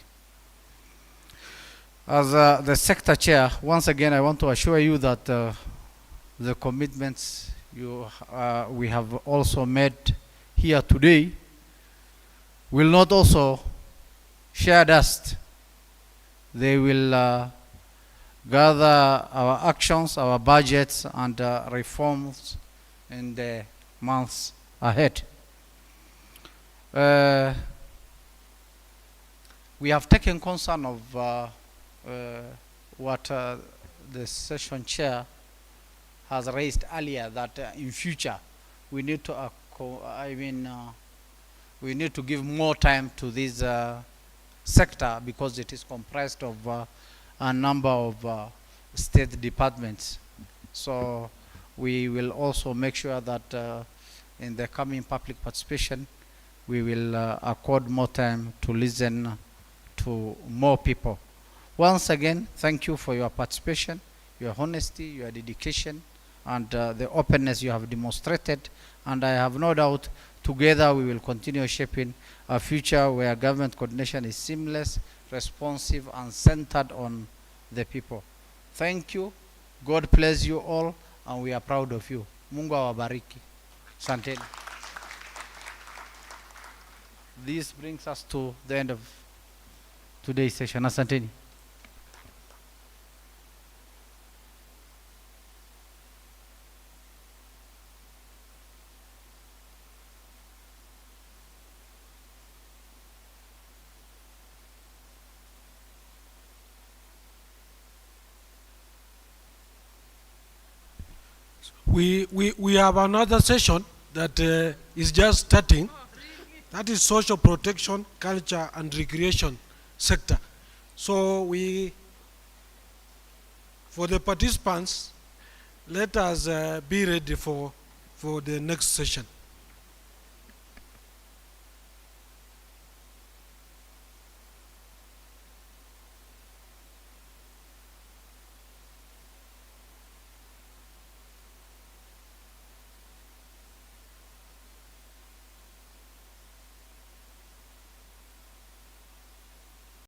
As the sector chair, once again, I want to assure you that the commitments we have also made here today will not also share dust. They will gather our actions, our budgets, and reforms in the months ahead. We have taken concern of what the session chair has raised earlier, that in future we need to we need to give more time to this sector, because it is comprised of a number of state departments. So we will also make sure that in the coming public participation we will accord more time to listen to more people. Once again, thank you for your participation, your honesty, your dedication, and the openness you have demonstrated. And I have no doubt together we will continue shaping a future where government coordination is seamless, responsive, and centered on the people. Thank you. God bless you all, and we are proud of you. Mungu awabariki. Asanteni. This brings us to the end of today's session. Asanteni. We have another session that is just starting. That is social protection, culture, and recreation sector. So for the participants, let us be ready for the next session.